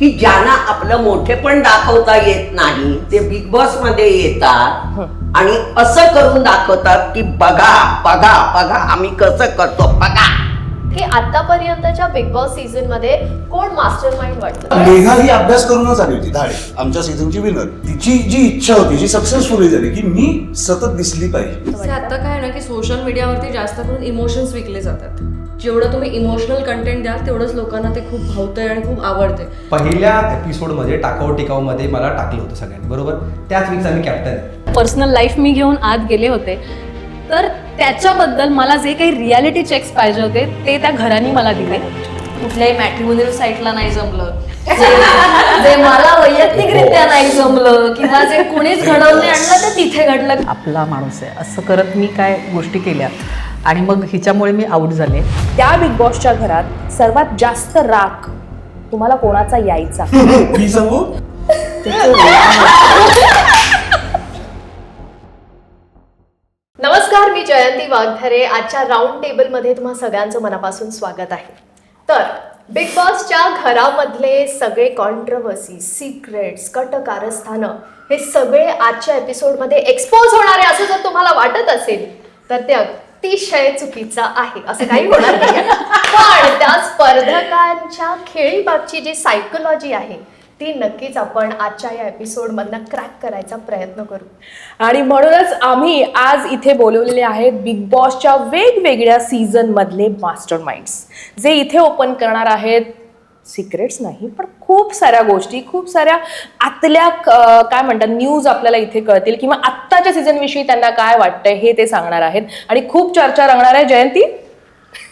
की ज्यांना आपलं मोठेपण दाखवता येत नाही ते बिग बॉस मध्ये येतात आणि असं करून दाखवतात की बघा बघा बघा आम्ही कसं करतो बघा. की आतापर्यंतच्या बिग बॉस सीझन मध्ये कोण मास्टर माइंड वाटतं? मेघा ही अभ्यास करूनच आली होती धाडे, आमच्या सीझनची विनर. तिची जी इच्छा होती जी सक्सेसफुली झाली की मी सतत दिसली पाहिजे. आता काय ना की सोशल मीडियावरती जास्त करून इमोशन्स विकले जातात. जेवढं तुम्ही इमोशनल कंटेंट द्याल तेवढंच लोकांना ते खूप भावतंय आणि खूप आवडते. पहिल्या एपिसोडमध्ये टाकाऊ टिकाऊमध्ये मला टाकलं होतं सगळ्यांनी, बरोबर? त्याच वीकचा मी कॅप्टन आहे. पर्सनल लाईफ मी घेऊन आत गेले होते, तर त्याच्याबद्दल मला जे काही रियालिटी चेक्स पाहिजे होते ते त्या घराने मला दिले. कुठल्याही मॅट्रिमोनियल साईटला नाही जमलं, जे मला वैयक्तिकरित्या नाही जमलं किंवा जे कुणीच घडवून नाही आणलं ते तिथे घडलं. आपला माणूस आहे असं करत मी काय गोष्टी केल्या आणि मग हिच्यामुळे मी आऊट झाले. त्या बिग बॉसच्या घरात सर्वात जास्त राग तुम्हाला कोणाचा यायचा? मी सांगू नमस्कार, मी जयंती वाघधरे. आजच्या राऊंड टेबलमध्ये तुम्हा सगळ्यांचं मनापासून स्वागत आहे. तर बिग बॉसच्या घरामधले सगळे कॉन्ट्रोवर्सी, सिक्रेट्स, कटकारस्थानं हे सगळे आजच्या एपिसोडमध्ये एक्सपोज होणार आहे असं जर तुम्हाला वाटत असेल तर ते अतिशय चुकीचं आहे. असं काही होणार नाही. पण त्या स्पर्धकांच्या खेळीबाबतची जी सायकोलॉजी आहे ती नक्कीच आपण आजच्या या एपिसोडमधनं क्रॅक करायचा प्रयत्न करू. आणि म्हणूनच आम्ही आज इथे बोलवलेले आहेत बिग बॉसच्या वेगवेगळ्या सीझन मधले मास्टर माइंड्स, जे इथे ओपन करणार आहेत सिक्रेट्स नाही पण खूप साऱ्या गोष्टी, खूप साऱ्या आतल्या काय म्हणतात न्यूज आपल्याला इथे कळतील किंवा आत्ताच्या सीझन विषयी त्यांना काय वाटतंय हे ते सांगणार आहेत आणि खूप चर्चा रंगणार आहे. जयंती,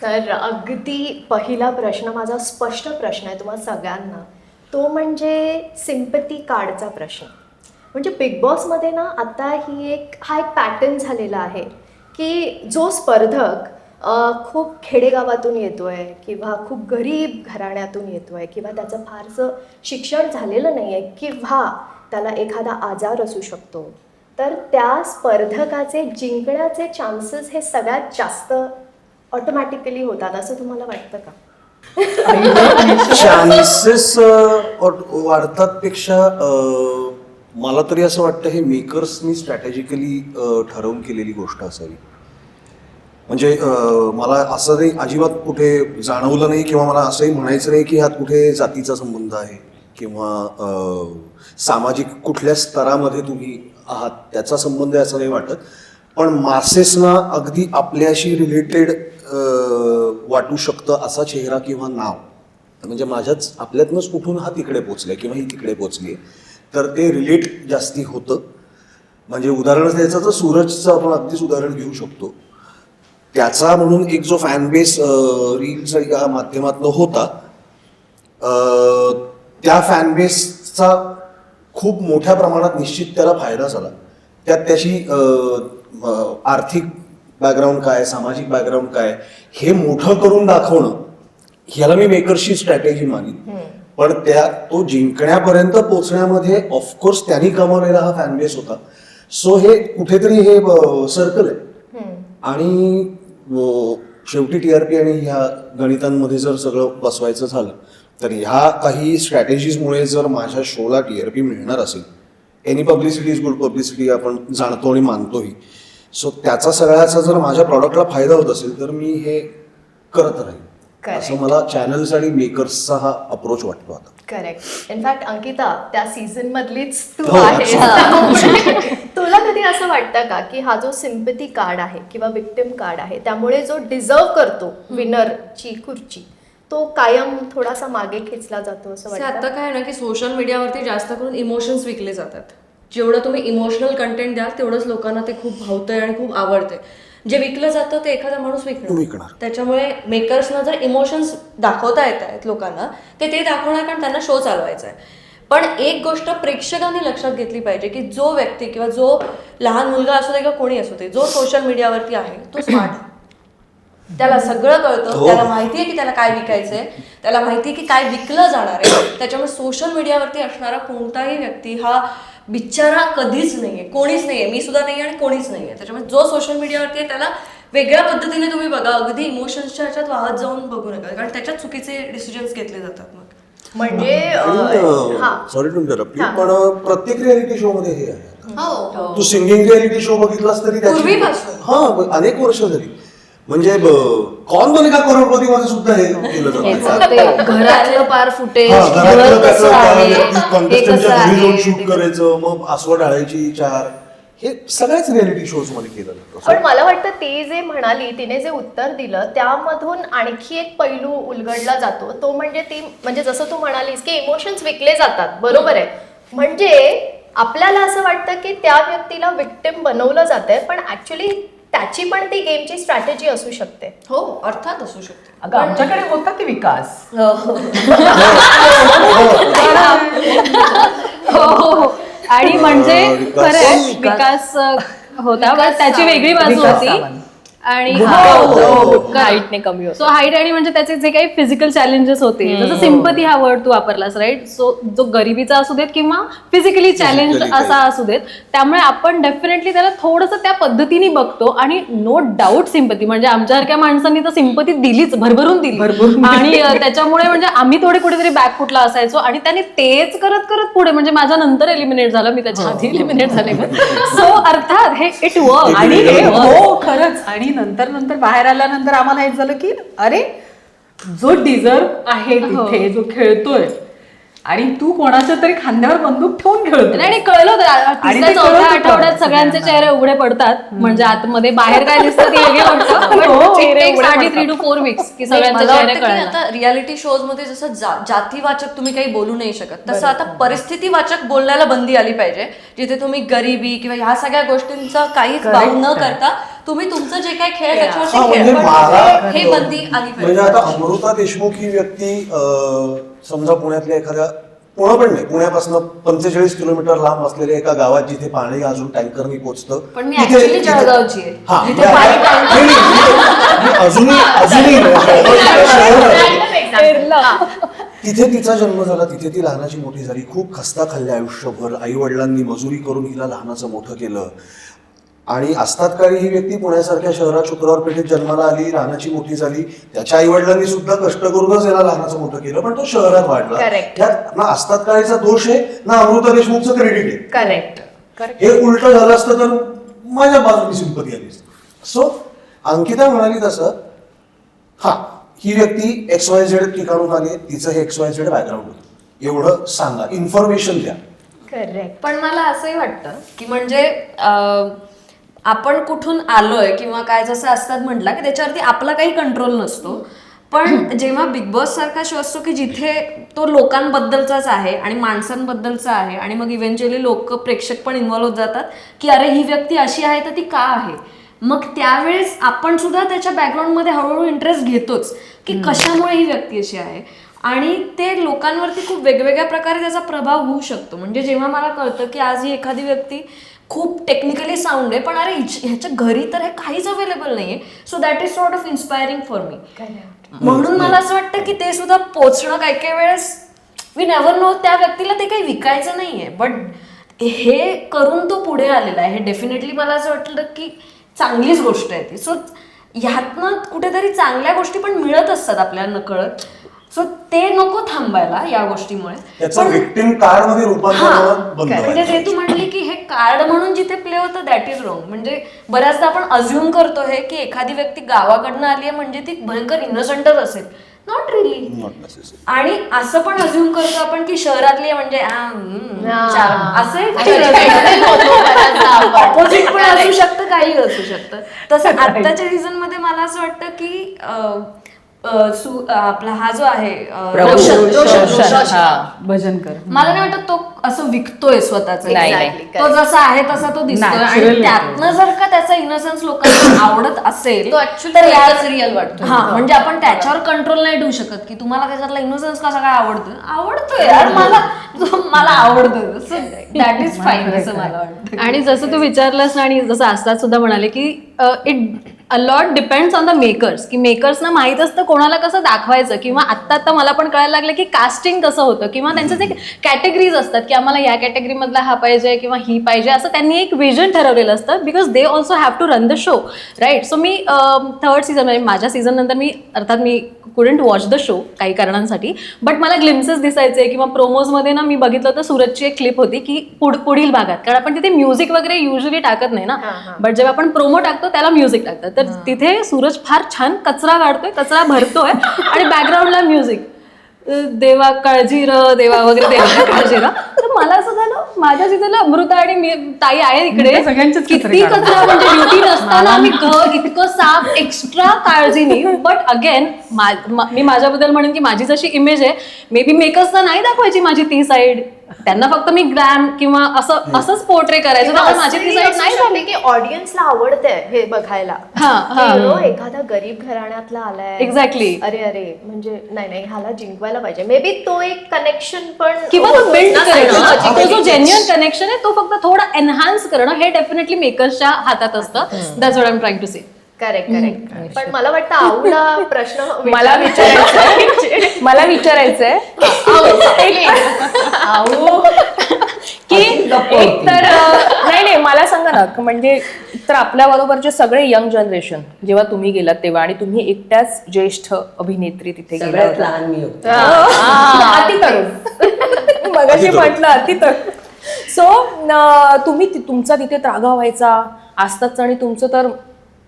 तर अगदी पहिला प्रश्न, माझा स्पष्ट प्रश्न आहे तुम्हा सगळ्यांना, तो म्हणजे सिम्पथी कार्डचा प्रश्न. म्हणजे बिग बॉसमध्ये ना आता हा एक पॅटर्न झालेला आहे की जो स्पर्धक खूप खेडेगावातून येतोय किंवा खूप गरीब घराण्यातून येतोय किंवा त्याचं फारसं शिक्षण झालेलं नाही आहे किंवा त्याला एखादा आजार असू शकतो, तर त्या स्पर्धकाचे जिंकण्याचे चान्सेस हे सगळ्यात जास्त ऑटोमॅटिकली होतात असं तुम्हाला वाटतं का? चान्सेस वाढतात पेक्षा मला तरी असं वाटतं हे मेकर्सनी स्ट्रॅटेजिकली ठरवून केलेली गोष्ट असावी. म्हणजे मला असं नाही अजिबात कुठे जाणवलं नाही किंवा मला असंही म्हणायचं नाही की ह्यात कुठे जातीचा संबंध आहे किंवा सामाजिक कुठल्या स्तरामध्ये तुम्ही आहात त्याचा संबंध आहे असं नाही वाटत. पण मासेसना अगदी आपल्याशी रिलेटेड वाटू शकतं असा चेहरा किंवा नाव, म्हणजे माझ्याच आपल्यातनंच कुठून हा तिकडे पोचलाय किंवा ही तिकडे पोचली आहे, तर ते रिलेट जास्ती होतं. म्हणजे उदाहरण द्यायचं तर सूरजचं आपण अगदीच उदाहरण घेऊ शकतो. त्याचा म्हणून एक जो फॅन बेस रील्सच्या या माध्यमातून होता, त्या फॅन बेसचा खूप मोठ्या प्रमाणात निश्चित त्याला फायदा झाला. त्यात त्याची आर्थिक बॅकग्राऊंड काय, सामाजिक बॅकग्राऊंड काय हे मोठं करून दाखवणं, ह्याला मी मेकर्सची स्ट्रॅटेजी मानीन. पण तो जिंकण्यापर्यंत पोचण्यामध्ये ऑफकोर्स त्यांनी कमावलेला हा फॅन बेस होता. सो हे कुठेतरी हे सर्कल आहे आणि शेवटी TRP आणि ह्या गणितांमध्ये जर सगळं बसवायचं झालं तर ह्या काही स्ट्रॅटेजीजमुळे जर माझ्या शोला TRP मिळणार असेल, any publicity is good publicity आपण जाणतो आणि मानतोही. सो त्याचा सगळ्याचा जर माझ्या प्रॉडक्टला फायदा होत असेल तर मी हे करत राहील, असं मला चॅनल्स आणि मेकर्सचा हा अप्रोच वाटतो आता. करेक्ट. इनफॅक्ट अंकिता, त्या सीझन मधलीच तू हो, आहेस. तुला कधी असं वाटतं का की हा जो सिम्पथी कार्ड आहे किंवा विक्टिम कार्ड आहे त्यामुळे जो डिझर्व करतो विनरची खुर्ची तो कायम थोडासा मागे खेचला जातो असं वाटतं? आता काय ना की सोशल मीडियावरती जास्त करून इमोशन्स विकले जातात. जेवढं तुम्ही इमोशनल कंटेंट द्याल तेवढंच लोकांना ते खूप भावतंय आणि खूप आवडते. जे विकलं जातं ते एखादा माणूस विकणार. त्याच्यामुळे मेकर्सना जर इमोशन्स दाखवता येत आहेत लोकांना ते दाखवणार, कारण त्यांना शो चालवायचा आहे. पण एक गोष्ट प्रेक्षकांनी लक्षात घेतली पाहिजे की जो व्यक्ती किंवा जो लहान मुलगा असू दे किंवा कोणी असू दे, जो सोशल मीडियावरती आहे तो स्मार्ट आहे. त्याला सगळं कळतं, त्याला माहिती आहे की त्याला काय विकायचंय, त्याला माहिती आहे की काय विकलं जाणार आहे. त्याच्यामुळे सोशल मीडियावरती असणारा कोणताही व्यक्ती हा बिचारा कधीच नाहीये, कोणीच नाहीये, मी सुद्धा नाहीये आणि कोणीच नाहीये. त्याच्यामुळे जो सोशल मीडियावरती आहे त्याला वेगळ्या पद्धतीने तुम्ही बघा, अगदी इमोशन्सच्या ह्याच्यात वाहत जाऊन बघू नका, कारण त्याच्यात चुकीचे डिसिजन्स घेतले जातात. मग म्हणजे हा सॉरी टू इंटरप्ट यू, पण प्रत्येक रियालिटी शो मध्ये हे आहे. तू सिंगिंग रियालिटी शो बघितलास तरी त्याची पूर्वीपासून. हा अनेक वर्ष झाली. म्हणजे कौन बनेगा करोडपती मध्ये सुद्धा हे केलं जातं. घरातलं पार फुटेज घरातलं कसं कसं आहे, हे कॉन्टेस्टंटच्या कसं घरी जाऊन आहे, शूट करायचं, मग आसवं ढाळायची 4, हे सगळ्याच रियालिटी शोज मध्ये केलं जातं. पण मला वाटतं ती जे म्हणाली, तिने जे उत्तर दिलं त्यामधून आणखी एक पैलू उलगडला जातो. तो म्हणजे ती, म्हणजे जसं तू म्हणालीस की इमोशन्स विकले जातात, बरोबर आहे. म्हणजे आपल्याला असं वाटतं की त्या व्यक्तीला विक्टिम बनवलं जातंय, पण ऍक्च्युली त्याची पण ती गेमची स्ट्रॅटेजी असू शकते. हो अर्थात असू शकते. अगं आमच्याकडे होता की विकास. हो. आणि म्हणजे विकास. खरं आहे, विकास होता, पण त्याची वेगळी बाजू विकास होती. सावंत. आणि हाईटने कमी होतो. सो हाईट आणि म्हणजे त्याचे जे काही फिजिकल चॅलेंजेस होते, जसं सिम्पथी हा वर्ड तू वापरलास, राईट. सो जो गरिबीचा असू देत किंवा फिजिकली चॅलेंज Physically असा असू देत, त्यामुळे आपण डेफिनेटली त्याला थोडंसं त्या पद्धतीने बघतो. आणि नो डाऊट सिम्पथी, म्हणजे आमच्यासारख्या माणसांनी तर सिम्पथी दिलीच, भरभरून दिली. आणि त्याच्यामुळे म्हणजे आम्ही थोडे कुठेतरी बॅकफुटला असायचो, आणि त्याने तेच करत करत पुढे, म्हणजे माझ्या नंतर एलिमिनेट झालं, मी त्याच्या आधी एलिमिनेट झाले. सो अर्थात हे इट वर्क. आणि हे हो खरंच. आणि नंतर बाहेर आल्यानंतर आम्हाला हेच झालं की अरे जो डिझर्व आहे तिथे, जो खेळतोय, आणि तू कोणाच्या तरी खांद्यावर बंदूक ठेवून खेळतोय. आणि कळलं होतं, आणि तिसऱ्या ते चौथ्या कळत होतं आठवड्यात सगळ्यांचे चेहरे उघडे पडतात. म्हणजे आतमध्ये बाहेर काय दिसतं ते वेगळे हो, चेहरे उघडे वाटतं. 3 to 4 weeks की सगळ्यांचे मला चेहरे वाटतं की कळायला. आता रियालिटी शोज मध्ये जसं जातीवाचक तुम्ही काही बोलू नाही शकत, तसं आता परिस्थितीवाचक बोलण्याला बंदी आली पाहिजे. जिथे तुम्ही गरिबी किंवा ह्या सगळ्या गोष्टींचा काहीच बाऊ न करता तुम्ही तुमचं जे काही खेळ हा, त्याच्यावरती म्हणजे खेळ, पण मला हे बंदी आली म्हणजे पाहिजे. आता अमृता देशमुख ही व्यक्ती समजा पुण्यातल्या एखाद्या, पुणे पण नाही, पुण्यापासून 45 किलोमीटर लांब असलेल्या एका गावात जिथे पाणी अजून टँकरनी पोहोचतं. पण मी तिथे- actually जळगावची आहे. हा, जिथे पाणी नाही, मी अजूनही शहर आहे. तिथे तिचा जन्म झाला, तिथे ती लहानाची मोठी झाली, खूप खस्ता खाल्ल्या आयुष्यभर. आई वडिलांनी मजुरी करून हिला लहानाचं मोठं केलं. आणि असतात काळी ही व्यक्ती पुण्यासारख्या शहरात शुक्रवार पेठेत जन्माला आली, लहानाची मोठी झाली. त्याच्या आई वडिलांनी सुद्धा कष्ट करूनच याला लहानाचं मोठं केलं, पण तो शहरात वाढला. Correct. त्यात ना असतात काळीचा दोष आहे, ना अमृता देशमुखचं क्रेडिट आहे. करेक्ट. हे उलट झालं असतं तर माझ्या बाजूनी सिंपती आली. सो अंकिता म्हणाली तसं, हा ही व्यक्ती XYZ ठिकाणून आली, तिचं हे XYZ बॅकग्राऊंड होतं, एवढं सांगा, इन्फॉर्मेशन द्या. करेक्ट. पण मला असंही वाटतं की म्हणजे आपण कुठून आलोय किंवा काय जसं असतात म्हटलं की त्याच्यावरती आपला काही कंट्रोल नसतो. पण जेव्हा बिग बॉस सारखा शो असतो की जिथे तो लोकांबद्दलचाच आहे आणि माणसांबद्दलचा आहे, आणि मग इव्हेंच्युअली लोक प्रेक्षक पण इन्व्हॉल्व्ह होत जातात की अरे ही व्यक्ती अशी आहे तर ती का आहे, मग त्यावेळेस आपण सुद्धा त्याच्या बॅकग्राऊंडमध्ये हळूहळू इंटरेस्ट घेतोच की कशामुळे ही व्यक्ती अशी आहे. आणि ते लोकांवरती खूप वेगवेगळ्या प्रकारे त्याचा प्रभाव होऊ शकतो. म्हणजे जेव्हा मला कळतं की आज ही एखादी व्यक्ती खूप टेक्निकली साऊंड आहे, पण अरे ह्याच्या घरी तर हे काहीच अवेलेबल नाहीये, so that is sort of inspiring for me. म्हणून मला असं वाटतं की ते सुद्धा पोचणं काही काही वेळेस वी नेव्हर नो, त्या व्यक्तीला ते काही विकायचं नाहीये, बट हे करून तो पुढे आलेला आहे. हे डेफिनेटली मला असं वाटलं की चांगलीच गोष्ट आहे ती. सो ह्यातनं कुठेतरी चांगल्या गोष्टी पण मिळत असतात आपल्याला नकळत. सो ते नको थांबायला या गोष्टीमुळे. त्याचं विक्टिम कार्ड मध्ये रूपांतर बंद म्हणजे जे तू म्हणली की हे कार्ड म्हणून जिथे प्ले होतं दॅट इज रॉंग. म्हणजे बऱ्याचदा आपण अज्युम करतो हे की एखादी व्यक्ती गावाकडनं आली आहे म्हणजे ती भयंकर इनोसंटच असेल. नॉट रिली. आणि असं पण अज्युम करतो आपण की शहरातली म्हणजे ऑपोजिट पण असू शकतं, काही असू शकतं. तसं आत्ताच्या सीझन मध्ये मला असं वाटतं की आपला हा जो आहे रोशन, भजनकर, मला नाही वाटत तो असं विकतोय स्वतःच. नाही. तो जसा आहे तसा तो दिसतोय, आणि त्यातनं जर का त्याचा इनोसन्स लोकांना आवडत असेल तर याच रिअल वाटतो. हा, म्हणजे आपण त्याच्यावर कंट्रोल नाही ठेवू शकत की तुम्हाला त्याच्यातला इनोसन्स कसा काय आवडतोय यार, मला आवडतं, दॅट इज फाईन असं मला वाटतं. आणि जसं तू विचारलंस ना, आणि जसं आस्ताद सुद्धा म्हणाले की it a lot depends on the makers, की मेकर्सना माहीत असतं कोणाला कसं दाखवायचं, किंवा आत्ता मला पण कळायला लागलं की कास्टिंग कसं होतं, किंवा त्यांचे जे कॅटेगरीज असतात की आम्हाला या कॅटेगरीमधला हा पाहिजे किंवा ही पाहिजे, असं त्यांनी एक विजन ठरवलेलं असतं, because they also have to run the show, right. So मी थर्ड सीझन म्हणजे माझ्या सीझन नंतर मी कुडंट वॉच द शो काही कारणांसाठी, बट मला ग्लिम्सेस दिसायचे किंवा प्रोमोजमध्ये ना मी बघितलं होतं सूरजची एक क्लिप होती की पुढील भागात, कारण आपण तिथे म्युझिक वगैरे युजली टाकत नाही ना, बट जेव्हा आपण प्रोमो टाकतो त्याला म्युझिक टाकतात, तर तिथे सूरज फार छान कचरा काढतोय, कचरा भरतोय आणि बॅकग्राऊंडला म्युझिक देवा काळजी र देवा वगैरे देवा काळजी र. तर मला असं झालं माझ्या सीझनला अमृता आणि ताई आहे इकडे, सगळ्यांचेच किती कचरा म्हणजे ड्युटी नसताना आम्ही घर इतकं साफ एक्स्ट्रा काळजीने. बट अगेन मी माझ्याबद्दल म्हणेन की माझी जशी इमेज आहे, मे बी मेकर्सना नाही दाखवायची माझी ती साईड, त्यांना फक्त मी ग्लॅम किंवा असंच पोर्ट्रे करायचं, तर माझी ती साईड नाही झाली. की ऑडियन्सला आवडतंय हे बघायला, एखादा गरीब घराण्यातला आलाय, एक्झॅक्टली, अरे म्हणजे नाही ह्याला जिंकवायला पाहिजे, मे बी तो एक कनेक्शन पण किंवा तो बिल्ड करणं, तो जो जेन्युइन कनेक्शन आहे तो फक्त थोडा एनहान्स करणं, हे डेफिनेटली मेकर्सच्या हातात असतं. That's what I am trying to say. Correct. पण मला वाटतं आऊला प्रश्न मला विचारायचंय की एक तर नाही मला सांगा ना, म्हणजे तर आपल्या बरोबरचे सगळे यंग जनरेशन जेव्हा तुम्ही गेलात तेव्हा, आणि तुम्ही एकट्याच ज्येष्ठ अभिनेत्री तिथे गेला सगळ्यात होता, लहान मी होते. अति तरुण मगाशी म्हटलं अति तरुण. सो तुम्ही तुमचा तिथे त्रागा व्हायचा असताच, आणि तुमचं तर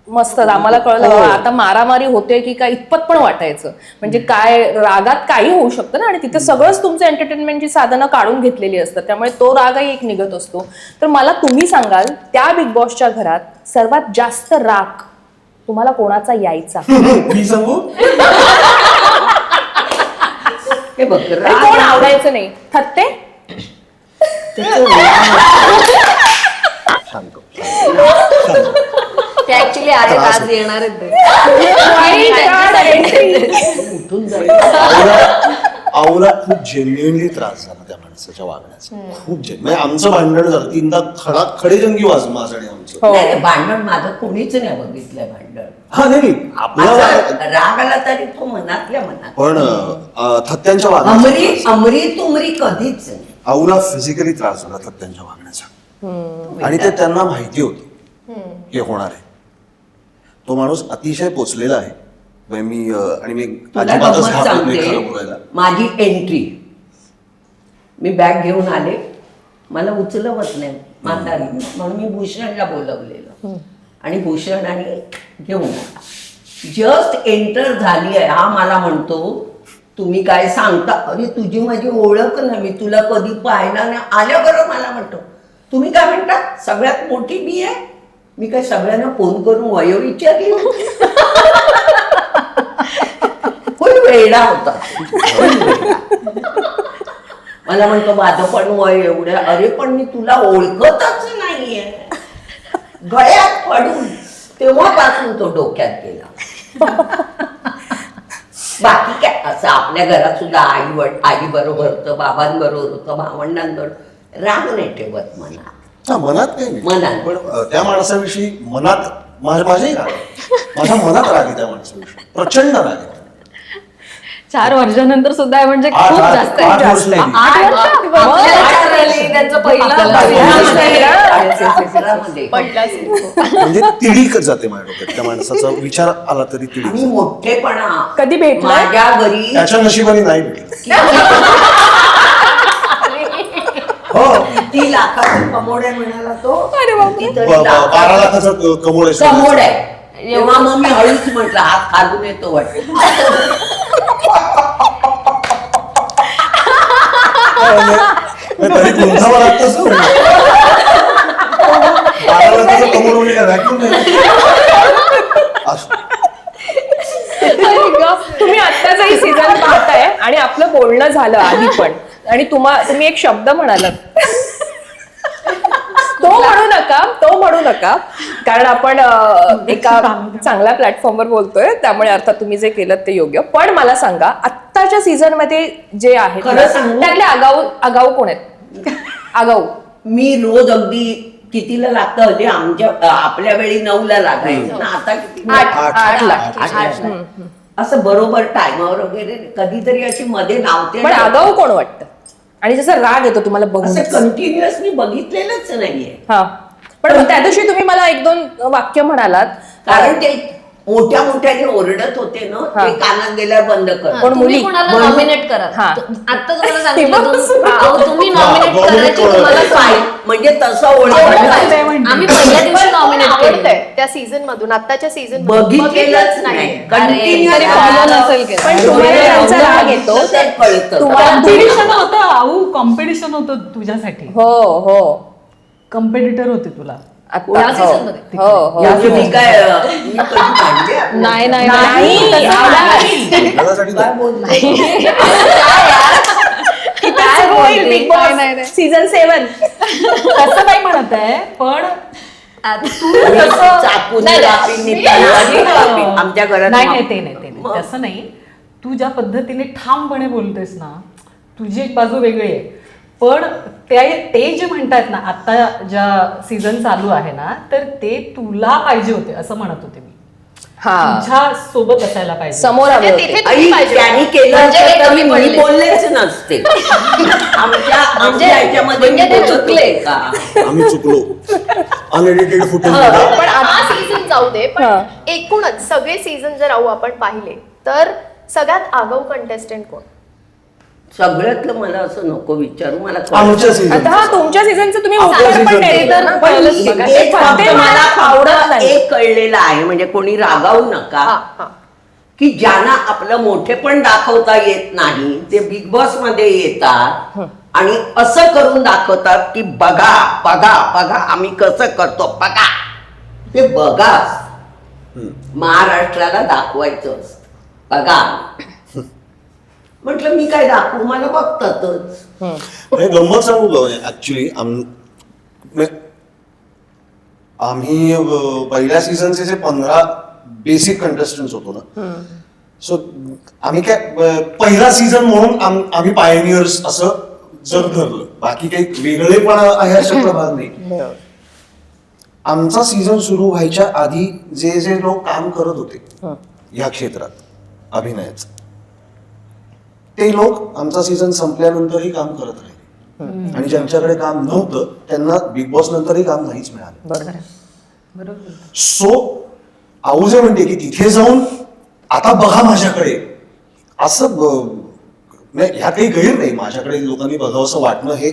मस्त आम्हाला कळलं आता मारामारी होते की काय इतपत पण वाटायचं, म्हणजे काय रागात काही होऊ शकतं ना, आणि तिथे सगळंच तुमचं एंटरटेनमेंटची साधनं काढून घेतलेली असतात, त्यामुळे तो रागही एक निघत असतो. तर मला तुम्ही सांगाल त्या बिग बॉसच्या घरात सर्वात जास्त राग तुम्हाला कोणाचा यायचा? मी सांगू? हे बघ आणि कोण आवडायचं नाही? थत्ते? ते ऍक्च्युली आहेत, आज येणार आऊला खूप जेन्युइनली त्रास झाला त्या माणसाच्या वागण्याचा, खूप म्हणजे आमचं भांडण झालं 3दा खडेजंगी माझं आणि आमचं. नाही, भांडण माझं कोणीच नाही बघितलंय भांडण. हा नाही आपला माझा राग आला तरी तो मनातल्या मनात. पण थत्त्यांच्या वागण्याचा अमरी तुमरी कधीच नाही. आऊला फिजिकली त्रास झाला थत्त्यांच्या वागण्याचा, आणि ते त्यांना माहिती होतं हे होणार आहे. तो माणूस अतिशय पोचलेला आहे. मी तुला अजिबातच गंमत घाबरत नाही खरं सांगते, बोलायला. माझी एंट्री, मी बॅग घेऊन आले, मला उचलवत नाही म्हातारी, म्हणून मी भूषणला बोलवलेलं, आणि भूषण आणि घेऊन आला. जस्ट एंटर झाली आहे, हा मला म्हणतो तुम्ही काय सांगता? अरे तुझी माझी ओळख नाही, मी तुला कधी पाहिला नाही. आल्याबरोबर मला म्हणतो तुम्ही काय म्हणता, सगळ्यात मोठी मी आहे? मी काय सगळ्यांना फोन करून वयो विचारली? खूप वेडा होता. मला म्हणतो माझं पण वय एवढं. अरे पण मी तुला ओळखतच नाहीये. गळ्यात पडून तेव्हापासून तो डोक्यात गेला. बाकी काय असं आपल्या घरात सुद्धा आई बरोबर होतं, बाबांबरोबर होतं, भावंडांबरोबर, राग नाही ठेवत मनात. मनात काही नाही, मनात. पण त्या माणसाविषयी मनात माझ्याही राग आहे. माझ्या मनात राग आहे त्या माणसाविषयी, प्रचंड राग आहे. 4 वर्षानंतर सुद्धा आहे म्हणजे खूप जास्त आहे. 8 वर्ष नाही. 8 वर्ष त्यांचं म्हणजे तिडीकच जाते माझ्या डोक्यात त्या माणसाचा विचार आला तरी आणि तिडी. मोठेपणा कधी भेटलाय? माझ्या घरी त्याच्या नशिबाने नाही भेटलं. हो, किती लाखाचं कमोड आहे म्हणाला तो. कितीतरी 12 लाखाचा कमोड आहे. कमोड आहे. तेव्हा मग मी हळूच म्हटलं हात खालून येतो वाटत. तरी गुंठावं लागतच ना. 12 लाखाचा कमोड म्हणजे काय व्हॅक्यूम नाही. तुम्ही आत्ताचंही सीझन पाहताय आणि आपलं बोलणं झालं आधी पण, आणि तुम्ही एक शब्द म्हणालात, तो म्हणू नका कारण आपण एका चांगल्या प्लॅटफॉर्मवर बोलतोय, त्यामुळे अर्थात तुम्ही जे केलं ते योग्य. पण मला सांगा आत्ताच्या सीझन मध्ये जे आहे खरं सांगू? त्यातले आगाऊ कोण आहेत? आगाऊ मी रोज अगदी कितीला लागतं हल्ली आपल्या वेळी 9ला लागायचं ना, आता किती 8ला. 8ला. असं बरोबर टायमावर वगैरे कधीतरी अशी मध्ये लावते पण ना. आगाऊ कोण वाटतं आणि जसं राग येतो तुम्हाला बघून असं कंटिन्युअस मी बघितलेलंच नाहीये. हा पण त्या दिवशी तुम्ही मला 1-2 वाक्य म्हणालात कारण ते मोठ्या मोठ्याने ओरडत होते ना, हा. ते कानात गेल्यावर बंद कर. पण तुम्ही मुली- कोणाला म्हणून- नॉमिनेट करा. हा. आता तुम्हाला सांगितलं तुम्ही हा, नॉमिनेट nominate करायची कोणाला? तुम्हाला काय म्हणजे तसं आवडतं ओळख ते म्हणते. आम्ही पहिल्या दिवशी नॉमिनेट केलं. आवडतंय त्या सीझन मधून, आताच्या सीझन बघितलेलंच नाही. Continuous तरी follow नसेल केलं. पण तुम्हाला त्यांचा राग येतो ते कळतं. तुम्हाला कॉम्पिटिशन होतं आऊ, कॉम्पिटिशन होतं तुझ्यासाठी. हो कॉम्पिटिटर होते तुला. आता या हो. season मध्ये? हो हो म्हणजे मी काय मी कधी भांडले आपल्या? नाही नाही नाही, नाही. नाही. त्याच्यासाठी काय बोलते? काय होईल बिग बॉस सीझन 7 तसं नाही म्हणत आहे पण चाकूने कापीन, निपाणी कापीन. आमच्या घरात नाही नाही ते नाही मग? तसं नाही. तू ज्या पद्धतीने ठामपणे बोलतेस ना, तुझी एक बाजू वेगळी आहे. पण ते जे म्हणतायत ना, आता ज्या सीझन चालू आहे ना, तर ते तुला पाहिजे होते असं म्हणत होते मी. हा तुझ्या सोबत असायला पाहिजे. समोर आले होते. तिथे आई, त्यांनी केलं म्हणजे असतं हे तर कमी मी पडले. बोललेच नसते. आमच्या ह्याच्यामध्ये म्हणजे ते मी बोलत चुकले. होते का? आम्ही चुकलो. अनएडिटेड फुटेज पण हा सीझन जाऊ दे, पण हा. एकूणच सगळे सीझन जर आपण पाहिले तर सगळ्यात आगाऊ कंटेस्टंट कोण? सगळ्यातलं मला असं नको विचारू, मला कळतं. आमच्या सीझन आता हा तुमच्या सीझनचं तुम्ही आपल्या उत्तर पण season नाही चं. देत ना. पण कळलंच बघा. एक फक्त ते मला आवडत आवडत नाही. एक कळलेलं आहे, म्हणजे कोणी रागावू नका, हा हा की ज्यांना आपलं मोठेपण दाखवता येत नाही ते बिग बॉस मध्ये येतात आणि असं करून दाखवतात की बघा बघा बघा आम्ही कसं करतो बघा. ते बघा महाराष्ट्राला दाखवायचं असतं. बघा म्हटलं मी काय दाखवू, मला बघतातच. हे गंमत सांगू का? ऍक्च्युली आम्ही पहिल्या सीझनचे जे 15 बेसिक कंटेस्टंट्स होतो ना, सो आम्ही काय पहिला सीझन म्हणून आम्ही पायनियर्स असं जर धरलं, बाकी काही वेगळेपण आहे अशा प्रभाग नाही. आमचा सीझन सुरू व्हायच्या आधी जे जे लोक काम करत होते या क्षेत्रात अभिनयाचं, ते लोक आमचा सीझन संपल्यानंतरही काम करत राहिले, आणि ज्यांच्याकडे काम नव्हतं त्यांना बिग बॉस नंतरही काम नाहीच मिळालं. सो आऊ जे म्हणते की तिथे जाऊन आता बघा माझ्याकडे, असं ह्या काही गैर नाही. माझ्याकडे लोकांनी बघावं असं वाटणं हे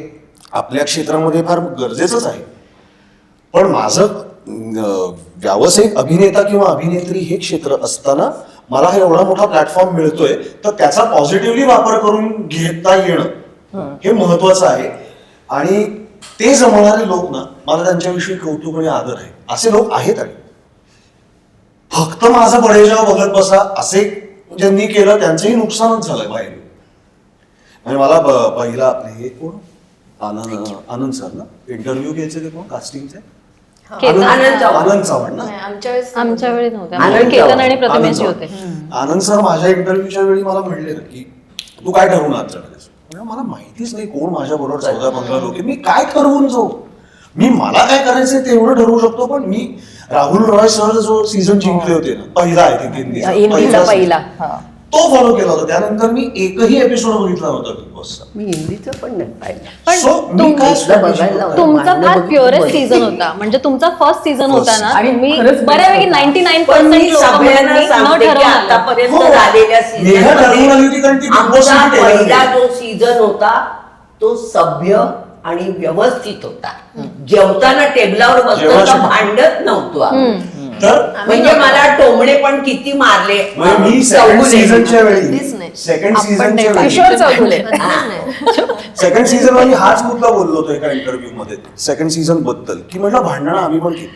आपल्या क्षेत्रामध्ये फार गरजेचंच आहे. पण माझं व्यावसायिक अभिनेता किंवा अभिनेत्री हे क्षेत्र असताना मला हा एवढा मोठा प्लॅटफॉर्म मिळतोय, तर त्याचा पॉझिटिव्हली वापर करून घेता येणं हे महत्वाचं आहे. आणि ते जमवणारे लोक ना, मला त्यांच्याविषयी कौतुक आणि आदर आहे. असे लोक आहेत. आणि फक्त माझा बडेजाव बघत बसा असे ज्यांनी केलं त्यांचंही नुकसानच झालंय बाहेर. आणि मला पहिला आपले हे कोण आनंद सर ना, इंटरव्ह्यू घ्यायचे ते कोण कास्टिंगचे, आनंद चव्हाण ना. आमच्या वेळी नव्हते. आनंद आम्ही केतन आणि आनंद प्रतिमेशी चव्हाण. होते. आनंद सर माझ्या इंटरव्ह्यूच्या वेळी मला म्हणले ना की तू काय ठरवून आज जाणारेस? मला माहितीच नाही कोण माझ्या बरोबर 14-15 लोक, मी काय ठरवून जाऊ? मला काय करायचंय तेवढं ठरवू शकतो. पण मी राहुल रॉय सर जो सीझन जिंकले होते ना, पहिला आहे ते हिंदीचा पहिला. हा. तो फॉलो केला होता. त्यानंतर मी एकही एपिसोड बघितला नव्हता बिग बॉसचा. मी हिंदीचं पण नाही पाहिलं. पण So, मी काय बघायला तुमचा भांडणं फार बघितली प्युअरेस्ट बरी. सीझन होता. म्हणजे तुमचा फर्स्ट सीझन होता ना, आणि तुम्ही खरंच बऱ्यापैकी best होता. 99% लोक सगळ्यांना न सांगते की ठरवून आलं. आतापर्यंत हो. झालेल्या नेहा ठरवून आली होती कारण ती Big Boss आमचा साठी tailored पहिला होती. जो सीझन होता तो सभ्य आणि व्यवस्थित होता. जेवताना टेबलावर बसताना जेवायला- भांडत नव्हतो आम्ही. तर म्हणजे मला टोमणे पण किती मारले. म्हणजे मी सेकंड चौगुले. सीझनच्या वेळी कधीच नाही. सेकंड आपण सीझनच्या वेळी किशोर चौगुले. सेकंड सीझन मध्ये हाच मुद्दा बोललो होतो एका इंटरव्ह्यू मध्ये सेकंड सीझन बद्दल, की म्हटलं भांडणं आम्ही पण केली,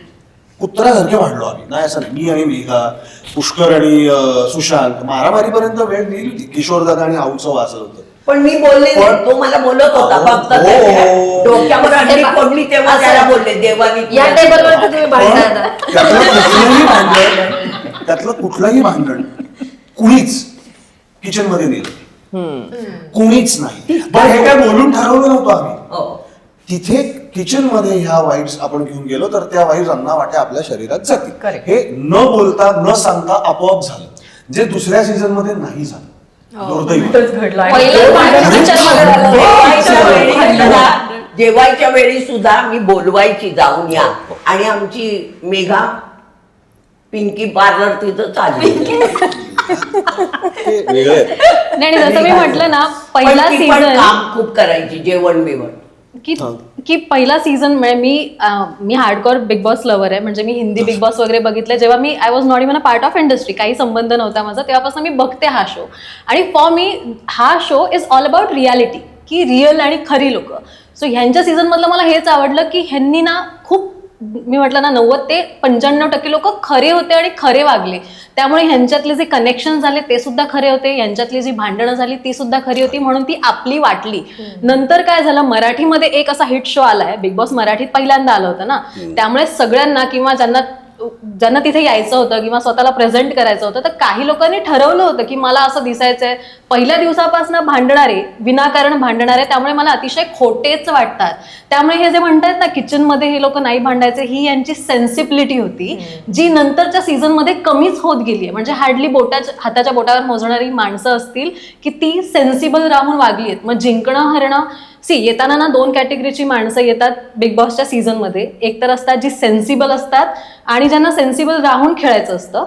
कुत्र्यासारखे भांडलो आम्ही. नाही असं नाही, मी आणि मेघा, पुष्कर आणि सुशांत मारामारीपर्यंत वेळ दिली होती. किशोर दादा आणि आऊचं वाजलं होतं. पण मी बोलले नाही. पण- तो मला बोलत होता हो. फक्त हो. त्याच्या डोक्यावर अंडी पडली तेव्हा असं- त्याला बोलले देवानी या तुला टेबलवर शिकवलं. तुम्ही पण भांडणार. त्यातलं कुठलंही भांडण कुणीच किचन मध्ये नेलं कुणीच नाही. पण हे काय बोलून ठरवलं नव्हतं आम्ही. हो. तिथे किचन मध्ये ह्या वाईब्स आपण घेऊन गेलो तर त्या वाईब्स अन्नावाट्या आपल्या शरीरात जातील. Correct. हे न बोलता न सांगता आपोआप झालं, जे दुसऱ्या सीझन मध्ये नाही झालं. दुर्दैव. पहिलं भांडण किचनमध्ये झालं. जेवायच्या वेळी सुद्धा मी बोलवायची जाऊन या, आणि आमची मेघा पिंकी पार्लर तिथं चालली. हे वेगळं आहे. नाही जसं मी म्हटलं ना, पहिला पण ती पण सीझन काम खूप करायची, जेवण बिवण. की पहिला सीझन मी हार्डकोर बिग बॉस लवर आहे. म्हणजे मी हिंदी बिग बॉस वगैरे बघितलं जेव्हा मी I was not even a part of industry, काही संबंध नव्हता माझा, तेव्हापासून मी बघते हा शो. आणि फॉर मी हा show is all about reality, की रिअल आणि खरी लोक. सो ह्यांच्या सीझन मधलं मला हेच आवडलं की ह्यांनी ना खूप, मी म्हटलं ना 90 ते 95% लोक खरे होते आणि खरे वागले. त्यामुळे ह्यांच्यातले जे कनेक्शन झाले ते सुद्धा खरे होते, यांच्यातली जी भांडणं झाली ती सुद्धा खरी होती, म्हणून ती आपली वाटली. नंतर काय झालं, मराठीमध्ये एक असा हिट शो आलाय, बिग बॉस मराठीत पहिल्यांदा आलं होतं ना, त्यामुळे सगळ्यांना किंवा ज्यांना तिथे यायचं होतं किंवा स्वतःला प्रेझेंट करायचं होतं, तर काही लोकांनी ठरवलं होतं की मला असं दिसायचंय. पहिल्या दिवसापासून भांडणारे, विनाकारण भांडणारे, त्यामुळे मला अतिशय खोटेच वाटतात. त्यामुळे हे जे म्हणतात ना किचनमध्ये हे लोक नाही भांडायचे, ही यांची सेन्सिबिलिटी होती, जी नंतरच्या सीझनमध्ये कमीच होत गेली आहे. म्हणजे हार्डली हाताच्या बोटावर मोजणारी माणसं असतील की ती सेन्सिबल राहून वागली आहेत. मग जिंकणं हरणं, येताना ना 2 कॅटेगरीची माणसं येतात बिग बॉसच्या सीझनमध्ये. एक तर असतात जी सेन्सिबल असतात आणि ज्यांना सेन्सिबल राहून खेळायचं असतं,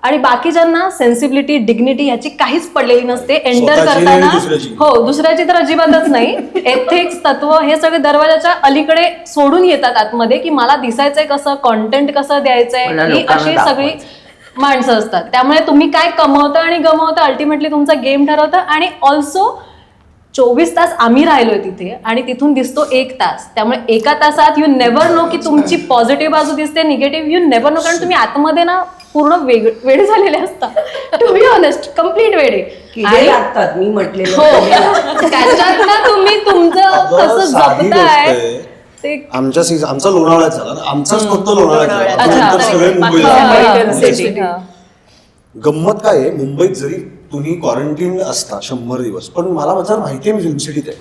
आणि बाकी ज्यांना सेन्सिबिलिटी, डिग्निटी याची काहीच पडलेली नसते. एंटर स्वतःची करताना आणि दुसऱ्याची. हो, दुसऱ्याची तर अजिबातच नाही. एथिक्स, तत्व हे सगळे दरवाजाच्या अलीकडे सोडून येतात आतमध्ये, की मला दिसायचंय कसं, कॉन्टेंट कसं द्यायचंय, मला ही लोकांना अशी सगळी दाखवायचं. माणसं असतात. त्यामुळे तुम्ही काय कमवतं आणि गमवतं अल्टिमेटली तुमचा गेम ठरवतं. आणि ऑल्सो 24 तास आम्ही राहिलोय तिथे आणि तिथून दिसतो 1 तास. त्यामुळे 1 तासात यू नेव्हर नो की तुमची पॉझिटिव्ह बाजू दिसते, निगेटिव्ह यू नेव्हर नो, कारण तुम्ही आतमध्ये ना पूर्ण वेडे झालेले असतात. टू बी ऑनेस्ट, कम्प्लीट वेडे. किडे लागतात, मी म्हटलेलं. हो, त्याच्यात ना तुम्ही तुमचं अगं, कसं साधी गोष्ट जपताय आहे. ते. आमचा लोणावळ्यात झाला ना, आमचाच फक्त लोणावळ्यात झाला. अच्छा. नंतर सगळे मुंबईला हा. गंमत काय आहे, मुंबईत जरी तुम्ही क्वारंटीन असता 100 दिवस, पण मला जर माहिती आहे मी फिल्म सिटीत आहे,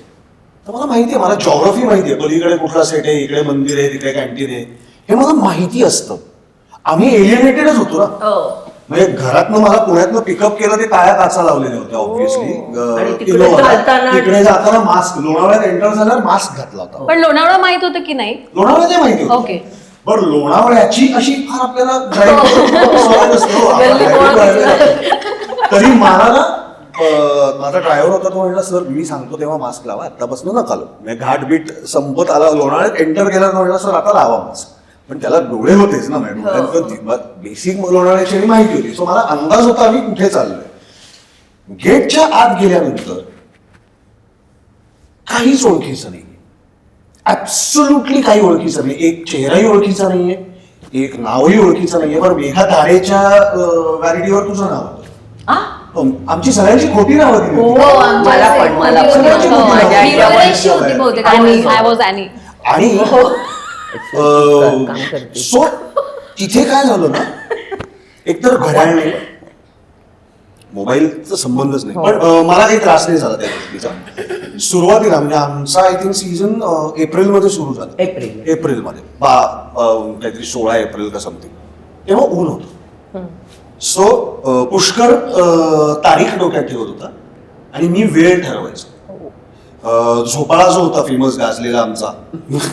तर मला माहिती आहे, मला जॉग्राफी माहिती आहे, पलीकडे कुठला सेट आहे, इकडे मंदिर आहे, तिकडे कॅन्टीन आहे, हे मला माहिती असतं. आम्ही एलिएनेटेडच होतो ना. म्हणजे घरातनं मला पुण्यातनं पिकअप केलं, ते काळ्या काचा लावलेल्या होत्या आणि ऑब्व्हियसली. तिकडे जाताना मास्क, लोणावळ्यात एंटर झाल्यावर मास्क घातला होता. पण लोणावळा माहित होतं की नाही? लोणावळ्यात माहिती होतं. ओके. पण लोणावळ्याची अशी फार आपल्याला drive नसतो. आपण तरी मला ना माझा ड्रायव्हर होता, तो म्हणला सर मी सांगतो तेव्हा मास्क लावा, आतापासून नका लावू. घाट बीट संपत आला, लोणावळ्यात एंटर केला, म्हणला सर आता लावा मास्क. पण त्याला डोळे होतेच ना मॅडम, बेसिक लोणावळ्याची माहिती होती. सो मला अंदाज होता आम्ही कुठे चाललोय. गेटच्या आत गेल्यानंतर काहीच ओळखीचं नाही, ऍब्सोल्युटली काही ओळखीचं नाही. एक चेहराही ओळखीचा नाहीये, एक नावही ओळखीचं नाहीये. बरं, मेघा तारेच्या व्हॅलिडीवर तुझं नाव होतं. आमची सगळ्यांची खोटी नावं दिली होती. मला पण सगळ्यांची खोटी नावं. माझ्या मी बरेचशी होती बहुतेक. I was any. आणि सो तिथे काय झालं ना, एकतर घड्याळ नाही, मोबाईलचा संबंधच नाही, पण मला काही त्रास नाही झाला त्या गोष्टीचा. सुरुवातीला म्हणजे आमचा आय थिंक सीझन एप्रिलमध्ये सुरू झाला. एप्रिलमध्ये काहीतरी 16 एप्रिल का समथिंग, तेव्हा ऊन होतं. सो पुष्कर तारीख डोक्यात ठेवत होता आणि मी वेळ ठरवायचो. झोपाळा जो होता फेमस गाजलेला आमचा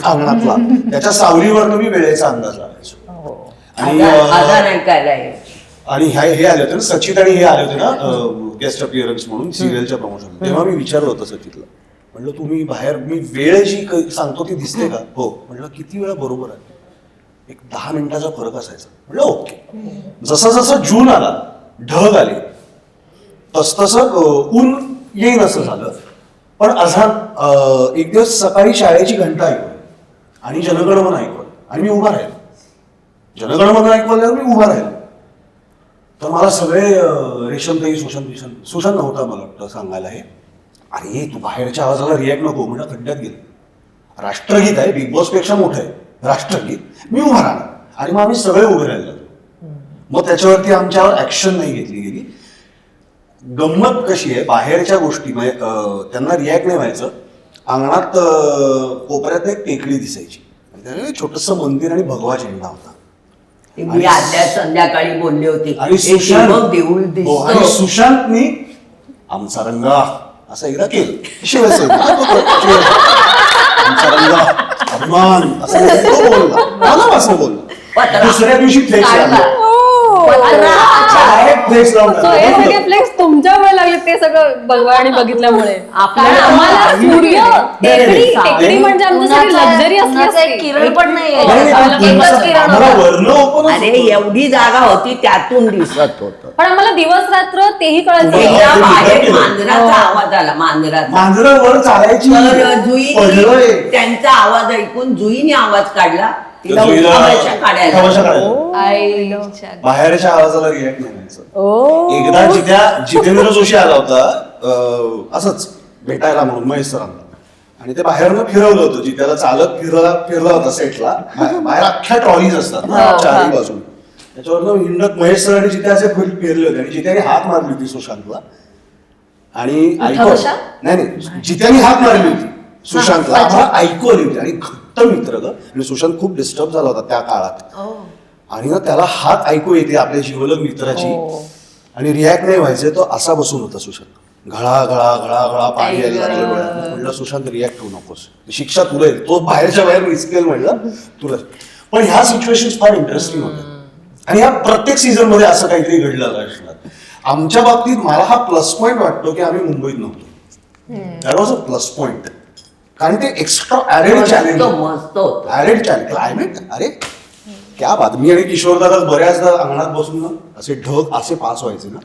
अंगणातला, त्याच्या सावलीवरनं मी वेळेचा अंदाज लावायचो. आणि हे आले होते ना सचित, आणि हे आले होते ना गेस्ट अपिअरन्स म्हणून सिरियलच्या प्रमोशन. तेव्हा मी विचारलं होतं सचितला, म्हटलं तुम्ही बाहेर मी वेळ जी सांगतो ती दिसते का? हो. म्हटलं किती वेळा? बरोबर आहे, एक 10 मिनिटाचा फरक असायचा. म्हटलं ओके. जसं जसं जून आला, ढग आले, तसतसं ऊन येईन असं झालं. पण अजून एक दिवस सकाळी शाळेची घंटा ऐकवली आणि जनगणमन ऐकवलं आणि मी उभा राहिलो. जनगणमन ऐकवल्यावर मी उभा राहिलो. तर मला सगळे रेशमताई, सुशांत नव्हता मला वाटतं सांगायला, हे अरे तू बाहेरच्या आवाजाला रिॲक्ट नको. म्हणजे खड्ड्यात गेले. राष्ट्रगीत आहे, बिग बॉस पेक्षा मोठं आहे राष्ट्रगीत. मी उभा राहिला आणि मग आम्ही सगळे उभे राहिलो. मग त्याच्यावरती आमच्यावर ऍक्शन नाही घेतली गेली. गंमत कशी आहे, बाहेरच्या गोष्टी म्हणजे त्यांना रिॲक्ट नाही व्हायचं अंगणात कोपऱ्यात एक टेकडी दिसायची. त्याने छोटस मंदिर आणि भगवा झेंडा होता. मी आदल्या संध्याकाळी बोलली होती आणि एक सुशांत शिवक देऊळ हो, आणि दिसतो. सुशांतनी आमचा रंगा असं एकदा केलं. शिवसेना आमचा रंगा अभिमान असं तो बोलला. मला असं बोलला. पत्रा. दुसऱ्या दिवशी फ्लेक्स काढला. फ्लेक्स लावून So हे टाकला. सगळे फ्लेक्स तुमच्यामुळे लागले ते सगळं भगवानी बघितल्यामुळे. कारण आम्हाला सूर्य टेकडी म्हणजे आमच्यासाठी लक्झरी असली असती. किरण पण नाही नाही, नाही, एकच किरण आम्हाला होता. वर्ण ओपन अरे एवढी जागा होती त्यातून दिसत होत. पण आम्हाला दिवस रात्र तेही कळायचं तुम्हाला- नाही. एकदा बाहेर केलं. मांजराचा आवाज आला मांजराचा. मांजरं वर चालायची तर जुईने पडलंय. त्यांचा आवाज ऐकून जुईने आवाज काढला. तिला जुईला उठावायच्या काढायला. उठावायच्या काढायला. बाहेरच्या आवाजाला रिॲक्ट नाही व्हायचं. ओ एकदा जितेंद्र जोशी आला होता असंच भेटायला म्हणून महेश सरांना, आणि ते बाहेरनं फिरवलं होतं. जित्याला चालत फिरला होता सेटला. बाहेर अख्ख्या ट्रॉलीज असतात ना चारही बाजून. त्याच्यावरनं हिंडत महेश सर आणि जिथे असे फिरले होते आणि जित्याने हात मारली होती सुशांतला. आणि ऐकू नाही जित्याने हात मारली होती सुशांतला. आम्हाला ऐकू आली होती आणि घट्ट मित्र ग. आणि सुशांत खूप डिस्टर्ब झाला होता त्या काळात. आणि ना त्याला हात ऐकू येते आपल्या जिवलग मित्राची आणि रिॲक्ट नाही व्हायचे. तो असा बसून होता सुशांत. घळा घळा घळा घळा पाणी यायला लागलं डोळ्यात. म्हणलं सुशांत रिॲक्ट होऊ नकोस, शिक्षा तुला येईल. तो बाहेरच्या बाहेर रिस्केल म्हणलं तुला. पण ह्या सिच्युएशन फार इंटरेस्टिंग होत्या आणि ह्या प्रत्येक सीझन मध्ये असं काहीतरी घडलं असणार. आमच्या बाबतीत मला हा प्लस पॉईंट वाटतो की आम्ही मुंबईत नव्हतो. That was a plus point. कारण ते एक्स्ट्रा ऍडेड चॅलेंज मस्त होतं. Added challenge. क्लायमेट अरे क्या बात. मी आणि किशोरदादा बऱ्याचदा अंगणात बसून ना असे ढग असे पास व्हायचे ना.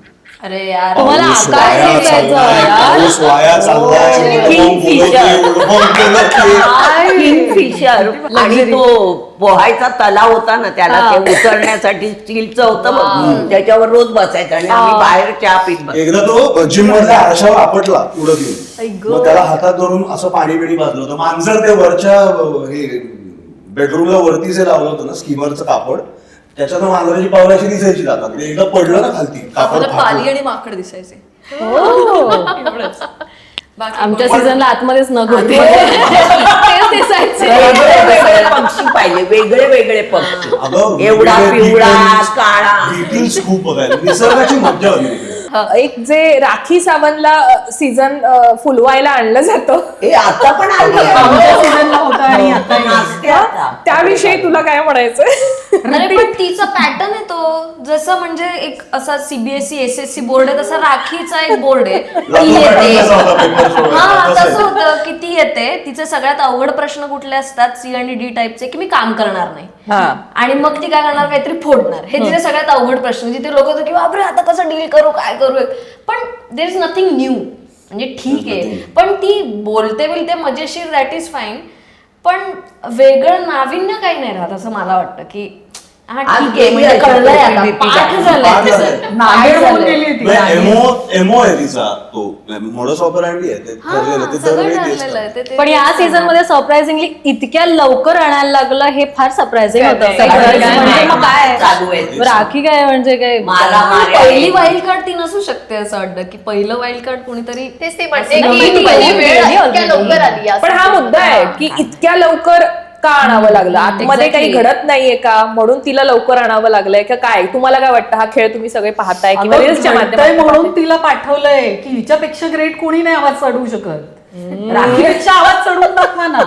अरे यार तुम्हाला पाऊस आकाश वाया दिसायचं चाललाय, यार. पाऊस वाया चाललाय, किंगफिशर आणि तो पोहायचा तलाव होता ना, त्याला ते उतरण्यासाठी स्टीलचं होतं बघ, त्याच्यावर रोज बसायचं आणि आम्ही बाहेर चहा पीत बस. एकदा तो जिम मधल्या आरशावर आपटला उडत येऊन. मग त्याला हातात धरून असं पाणी बिणी बांधलं होतं. मांजर ते वरच्या हे बेडरूमला वरती जे लावलं होतं ना स्कीमरचं कापड, त्याच्यानं मांजराची पावलं अशी दिसायची जातात. ते एकदा पडलं ना खालती कापड मला पाली फाटलं. आणि माकड दिसायचे. एवढंच. बाकी आमच्या कोण- सीझनला आतमध्येच नग होते. तेच दिसायचे. वेगळे वेगळे पक्षी पाहिले, वेगळे वेगळे पक्षी. अगं, एवढा वेगळे पिवळा details- काळा. details खूप बघायला निसर्गाची मज्जा होती तिकडे. एक जे राखी सावंतला सीझन फुलवायला आणलं जातं हे आता पण आली आमच्या सीझनला होतं आणि आता नाचते आता. त्याविषयी तुला काय म्हणायचं? अरे पण तिचा पॅटर्न आहे तो, जसं म्हणजे एक असा सीबीएसई एसएससी बोर्ड आहे तसा राखीचा एक बोर्ड आहे. ती येते कसा होता paper सोडवायचा? हा तसं तसं आहे. होतं की ती येते, तिचे सगळ्यात अवघड प्रश्न कुठले असतात सी आणि डी टाईपचे, की मी काम करणार नाही. आणि मग ती काय करणार, काहीतरी फोडणार. हे तिचे सगळ्यात अवघड प्रश्न, जिथे लोक होते की बापरे आता कसं डील करू, काय करू. पण देर इज नथिंग न्यू, म्हणजे ठीक आहे. पण ती बोलते मजेशीर, दॅट इज फाईन. पण वेगळं नाविन्य काही नाही राहत असं मला वाटतं. की हा ठीक आहे, म्हणजे कळलंय आता, पाठ झालंय पाठ तिचं. झालंय. नांदेड पाठ होऊन झालंय. गेली ती. नाही, एमओ आहे तिचा तो मोडस ऑपरंडी आहे ते हा, ठरलेलं. ते सगळं दरवेळी तेच ठरलेलं आहे. करतात. ते- पण या सीझन मध्ये सरप्राइझिंगली इतक्या लवकर आणायला लागलं हे फार सरप्राइझिंग होतं. म्हणजे मग काय चालू आहे. राखी काय म्हणजे काय मारामारी पहिली आहे. वाईल्ड कार्ड ती नसू शकते असं वाटतं, की पहिलं वाईल्ड कार्ड कोणीतरी तेच ते म्हणते असं की नाही, ती पहिली वेळ गेली इतक्या already. लवकर आली असं. पण हा मुद्दा आहे की इतक्या लवकर का आणावं लागलं? आतमध्ये काही घडत नाहीये का म्हणून तिला लवकर आणावं लागलंय का काय? तुम्हाला काय वाटतं? हा खेळ तुम्ही सगळे पाहताय किंवा अगं, रील्सच्या घडतंय माध्यमातून म्हणून तिला पाठवलंय की हिच्यापेक्षा ग्रेट कोणी नाही आवाज चढवू शकत. राखीपेक्षा आवाज चढवून दाखवा ना.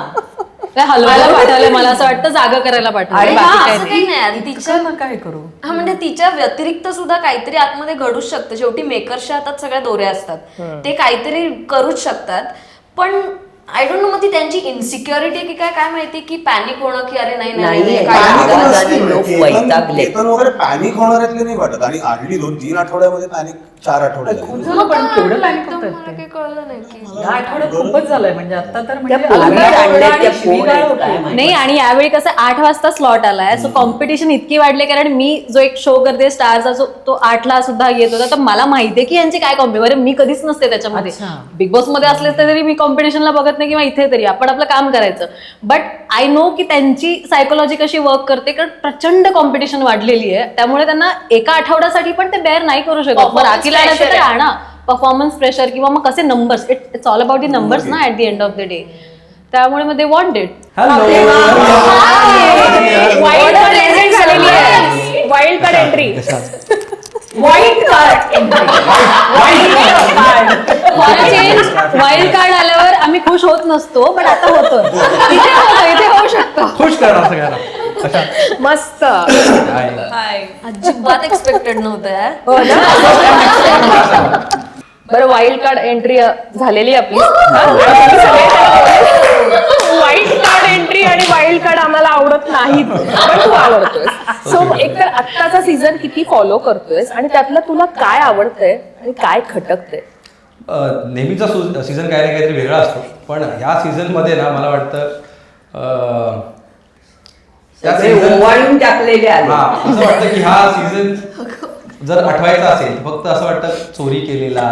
हलवायला पाठवलंय, मला असं वाटतं जागा करायला पाठवलंय. अरे बाकी हा, काय असं नाही. काही नाही यार. तिच्या इतकं नका हे करू. हा म्हणजे तिच्या व्यतिरिक्त सुद्धा काहीतरी आतमध्ये घडूच शकतं. शेवटी मेकरच्या हातात सगळ्या दोऱ्या असतात, ते काहीतरी करूच शकतात. पण आय डोंट नो, मग ती त्यांची इन्सिक्युरिटी की काय माहिती, की पॅनिक होणं की अरे नाही नाहीये. नाही पॅनिक काय आवाजाने नसते. लोक केतन वैतागले. केतन वगैरे पॅनिक होणाऱ्यातले नाही वाटत. आणि आधी 2-3 आठवड्यामध्ये पॅनिक 4 आठवडे झाले. खूप झालं पण केवढं पॅनिक होत मला काही कळलं नाही की या आठवड्यात खूपच झालंय. म्हणजे आता तर म्हणजे त्या पोरी आला आणल्या, आणि त्या पोरी शिवीगाळ होती. काय माहिती. नाही, आणि यावेळी कसं 8 वाजता स्लॉट आलाय, सो कॉम्पिटिशन इतकी वाढली. कारण मी जो एक शो करते स्टारचा, जो तो 8ला सुद्धा येत होता, तर मला माहितीये की यांची काय कॉम्पिटिशन. मी कधीच नसते त्याच्यामध्ये. बिग बॉस मध्ये असले तरी मी कॉम्पिटिशनला बघत नाही, किंवा इथे तरी आपण आपलं काम करायचं. बट आय नो की त्यांची सायकोलॉजी कशी वर्क करते, कारण प्रचंड कॉम्पिटिशन वाढलेली आहे. त्यामुळे त्यांना एका आठवड्यासाठी पण ते बेअर नाही करू शकत. मग राखीला आणायचं तर आणा, परफॉर्मन्स प्रेशर किंवा मग कसे numbers, it's all about the numbers ना at the end of the day. त्यामुळे मग they want it. Wild card entry झालेली आहे. Wild card entry. Wild card wild card आल्यावर आम्ही खुश होत नसतो, पण आता होतो. इथे होऊ शकतो. खुश करणार सगळ्यांना. कशा? मस्त. अजिबात एक्सपेक्टेड नव्हतं यार. हो ना? बरं, वाईल्ड कार्ड एंट्री झालेली आपली. वाईल्ड कार्ड एंट्री आणि वाईल्ड कार्ड आम्हाला आवडत नाहीत, पण तू आवडतोय. सो एकतर आत्ताचा सीझन किती फॉलो करतोयस आणि त्यातलं तुला काय आवडतंय आणि काय खटकतंय? नेहमीचा सीझन काही ना काहीतरी वेगळा असतो, पण ह्या सीझनमध्ये ना मला वाटतं त्या सगळे season- ओवाळून टाकलेले आले. हा, असं वाटतं की हा सीझन जर आठवायचा असेल फक्त असं वाटतं चोरी केलेला,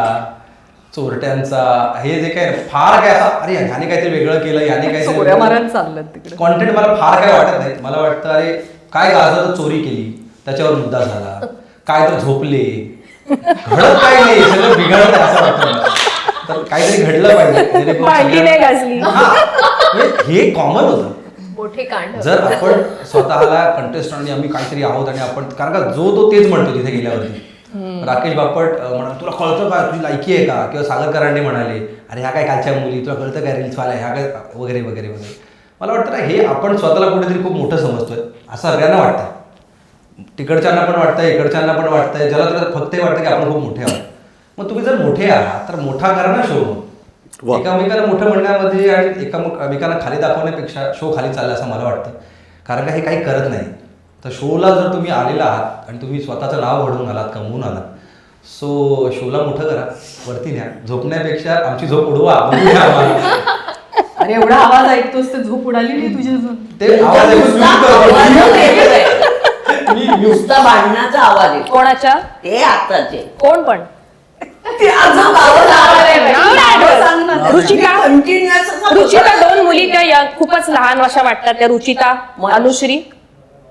चोरट्यांचा, हे जे काय फार काय असं अरे ह्याने काहीतरी वेगळं केलं, याने चोऱ्या मारण काहीतरी चाललं तिकडे. कॉन्टेंट मला फार काय वाटत नाही. मला वाटतं अरे काय गाजर चोरी केली, त्याच्यावर मुद्दा झाला, काय तर झोपले, घडत काय नाही, सगळं बिघडत असं वाटतं मला. तर काहीतरी घडलं पाहिजे जेणेकरून भांडी नाही घासली. हा, म्हणजे हे कॉमन होतं. मोठे कांड. जर आपण स्वतःला कंटेस्टंट आणि आम्ही काहीतरी आहोत आणि आपण, कारण का जो तो तेच म्हणतो तिथे गेल्यावरती. राकेश बापट म्हणा तुला कळतं का, तुझी लायकी आहे का, किंवा सागर करांडे म्हणाले अरे ह्या काय कालच्या मुली, तुला कळतं काय रील्स वाला ह्या काय, वगैरे वगैरे वगैरे. मला वाटतं ना हे आपण स्वतःला कुठेतरी खूप मोठं समजतोय असं सगळ्यांना वाटतं. तिकडच्यांना पण वाटतंय, इकडच्यांना पण वाटतंय, ज्याला त्याला फक्त हे वाटतं की आपण खूप मोठे आहोत. मग तुम्ही जर मोठे आहात तर मोठा करा ना शो. वा. एकामेकाला मोठं म्हणण्यामध्ये आणि एकामेकांना खाली दाखवण्यापेक्षा शो खाली चालला असं मला वाटतं. कारण का हे काही करत नाही. तर शोला जर तुम्ही आलेला आहात आणि तुम्ही स्वतःचं नाव घडवून आलात, कमवून आलात, सो शोला मोठं करा, वरती न्या. झोपण्यापेक्षा आमची झोप उडवा, बघूया आम्हाला. अरे एवढा आवाज ऐकतोस ते झोप उडाली नाही तुझी अजून. ते आवाज ऐकून mute करतो. मी mute. नुसता भांडणाचा आवाज आहे. कोणाच्या? ते आताचे कोण पण? ते अजून आवाज आवाज नाव नाही आठवत. रुचिका. कंटिन्युअस रुचिता, दोन मुली त्या खूपच लहान अशा वाटतात त्या. रुचिता, अनुश्री.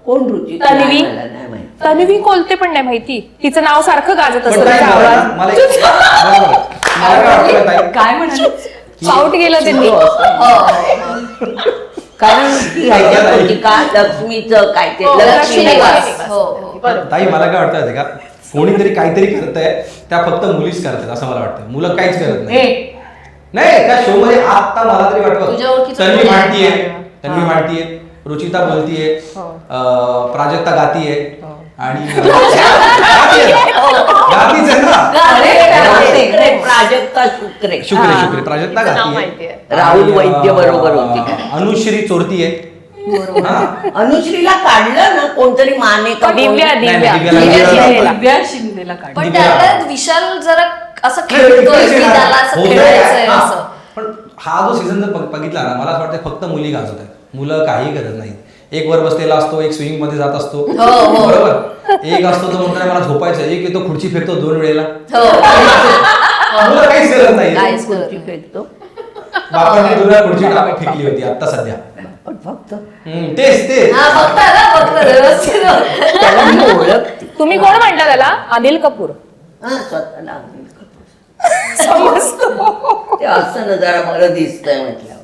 कोण रुची? तन्वी. मला नाही माहिती. तन्वी कोलते पण नाही माहिती. तिचं नाव सारखं गाजत पण असतं ताई, तिचा मला आवाज. मला बरोबर. मला काय वाटतं ताई, काय म्हणाले? पाऊट गेलं त्यांनी. कारण ती ह्याच्यात होती का लक्ष्मीचं काय ते लक्ष्मी निवास. ताई मला काय वाटतं माहिती का, कोणीतरी काहीतरी करतंय, त्या फक्त मुलीच करतात असं मला वाटतं. मुलं काहीच करत नाही. नाही त्या शो मध्ये आता मला तरी तुझ्या वाटतं ओळखीचं तन्वी कोणी भांडतीये, आहे? तन्वी भांडतीये, रुचिता बोलतीये, प्राजक्ता गातीये आणि गातीच आहे ना. प्राजक्ता शुक्रे शुक्रे प्राजक्ता गातीये. माहितीये. राहुल वैद्य बरोबर होती. अनुश्री चोरतीये. हा. अनुश्रीला काढलं ना कोणतरी माने का कोणी? दिव्या नाही, दिव्या दिव्याला दिव्या शिंदेला. दिव्या शिंदेला काढ. पण त्यात विशाल जरा असं खेळतोय की त्याला असं होतंय. खेळायचंय हा. असं. पण हा जो सीझन जर बघितला ना, मला असं वाटतं फक्त मुली गाजवत आहेत. मुलं काही करत नाहीत. एक वर बसलेला असतो, एक स्विंग मध्ये जात असतो, बरोबर. एक असतो तो म्हणतो मला झोपायचं, एक येतो खुर्ची फेकतो 2 वेळेला. मुलं काहीच करत नाही. काहीच करत खुर्ची फेकतो बापाने तुला खुर्ची फेकली होती आता सध्या. पण फक्त तेच हा, बघता ना, बघता व्यवस्थित. त्याला मी ओळखते. तुम्ही कोण म्हणता त्याला? अनिल कपूर. हा, स्वतःला अनिल कपूर. ते असं ना जरा बरं दिसतंय म्हटल्यावर.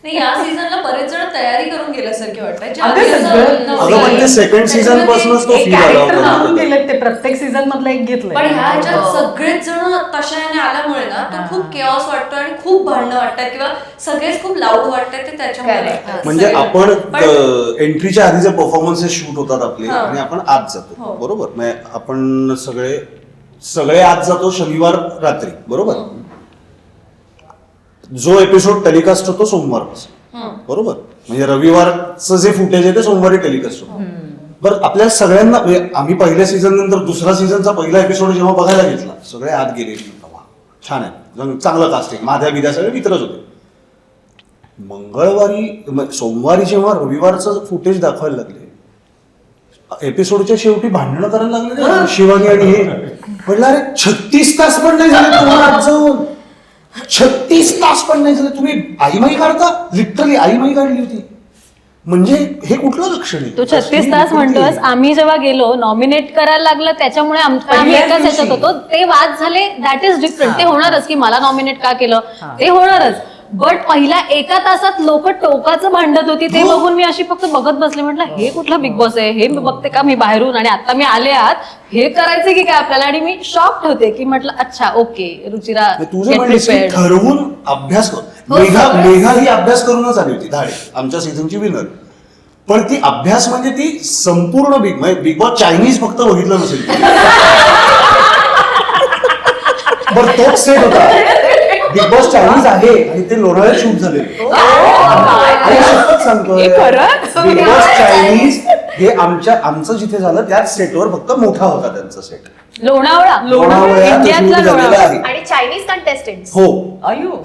नाही, या सीझनला बरेच जण तयारी करून गेल्यासारखे वाटतंय. अगं सगळं- अगं पण ते सेकंड सीझन पासूनच तो फील आला कॅरेक्टर होता लावून मला. गेलेत ते प्रत्येक सीझन मधलं एक घेतलंय. पण ह्या ह्याच्यात सगळेच जण तशाने आल्यामुळे ना तो खूप केऑस वाटतो आणि खूप भांडणं वाटतात किंवा सगळेच खूप लाऊड वाटतात ते त्याच्यामुळे वाटतात. म्हणजे सगळे. आपण पण- एंट्रीच्या आधीचे परफॉर्मन्सेस शूट होतात आपले हा. आणि आपण आत जातो हो. बरोबर. म्हणजे आपण सगळे आत जातो शनिवार रात्री बरोबर. जो एपिसोड टेलिकास्ट होतो सोमवारपासून बरोबर. म्हणजे रविवारचं जे फुटेज आहे ते सोमवारी टेलिकास्ट होतं. बरं आपल्या सगळ्यांना म्हणजे आम्ही पहिल्या सीझन नंतर दुसरा सीझनचा पहिला एपिसोड जेव्हा बघायला घेतला सगळे आत गेले. छान आहे, चांगलं कास्टिंग, माझ्या बिद्या सगळे मित्रच होते. सोमवारी जेव्हा रविवारचं फुटेज दाखवायला लागले एपिसोडच्या शेवटी भांडणं करायला लागले शिवानी आणि हे. म्हटलं अरे 36 तास पण नाही झाले तुम्हाला आज जाऊन, 36 तास पण नाही झाले तुम्ही आईमाई काढता. लिटरली आईमाई काढली होती. म्हणजे हे कुठलं लक्षण आहे? तू 36 तास म्हणतोस. आम्ही जेव्हा गेलो नॉमिनेट करायला लागलं त्याच्यामुळे आम्ही एकाच ह्याच्यात होतो. ते वाद झाले, दॅट इज डिफरंट. ते होणारच की मला नॉमिनेट का केलं, ते होणारच. बट पहिल्या एका तासात लोक टोकाचं भांडत होती, ते बघून मी अशी फक्त बघत बसले. म्हटलं हे कुठला बिग बॉस आहे, हे मी बघते का मी बाहेरून, आणि आता मी आले आत, हे करायचं की काय आपल्याला. आणि मी शॉक्ड होते की म्हटलं अच्छा ओके रुचिरा तुझं get म्हणलीस की prepared. ठरवून अभ्यास कर. मेघा ही अभ्यास करूनच आली होती धाडे, आमच्या सीझनची विनर. पण ती अभ्यास म्हणजे ती संपूर्ण बिग बॉस चायनीज फक्त बघितलं नसेल. बरं तोच सेट होता. बिग बॉस चायनीज आहे आणि ते लोणावळ्यात शूट झाले. सांगतोय बिग बॉस चायनीज हे आमचं जिथे झालं त्याच सेटवर, फक्त मोठा होता त्यांचा सेट. लोणावळा इंडियातला लोणावळा. आणि चायनीज कंटेस्टंट हो अयो हो.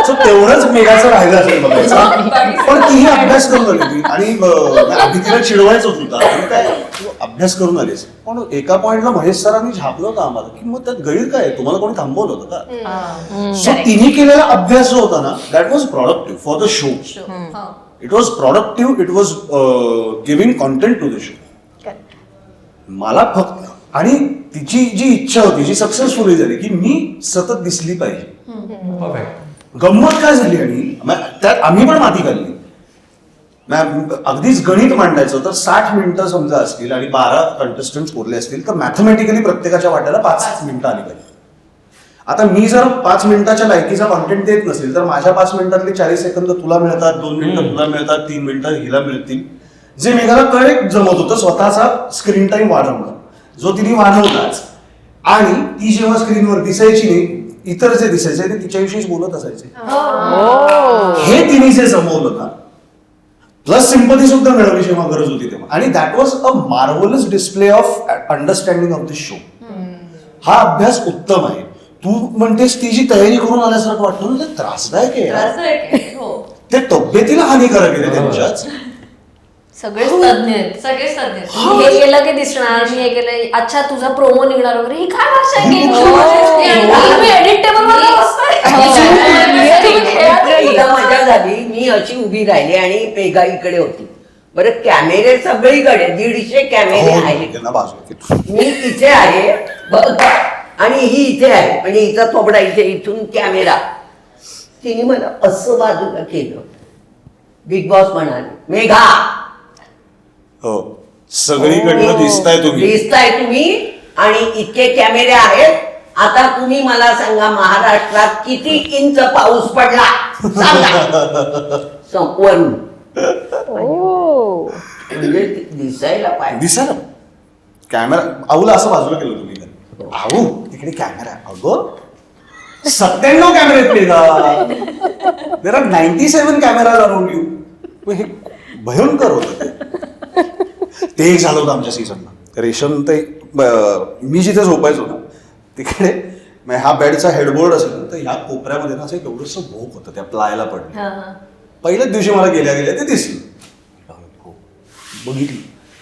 So तेवढंच मेघाचं राहिलं असेल बघायचं. पण तीही अभ्यास करून आली होती आणि आधी तिला चिडवायचंच होता, काय तू अभ्यास करून आलीस. पण एका पॉइंटला महेश सरांनी झापलं होतं आम्हाला की मग त्यात गैर काय, तुम्हाला कोणी थांबवलं होतं का? सो तिने केलेला अभ्यास जो होता ना, that was productive for the show. It was productive, it was giving content to the show. मला फक्त, आणि तिची जी इच्छा होती जी सक्सेसफुली झाली की मी सतत दिसली पाहिजे. परफेक्ट. गंमत काय झाली, आणि त्यात आम्ही पण माती घालली. अगदीच गणित मांडायचं तर 60 मिनिटं समजा असतील आणि 12 कंटेस्टंट उरले असतील तर मॅथमॅटिकली प्रत्येकाच्या वाट्याला 5 मिनिटं आली पाहिजे. आता मी जर 5 मिनिटाच्या लायकीचा कॉन्टेंट देत नसेल तर माझ्या 5 मिनिटातले 40 सेकंद तुला मिळतात, 2 मिनिटं तुला मिळतात, 3 मिनिटं हिला मिळतील. जे मेघाला कळेल जमत होतं स्वतःचा स्क्रीन टाइम वाढवणं, जो तिने वाढवलाच. आणि ती जेव्हा स्क्रीनवर दिसायची नाही, इतर जे दिसायचे ते तिच्याविषयीच बोलत असायचे. हे तिने जे जमवलं ना, प्लस सिंपथी सुद्धा मिळवली जेव्हा गरज होती तेव्हा. आणि that was a marvellous display of understanding of this show. हा अभ्यास उत्तम आहे. तू म्हणतेस ती जी तयारी करून आल्यासारखं वाटतं ना, ते त्रासदायक आहे यार. ते तब्येतीला हानिकारक आहे त्यांच्याच. सगळेच तज्ञ आहेत, सगळेच तज्ञ आहेत. हे केलं की दिसणार, मी हे केलं, अच्छा तुझा प्रोमो निघणार वगैरे, ही काय भाषा आहे? तिला मजा झाली. मी अशी उभी राहिली आणि मेघा इकडे होती. बरं कॅमेरे सगळीकडे 150 कॅमेरे आहेत. त्यांना बाजू मी इथे आहे बघा आणि ही इथे आहे, म्हणजे हिचा थोबडा इथे, इथून कॅमेरा. तिने मला असं बाजूला केलं. बिग बॉस म्हणाले मेघा हो सगळीकडनं दिसताय तुम्ही आणि इतके कॅमेरे आहेत. आता तुम्ही मला सांगा महाराष्ट्रात किती इंच पाऊस पडला सांगा. संपवून म्हणजे दिसायला पाहिजे. दिसायला कॅमेरा आऊला असं बाजूला केलं तुम्ही. आऊ तिकडे कॅमेरा, अगं 97 कॅमेरे आहेत. There are 97 camera around you. हे भयंकर होतं ते एक झालं होतं आमच्या सीझनला. रेशम ते मी जिथे झोपायचो ना तिकडे हा बेडचा हेडबोर्ड असेल ना, तर ह्या कोपऱ्यामध्ये ना असं एक एवढंसं भोक होतं त्या प्लायला पडलं. पहिल्याच दिवशी मला गेल्या ते दिसलं. बघितली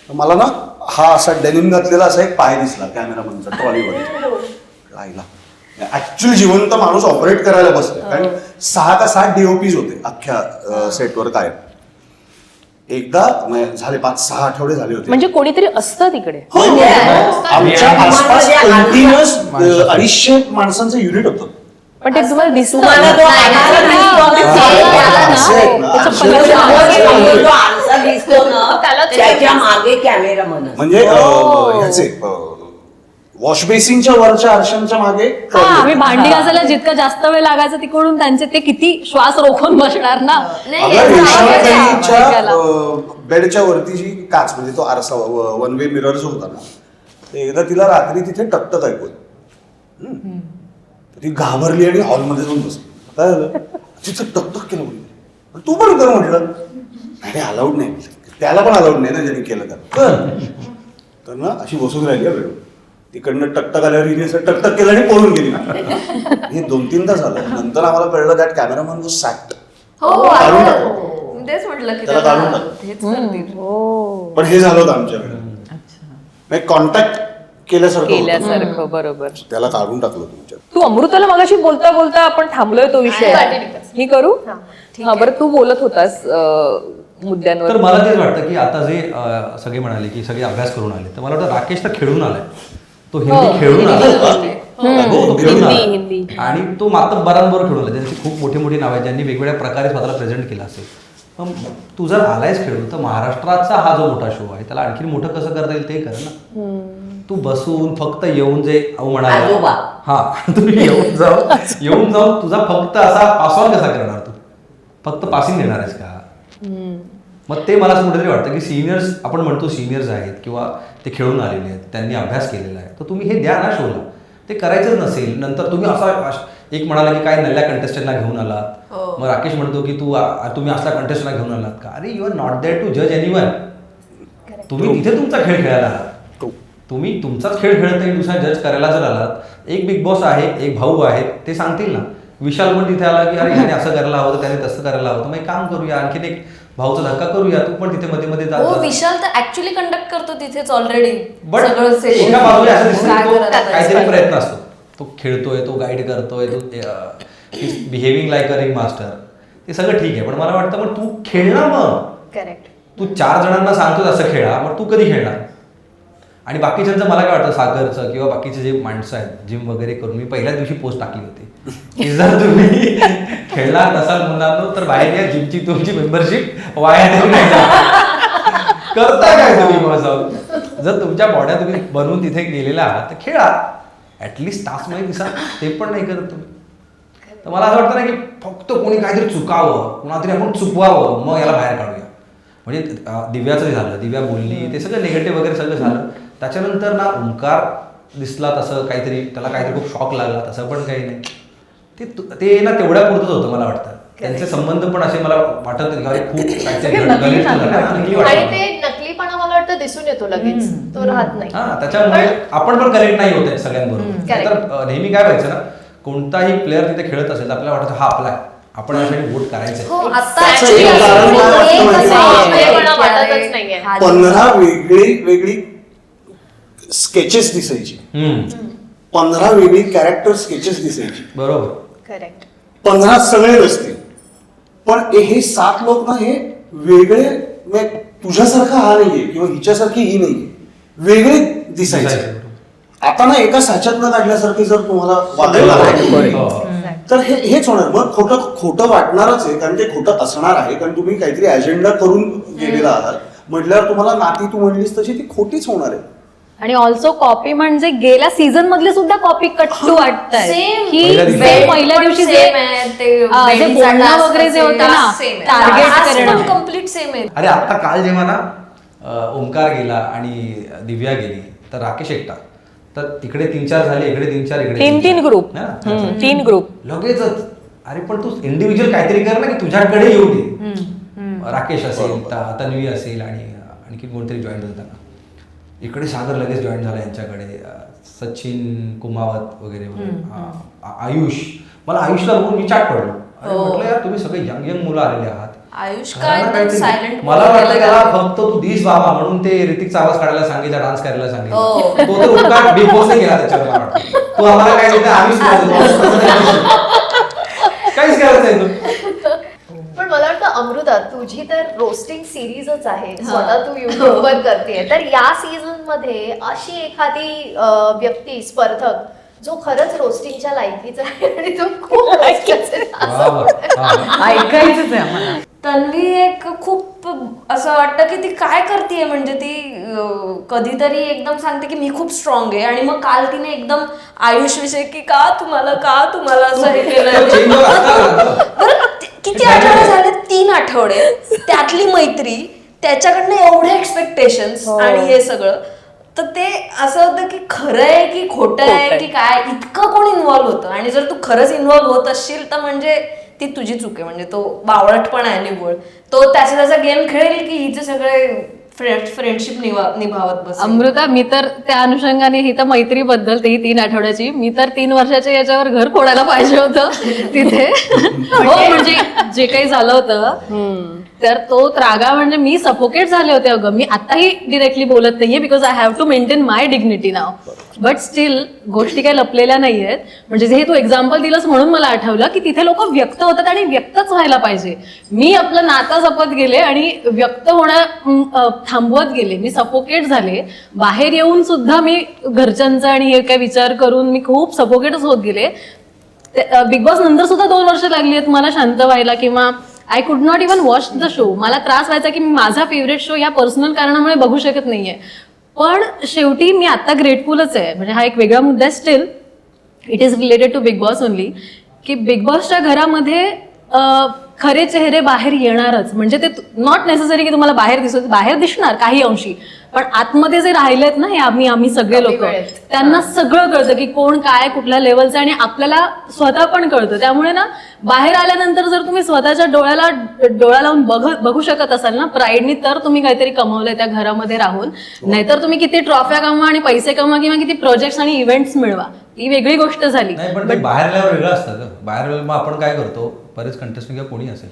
तर मला ना हा असा डेनिम घातलेला असा एक पाय दिसला कॅमेरामनचा ट्रॉलीवर. राहिला ऍक्च्युअली जिवंत माणूस ऑपरेट करायला बसले. कारण 6 का 7 DOPs होते अख्ख्या सेटवर काय. एकदा झाले 5-6 आठवडे झाले होते. म्हणजे कोणीतरी असतं तिकडे. आमच्या आसपास कंटिन्युअस 250 माणसांचं युनिट होतं. पण ते तुम्हाला दिसतं त्याच्या मागे कॅमेरा म्हणजे ह्याचे वॉश बेसिनच्या वरच्या आरशांच्या मागे. आम्ही भांडी घासायला जितका जास्त वेळ लागायचा तिकडून त्यांचे ते किती श्वास रोखून बसणार ना. बेडच्या वरती जी काच म्हणजे तो आरसा 1 वे मिरर जो होता ना, ते एकदा तिला रात्री तिथे टकटक ऐकून ती घाबरली आणि हॉलमध्ये जाऊन बसली. काय झालं तिचं टकटक केलं म्हणून तू पण कर म्हटलं. अरे अलाउड नाही, त्याला पण अलाउड नाही ना ज्यांनी केलं तर ना अशी बसून राहिली वेळ. तिकडनं टकटक आल्यावर हिने टकटक केलं आणि पळून गेली. हे 2-3 तास झालं. नंतर आम्हाला कळलं दॅट कॅमेरामॅन वॉज सॅक्ड. तेच म्हटलं की त्याला काढून टाक. पण हे झालं होतं आमच्याकडे. कॉन्टॅक्ट केल्यासारखं होतं. केल्यासारखं. बरोबर. त्याला काढून टाकलं तुमच्या. तू अमृताला मगाशी बोलता बोलता आपण थांबलोय तो विषय मी करू हा बरं तू बोलत होतास मुद्द्यांवर. तर मला तेच वाटतं की आता जे सगळे म्हणाले की सगळे अभ्यास करून आले तर मला वाटतं राकेश तर खेळून आलाय, तो हिंदी खेळून आला. हो, तो खेळून आला. हिंदी. आणि तो मातब्बरांबरोबर खेळून आला, ज्यांची खूप मोठी मोठी नाव आहेत, ज्यांनी वेगवेगळ्या प्रकारे स्वतःला प्रेझेंट केलं असेल. पण तू जर आलायस खेळून तर महाराष्ट्राचा हा जो मोठा शो आहे त्याला आणखी मोठं कसं करता येईल ते कर ना. तू बसून फक्त येऊन जे म्हणाले आजोबा. हा तू येऊन जाऊन तुझा फक्त असा पास ऑन कसा करणार, तू फक्त पासिंग देणार आहेस का? मग ते मला असं कुठेतरी वाटतं की सिनियर्स, आपण म्हणतो सिनियर्स आहेत किंवा ते खेळून आलेले आहेत, त्यांनी अभ्यास केलेला आहे, तर तुम्ही हे द्या ना शोला. ते करायचंच नसेल नंतर तुम्ही असा एक म्हणाला की काय नल्ल्या कंटेस्टंटला घेऊन आलात, मग राकेश म्हणतो की तुम्ही असल्या कंटेस्टंटला घेऊन आलात का? अरे you are not there to जज एनीवन. तुम्ही तिथे तुमचा खेळ खेळायला आहात, तुम्ही तुमचाच खेळ खेळत नाही, दुसरा जज करायला जर आलात. एक बिग बॉस आहे, एक भाऊ आहे, ते सांगतील ना. विशाल पण तिथे आला की अरे ह्याने असं करायला हवं, त्याने तसं करायला हवं, मग एक काम करूया, आणखीन एक भाऊचा धक्का करूया, तू पण तिथे मध्ये मध्ये हो, जात. विशाल तर ऍक्च्युअली कंडक्ट करतो तिथेच ऑलरेडी बट सगळं session. एका बाजूला असं दिसतं काय की तो करत आहे? काहीतरी प्रयत्न असतो, तो खेळतोय, तो गाईड करतोय, तो behaving like a ring master, ते सगळं ठीक आहे. पण मला वाटतं मग तू खेळ ना, मग करेक्ट. तू 4 जणांना सांगतो असं खेळा, मग तू कधी खेळणार? आणि बाकीच्यांचं मला काय वाटतं, सागरचं किंवा बाकीचे जे माणसं आहेत जिम वगैरे करून, मी पहिल्याच दिवशी पोस्ट टाकली होती की जर तुम्ही खेळणार नसाल मुलांनो तर बाहेर या, जिमची तुमची मेंबरशिप वाया नाही जाणार. करता काय तुम्ही मग जाऊन? जर तुमच्या बॉड्या तुम्ही बनवून तिथे गेलेला आहात तर खेळा, ऍटलिस्ट तासमध्ये दिसा, ते पण नाही करत तुम्ही. तर मला असं वाटतं ना की फक्त कोणी काहीतरी चुकावं, कुणातरी आपण चुकवावं, मग याला बाहेर काढूया. म्हणजे दिव्याचं झालं, दिव्या बोलली, ते सगळं निगेटिव्ह वगैरे सगळं झालं. त्याच्यानंतर ना ओंकार दिसला तसं काहीतरी, त्याला काहीतरी खूप शॉक लागला, तसं पण काही नाही. ते ना तेवढ्या पुरतच होतं मला वाटतं. त्यांचे संबंध पण असे मला वाटत नाही खूप काहीतरी आणि ते नकलीपणा मला वाटतं दिसून येतो लगेच, तो राहत नाही. हा, त्याच्यामुळे आपण पण कनेक्ट नाही होत सगळ्यांबरोबर. तर नेहमी काय व्हायचं ना, कोणताही प्लेअर तिथे खेळत असेल तर आपल्याला वाटतं हा आपला आहे, आपण यासाठी वोट करायचं. हो, आता त्याचं actually एक कारण असं मला एक वाटतं असं माहिती आहे. आहे वाटतच नाहीये. 15 वेगळी स्केचेस दिसायची, 15 वेगळी कॅरेक्टर स्केचेस दिसायची. बरोबर. करेक्ट. 15 सगळे नसतील, पण हे 7 लोक ना हे वेगळे, म्हणजे तुझ्यासारखा हा नाहीये किंवा हिच्यासारखी ही नाहीये, वेगळे दिसायचे. आता ना एका साच्यातनं काढल्यासारखे जर तुम्हाला वागायला लागले तर हेच होणार. मग खोटं वाटणारच आहे, कारण ते खोटं असणार आहे, कारण तुम्ही काहीतरी अजेंडा करून गेलेला आहात म्हटल्यावर तुम्हाला नाती तू म्हणलीस तशी ती खोटीच होणार आहे. आणि ऑल्सो कॉपी म्हणजे गेल्या सीझन मधले सुद्धा कॉपी कट्टू वाटतात Same. की पहिल्या दिवशी जे जे बोलणं वगैरे जे होतं ना, टार्गेट करणं कम्प्लीट सेम आहे. अरे आता काल जेव्हा ना ओंकार गेला आणि दिव्या गेली तर राकेश एकटा, तर तिकडे 3-4 झाले, इकडे 3-4, इकडे 3 ग्रुप, 3 ग्रुप लगेचच. अरे पण तू इंडिव्हिज्युअल काहीतरी कर ना की तुझ्याकडे येऊ दे. राकेश असेल, तन्वी असेल आणि आणखी कोणतरी जॉईन होतं ना. इकडे सागर लगेच जॉईन झाला यांच्याकडे, सचिन कुमावत वगैरे वगैरे, आयुष. मला आयुषला बघून मी चाट पडलो. अरे म्हटलं यार तुम्ही सगळे यंग मुलं आलेले आहात, आयुष काय सायलेंट. मला वाटलं त्याला फक्त तू दिस बाबा म्हणून ते ऋतिकचा आवाज काढायला सांगितला, डान्स करायला सांगितलं. तो तर उपकार बिग बॉसने केला त्याच्यावर. मला वाटतं तो आम्हाला काय देतं, आम्हीच काहीच करायचं नाही तू. पण मला वाटतं अमृता, तुझी तर रोस्टिंग सिरीजच आहे, स्वतः तू युट्यूबवर करतेय, तर या सीझन मध्ये अशी एखादी व्यक्ती, स्पर्धक जो खरंच रोस्टिंगच्या लायकीचा आहे आणि तो खूप ऐकायचंच आहे आम्हाला. तन्वी एक खूप असं वाटतं की ती काय करते, म्हणजे ती कधीतरी एकदम सांगते की मी खूप स्ट्रॉंग आहे, आणि मग काल तिने एकदम आयुष विषय की का तुम्हाला असं हे केलं. बरं, किती आठवडे झाले? 3 आठवडे, त्यातली मैत्री, त्याच्याकडनं एवढे एक्सपेक्टेशन्स आणि हे सगळं. तर ते असं होतं की खरं आहे की खोटं आहे की काय, इतकं कोण इन्व्हॉल्व्ह होतं. आणि जर तू खरंच इन्व्हॉल्व्ह होत असशील तर म्हणजे ती तुझी चूक आहे. म्हणजे तो बावळटपणा आहे निव्वळ. तो त्याचा गेम खेळेल की हिचे सगळे फ्रेंडशिप निभावत बस. अमृता, मी तर त्या अनुषंगाने ही तर मैत्री बद्दल ही 3 आठवड्याची, मी तर 3 वर्षाच्या याच्यावर घर फोडायला पाहिजे होतं तिथे. हो, म्हणजे जे काही झालं होतं तर तो त्रागा, म्हणजे मी सफोकेट झाले होते. अगं, मी आताही डिरेक्टली बोलत नाहीये because I have to maintain my dignity now, but still गोष्टी काही लपलेल्या नाहीयेत. म्हणजे जे तू एक्झाम्पल दिलंस म्हणून मला आठवलं की तिथे लोक व्यक्त होतात आणि व्यक्तच व्हायला पाहिजे. मी आपलं नातं जपत गेले आणि व्यक्त होणं थांबवत गेले. मी सफोकेट झाले. बाहेर येऊन सुद्धा मी घरच्यांचा आणि हे काय विचार करून मी खूप सफोकेटच होत गेले. बिग बॉस नंतर सुद्धा 2 वर्ष लागली आहेत मला शांत व्हायला, किंवा I could not even watch the show. मला त्रास व्हायचा की मी माझा फेवरेट शो या पर्सनल कारणामुळे बघू शकत नाहीये. पण शेवटी मी आता ग्रेटफुलच आहे. म्हणजे हा एक वेगळा मुद्दा आहे. Still it is related to Bigg Boss only, की बिग बॉसच्या घरामध्ये खरे चेहरे बाहेर येणारच. म्हणजे ते नॉट नेसेसरी की तुम्हाला बाहेर दिसणार काही अंशी, पण आतमध्ये जे राहिलेत ना हे आम्ही सगळे लोक, त्यांना सगळं कळतं की कोण काय कुठल्या लेवलचं, आणि आपल्याला स्वतः पण कळतं. त्यामुळे ना बाहेर आल्यानंतर जर तुम्ही स्वतःच्या डोळा लावून बघू शकत असाल ना प्राईडनी, तर तुम्ही काहीतरी कमवलंय त्या घरामध्ये राहून. नाहीतर तुम्ही किती ट्रॉफ्या कमवा आणि पैसे कमवा किंवा किती प्रोजेक्ट्स आणि इव्हेंट्स मिळवा, ही वेगळी गोष्ट झाली. नाही, पण ते बाहेर आल्यावर वेगळं असतं ग. बाहेर आल्यावर मग आपण काय करतो, बरेच कंटेस्टंट किंवा कोणी असेल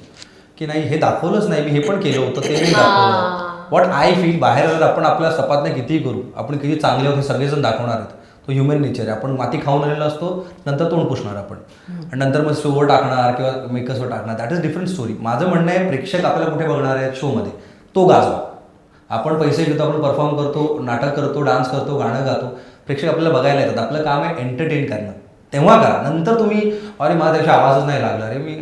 की नाही हे दाखवलंच नाही, मी हे पण केलं होतं ते नाही दाखवलं. व्हॉट आय फील, बाहेर आल्यावर आपण आपल्या सपातने कितीही करू, आपण किती चांगले होते सगळेजण दाखवणार आहेत. तो ह्युमन नेचर आहे. आपण माती खाऊन आलेला असतो, नंतर तोंड पुसणार आपण, आणि नंतर मग शोवर टाकणार किंवा मेकअपवर टाकणार. That is different story. माझं म्हणणं आहे, प्रेक्षक आपल्याला कुठे बघणार आहेत शोमध्ये, तो गाजवा. आपण पैसे घेतो, आपण परफॉर्म करतो, नाटक करतो, डान्स करतो, गाणं गातो, प्रेक्षक आपल्याला बघायला येतात. आपलं काम आहे एंटरटेन करणं, तेव्हा करा. नंतर तुम्ही अरे मला त्याच्या आवाजच नाही लागला, अरे मी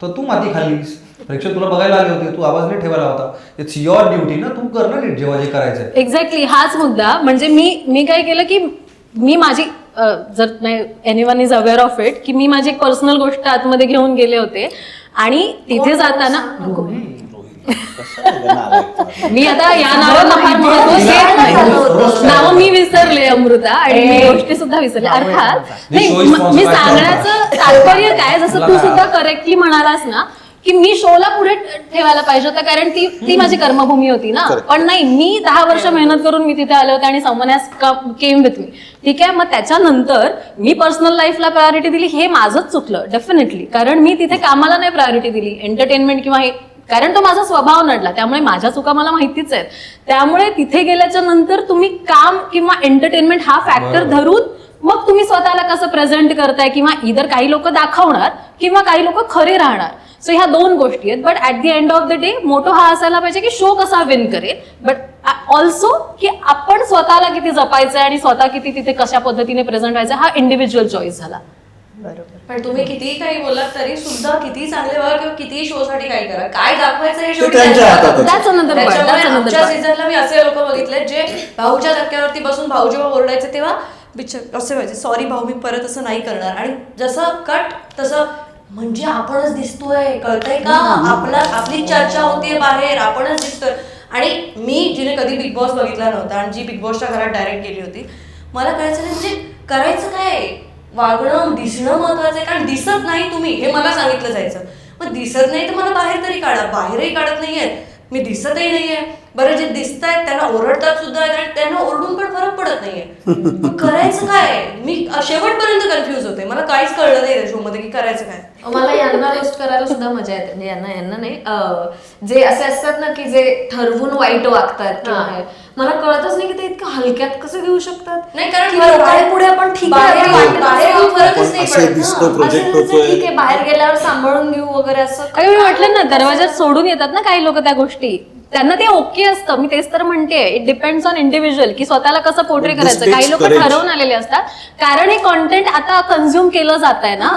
तर तू माती खाल्लीस, प्रेक्षक तुला बघायला आले होते, तू आवाज नाही ठेवायला होता. इट्स युअर ड्युटी ना, तू कर ना नीट जेव्हा जे करायचंय. एक्झॅक्टली हाच मुद्दा. म्हणजे मी काय केलं की मी माझी जर नाही anyone is aware of it, की मी माझी एक पर्सनल गोष्ट आतमध्ये घेऊन गेले होते, आणि तिथे जाताना मी आता या नावांना फार महत्व देत नाही. नावं मी विसरले अमृता, आणि मी गोष्टी सुद्धा विसरले. अर्थात नाही, मी सांगण्याचं तात्पर्य काय, जसं तू सुद्धा करेक्टली म्हणालास ना की मी शोला पुढे ठेवायला पाहिजे होतं, कारण ती माझी कर्मभूमी होती ना. पण नाही, मी 10 वर्ष मेहनत करून मी तिथे आले होते आणि someone has came with me. ठीक आहे, मग त्याच्यानंतर मी पर्सनल लाईफला प्रायोरिटी दिली, हे माझंच चुकलं डेफिनेटली. कारण मी तिथे कामाला नाही प्रायोरिटी दिली, एंटरटेनमेंट किंवा हे, कारण तो माझा स्वभाव नडला. त्यामुळे माझ्या चुका मला माहितीच आहेत. त्यामुळे तिथे गेल्याच्या नंतर तुम्ही काम किंवा एंटरटेनमेंट हा फॅक्टर धरून मग तुम्ही स्वतःला कसं प्रेझेंट करताय, किंवा इधर काही लोक दाखवणार किंवा काही लोक खरे राहणार. सो ह्या 2 गोष्टी आहेत. But at the end of the day motto हा असायला पाहिजे की शो कसा विन करेल, बट ऑल्सो की आपण स्वतःला किती जपायचं आणि स्वतः किती तिथे कशा पद्धतीने प्रेझेंट व्हायचं, हा इंडिव्हिज्युअल चॉईस झाला. बरोबर. पण तुम्ही कितीही काही बोललात तरी सुद्धा कितीही चांगले बघा किंवा कितीही शो साठी काही करा, काय दाखवायचं हे शेवटी त्यांच्या हातात आहे. That's another part, त्याच्यामुळे that's another आमच्या part. सीझनला मी असे लोक बघितले जे भाऊच्या धक्क्यावरती बसून भाऊजीवर ओरडायचे, तेव्हा बिचार असे व्हायचे, सॉरी भाऊ मी परत असं नाही करणार. आणि जसं कट तसं म्हणजे आपणच दिसतोय, कळतंय का, आपली चर्चा होतीये बाहेर, आपणच दिसतोय. आणि मी जिने कधी बिग बॉस बघितला नव्हता आणि जी बिग बॉसच्या घरात डायरेक्ट गेली होती, मला कळायचं नाही म्हणजे करायचं काय, वागणं दिसणं महत्वाचं आहे. कारण दिसत नाही तुम्ही हे मला सांगितलं जायचं. मग दिसत नाही तर मला बाहेर तरी काढा, बाहेरही काढत नाहीये, मी दिसतही नाहीये. बरं, जे दिसत आहेत त्यांना ओरडतात सुद्धा, आणि त्यांना ओरडून पण फरक पडत नाहीये. करायचं काय, मी शेवटपर्यंत कन्फ्युज होते, मला काहीच कळलं नाही त्या शो मध्ये की करायचं काय. मला यांना रोस्ट करायला सुद्धा मजा येते. म्हणजे यांना नाही, जे असे असतात ना की जे ठरवून वाईट वागतात किंवा हे, मला कळतच नाही की ते इतकं हलक्यात कसं घेऊ शकतात. नाही, कारण की लोकांपुढे आपण ठीक आहे, फरकच नाही असं पडत दिसतं, असं प्रोजेक्ट नसतं, होतोय. ठीक आहे बाहेर गेल्यावर सांभाळून घेऊ वगैरे असं. अगं मी म्हटलं ना, दरवाजात सोडून येतात ना काही लोक त्या गोष्टी, त्यांना ते ओके असतं. मी तेच तर म्हणते, इट डिपेंड्स ऑन इंडिव्हिज्युअल की स्वतःला कसं पोर्ट्रे करायचं. काही लोक ठरवून आलेले असतात, कारण हे कॉन्टेंट आता कन्झ्युम केलं जात आहे ना.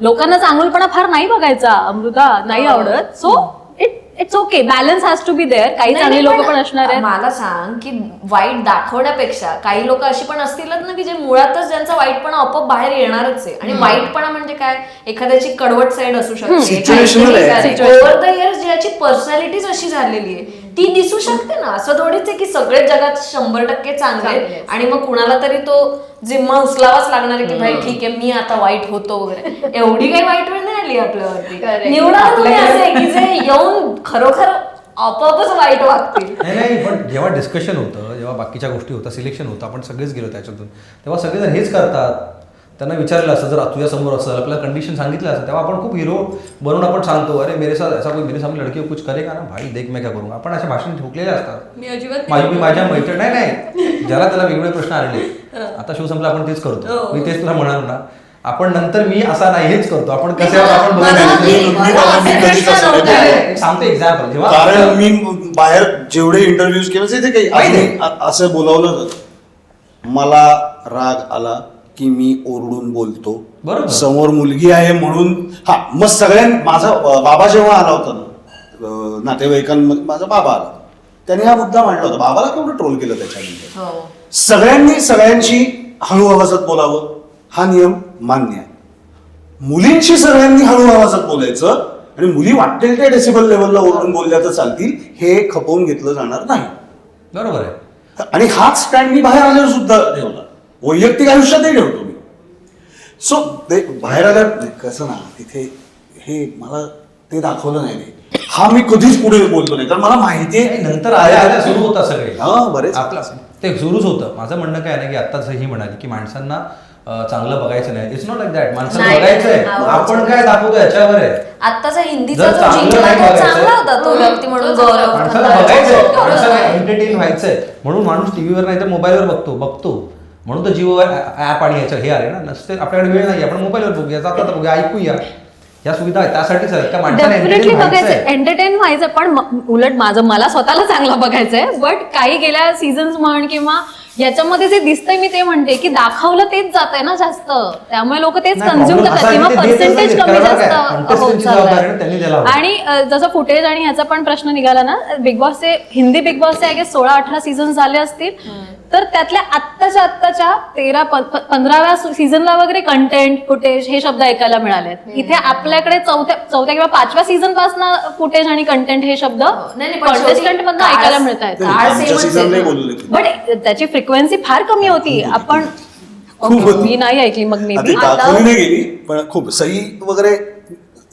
लोकांना चांगलपणा फार नाही बघायचा अमृता, नाही आवडत. So it's okay, balance has to be there. काही चांगली लोक पण असणार आहेत. मला सांग की वाईट दाखवण्यापेक्षा काही लोक अशी पण असतीलच ना की जे मुळातच ज्यांचा वाईटपणा आपोआप बाहेर येणारच आहे. आणि वाईटपणा म्हणजे काय, एखाद्याची कडवट साईड असू Situational आहे. शकते. ओव्हर द इयर्स ज्याची पर्सनॅलिटीच अशी झालेली आहे ती दिसू शकते ना. असं थोडीच आहे की सगळेच जगात 100% चांगले आहेत आणि मग कुणाला तरी तो जिम्मा उचलावाच लागणार आहे की भाई ठीक आहे मी आता वाईट होतो वगैरे. एवढी काही वाईट वेळ नाही आली आपल्यावरती. निवडा तुम्ही असे की जे येऊन खरोखर आपोआपच वाईट वागतील. नाही पण जेव्हा डिस्कशन होतं, जेव्हा बाकीच्या गोष्टी होतं, सिलेक्शन होतं, आपण सगळेच गेलो त्याच्यातून, तेव्हा सगळेजण हेच करतात. त्यांना विचारलं असतं, जर तुझ्यासमोर असेल, आपल्याला कंडिशन सांगितलं असतं, तेव्हा आपण खूप हिरो बनवून आपण सांगतो, अरे मेरे साथ ऐसा कोई मेरे सामने लड़की कुछ करेगा ना भाई देख मैं क्या करूंगा. आपण अशा भाषण ठोकलेले असतात. मी अजिबात माझ्या मैत्रीण नाही ज्याला त्याला वेगवेगळे प्रश्न आलेले. आता शो संपला, आपण तेच करतो. मी तेच तुला म्हणाल ना, आपण नंतर मी असा नाही हेच करतो. आपण कसे आपण सांगतो एक्झाम्पल. जेव्हा कारण मी बाहेर जेवढे इंटरव्ह्यूज केले ते काही अजूनही असं बोलावलं जातं, मला राग आला की मी ओरडून बोलतो, बरोबर. समोर मुलगी आहे म्हणून. हा मग माझा बाबा जेव्हा आला होता ना नातेवाईकांमध्ये, माझा बाबा आला, त्याने हा मुद्दा मांडला होता. बाबाला केवढं ट्रोल केलं त्याच्यानंतर. सगळ्यांनी सगळ्यांशी हळू आवाजात बोलावं हा नियम मान्य आहे. मुलींशी सगळ्यांनी हळू आवाजात बोलायचं आणि मुली वाटेल त्या डेसिबल लेवलला ओरडून बोलल्या तर चालतील हे खपवून घेतलं जाणार नाही. बरोबर आहे. आणि हाच स्टँड मी बाहेर आल्यावर सुद्धा ठेवला, वैयक्तिक आयुष्यातही ठेवतो मी. सो ते बाहेर आल्यावर कसं ना, तिथे हे मला ते दाखवलं नाही रे, हा मी कधीच पुढे बोलतो नाही, कारण मला माहिती आहे नंतर आल्या सुरू होता सगळे. हा बरेच आपलं ते सुरूच होतं. माझं म्हणणं काय नाही की आत्ताच ही म्हणाली की माणसांना चांगलं बघायचं नाही. It's not like that. माणसाला नाही, बघायचंय, नाही, आपण काय दाखवतो याच्यावर आहे. आत्ताचा हिंदीचा जर जो चांगलं जिंकला नाही तो बघायचं, चांगला होता, तो व्यक्ती म्हणून गौरव माणसाला खन्ना. बघायचंय, माणसाला एंटरटेन व्हायचंय म्हणून माणूस टीव्हीवर नाही तर मोबाईलवर बघतो. म्हणून तर जिओ ऍप आणि याचं हे आले ना. नसते आपल्याकडे वेळ नाही, आपण मोबाईलवर बघूया, जाता बघूया, ऐकूया. या सुविधा आहेत त्यासाठीच आहेत का माणसाला डेफिनेटली entertain बघायचं, व्हायचंय. एंटरटेन व्हायचं. पण उलट मला स्वतःला चांगलं बघायचंय. बट काही गेल्या सीझन्स म्हण किंवा याच्यामध्ये जे दिसतंय, मी ते म्हणते की दाखवलं तेच जात आहे ना जास्त, त्यामुळे लोक तेच नाही, कन्झ्युम problem करतात असा आहे किंवा की ते देतच पर्सेंटेज नाही. कमी करणार काय? जास्त Contestant होत ची जबाबदारी चाललंय. ना, त्यांनी द्यायला हवं. आणि जसं फुटेज आणि ह्याचा पण प्रश्न निघाला ना, बिग बॉसचे हिंदी बिग बॉसचे आय गेस 16-18 सीझन झाले असतील, तर त्यातल्या आत्ताच्या 13-15व्या सीझनला वगैरे कंटेंट फुटेज हे शब्द ऐकायला मिळाले. इथे आपल्याकडे चौथ्या किंवा 5व्या सीझन पासून फुटेज आणि कंटेंट हे शब्द नाही, पण कॉन्टेस्टंट मधनं शेवटी ऐकायला मिळत आहेत. आमच्या सीझनलाही बोलले बट त्याची फ्रिक्वेन्सी फार कमी होती. आपण खूप होती. मी नाही ऐकली मग मे बी. दाखवली नाही गेली, पण खूप सही वगैरे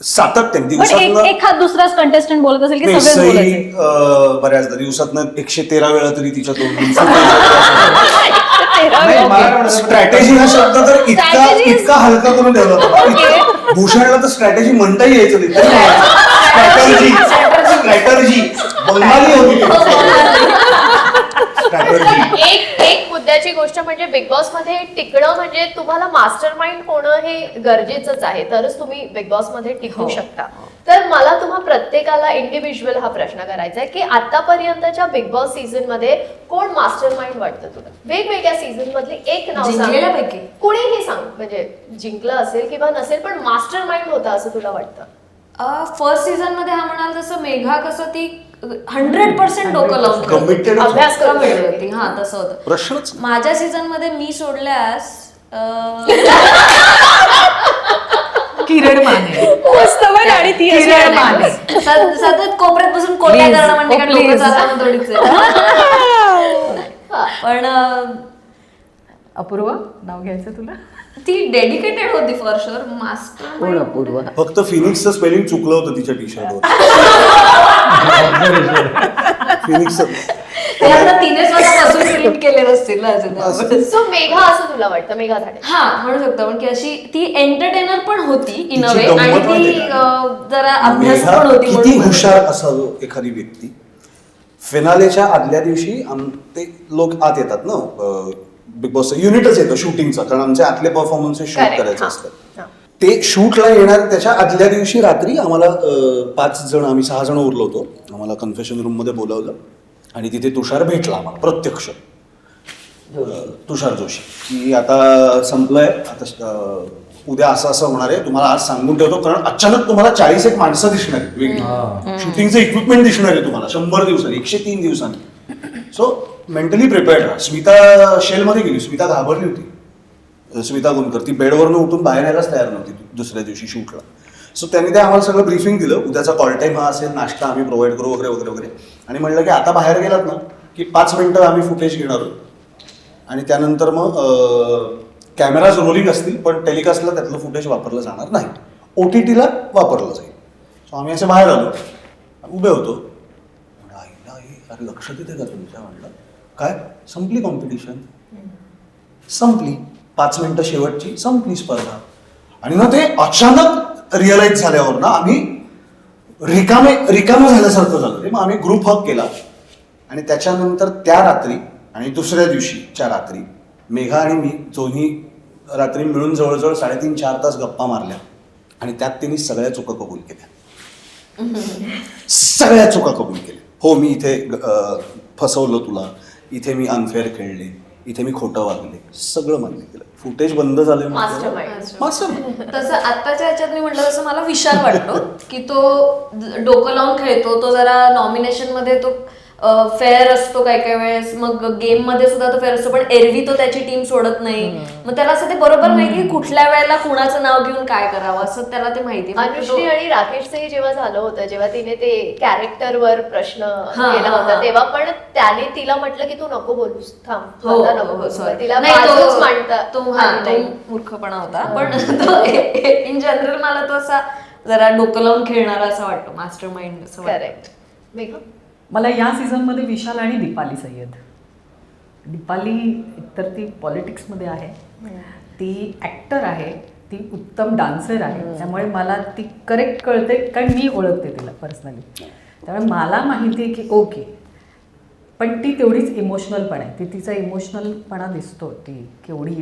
सातत्याने पण दिवसातनं एखाद दुसराच कंटेस्टंट बोलत असेल की नाही, सगळेच सही बोलायचे. बऱ्याचदा दिवसातनं 113 वेळा तरी तिच्या तोंडून नाही, मला काय म्हणायचं, स्ट्रॅटेजी हा शब्द तर Strategy is- इतका हलका करून ठेवला होता. भूषणला तर स्ट्रॅटेजी म्हणताही यायचं नाही. स्ट्रॅटर्जी बंगाली होती स्ट्रॅटर्जी. एक मुद्द्याची गोष्ट म्हणजे बिग बॉस मध्ये टिकणं म्हणजे तुम्हाला मास्टर माइंड होणं हे गरजेचंच आहे, तरच तुम्ही बिग बॉस मध्ये टिकू शकता. तर मला तुम्हा प्रत्येकाला इंडिव्हिज्युअल हा प्रश्न करायचा आहे की आतापर्यंतच्या बिग बॉस सीझन मध्ये कोण मास्टर माइंड वाटतं तुला? वेगवेगळ्या सीझन मधले एक नाव सांग. जिंकलेल्यापैकी? कुणीही सांग, म्हणजे जिंकलं असेल किंवा नसेल पण मास्टर माइंड होता असं तुला वाटतं? फर्स्ट सीझन मध्ये हा म्हणाल तसं मेघा कसं ती 100% डोकं लावून करत होती. Committed अभ्यास करत Committed होती. होती. हा तसं होतं. प्रश्नच माझ्या सीझन मध्ये मी सोडल्यास किरण माने. मस्त बघ. आणि ती अशी किरण माने. सतत कोपऱ्यात बसून कोट्या Please. करणं म्हणजे Oh, काय डोकं please. चालवणं थोडीच आहे. पण अपूर्वा नाव घ्यायचं तुला? ती डेडिकेटेड होती फॉर शुअर. मास्टर कोण अपूर्व? फक्त फिनिक्सचं स्पेलिंग चुकलं होतं तिच्या टी शर्टवर. फिनिक्सचं ते आता 3 स्वतःपासून प्रिंट केले असतील ना अजून. सो मेघा असं तुला वाटतं? मेघा धाडे हा म्हणू शकतो पण की अशी ती एंटरटेनर पण होती इन अ तिची वे, आणि गंमत ती माहिती आहे का? जरा अभ्यास मेघा पण होती किती म्हणून. हुशार असावं एखादी व्यक्ती. फिनालेच्या आदल्या दिवशी ते लोक आत येतात ना, बिग बॉस युनिटच येतं शूटिंगचं, कारण आमचे आतले परफॉर्मन्सेस शूट Correct. करायचे हा. असतात. ते शूटला येणार त्याच्या आदल्या दिवशी रात्री आम्हाला 5 जण, आम्ही 6 जण उरलो होतो. आम्हाला कन्फेशन रूम मध्ये बोलावलं आणि तिथे तुषार भेटला आम्हाला प्रत्यक्ष. तुषार जोशी की आता संपलंय, आता उद्या असं असं होणार आहे, तुम्हाला आज सांगून ठेवतो, कारण अचानक तुम्हाला 41 माणसं दिसणार आहेत वेगळी, शूटिंगचं इक्विपमेंट दिसणार आहे तुम्हाला 100 दिवसांनी, 103 दिवसांनी. सो मेंटली प्रिपेअर्ड राहा. स्मिता शेलमध्ये गेली, स्मिता घाबरली होती. स्मिता गुंकर ती बेडवरनं उठून बाहेर यायलाच तयार नव्हती दुसऱ्या दिवशी शूटला. सो त्यांनी ते आम्हाला सगळं ब्रीफिंग दिलं, उद्याचा कॉल टाईम हा असेल, नाश्ता आम्ही प्रोव्हाइड करू वगैरे वगैरे वगैरे. आणि म्हणलं की आता बाहेर गेलात ना की 5 मिनिटं आम्ही फुटेज घेणार आहोत आणि त्यानंतर मग कॅमेराज रोलिंग असतील, पण टेलिकास्टला त्यातलं फुटेज वापरलं जाणार नाही, OTTला वापरलं जाईल. सो आम्ही असे बाहेर आलो, उभे होतो. अरे लक्षात येते का तुमच्या? म्हटलं काय? संपली कॉम्पिटिशन, संपली. 5 मिनिटं शेवटची संपली स्पर्धा. आणि ना ते अचानक रिअलाइज झाल्यावर ना आम्ही रिकामं झाल्यासारखं झालं. मग आम्ही ग्रुप हक केला आणि त्याच्यानंतर त्या रात्री आणि दुसऱ्या दिवशीच्या रात्री मेघा आणि मी दोन्ही रात्री मिळून जवळजवळ 3.5-4 तास गप्पा मारल्या आणि त्यात तिने सगळ्या चुका कबूल केल्या. सगळ्या चुका कबूल केल्या. हो, मी इथे फसवलं तुला, इथे मी अनफेअर खेळले, इथे मी खोटं वागले, सगळं मान्य केलं. फुटेज बंद झाले. मास्टरमाइंड. तसं आत्ताच्या ह्याच्यात मी म्हटलं तसं मला विशाल वाटतो की तो डोकं लावून खेळतो, तो जरा नॉमिनेशन मध्ये तो फेअर असतो काही काही वेळेस, मग गेम मध्ये सुद्धा तो फेअर असतो, पण एरवी तो त्याची टीम सोडत नाही. मग त्याला असं ते बरोबर माहिती कुठल्या वेळेला कुणाचं नाव घेऊन काय करावं असं त्याला ते माहिती. अनुश्री आणि राकेशचंही जेव्हा झालं होतं, जेव्हा तिने ते कॅरेक्टरवर प्रश्न केला होता, तेव्हा पण त्याने तिला म्हटलं की तू नको बोलूस, थांब, तू आता नको बोलूस. तिला बाजूच मांडता तो मूर्खपणा होता, पण तो इन जनरल मला तो असा जरा डोकं लावून खेळणारा असं वाटतो, मास्टर माइंड असं. करेक्ट. मेघा? मला या सीझनमध्ये विशाल आणि दीपाली सय्यद. दीपाली एकतर ती पॉलिटिक्समध्ये आहे, ती ॲक्टर आहे, ती उत्तम डान्सर आहे, त्यामुळे मला ती करेक्ट कळते, कारण मी ओळखते तिला पर्सनली. त्यामुळे मला माहिती आहे की ओके, पण ती तेवढीच इमोशनल पण आहे. ती तिचा इमोशनलपणा दिसतो, ती केवढी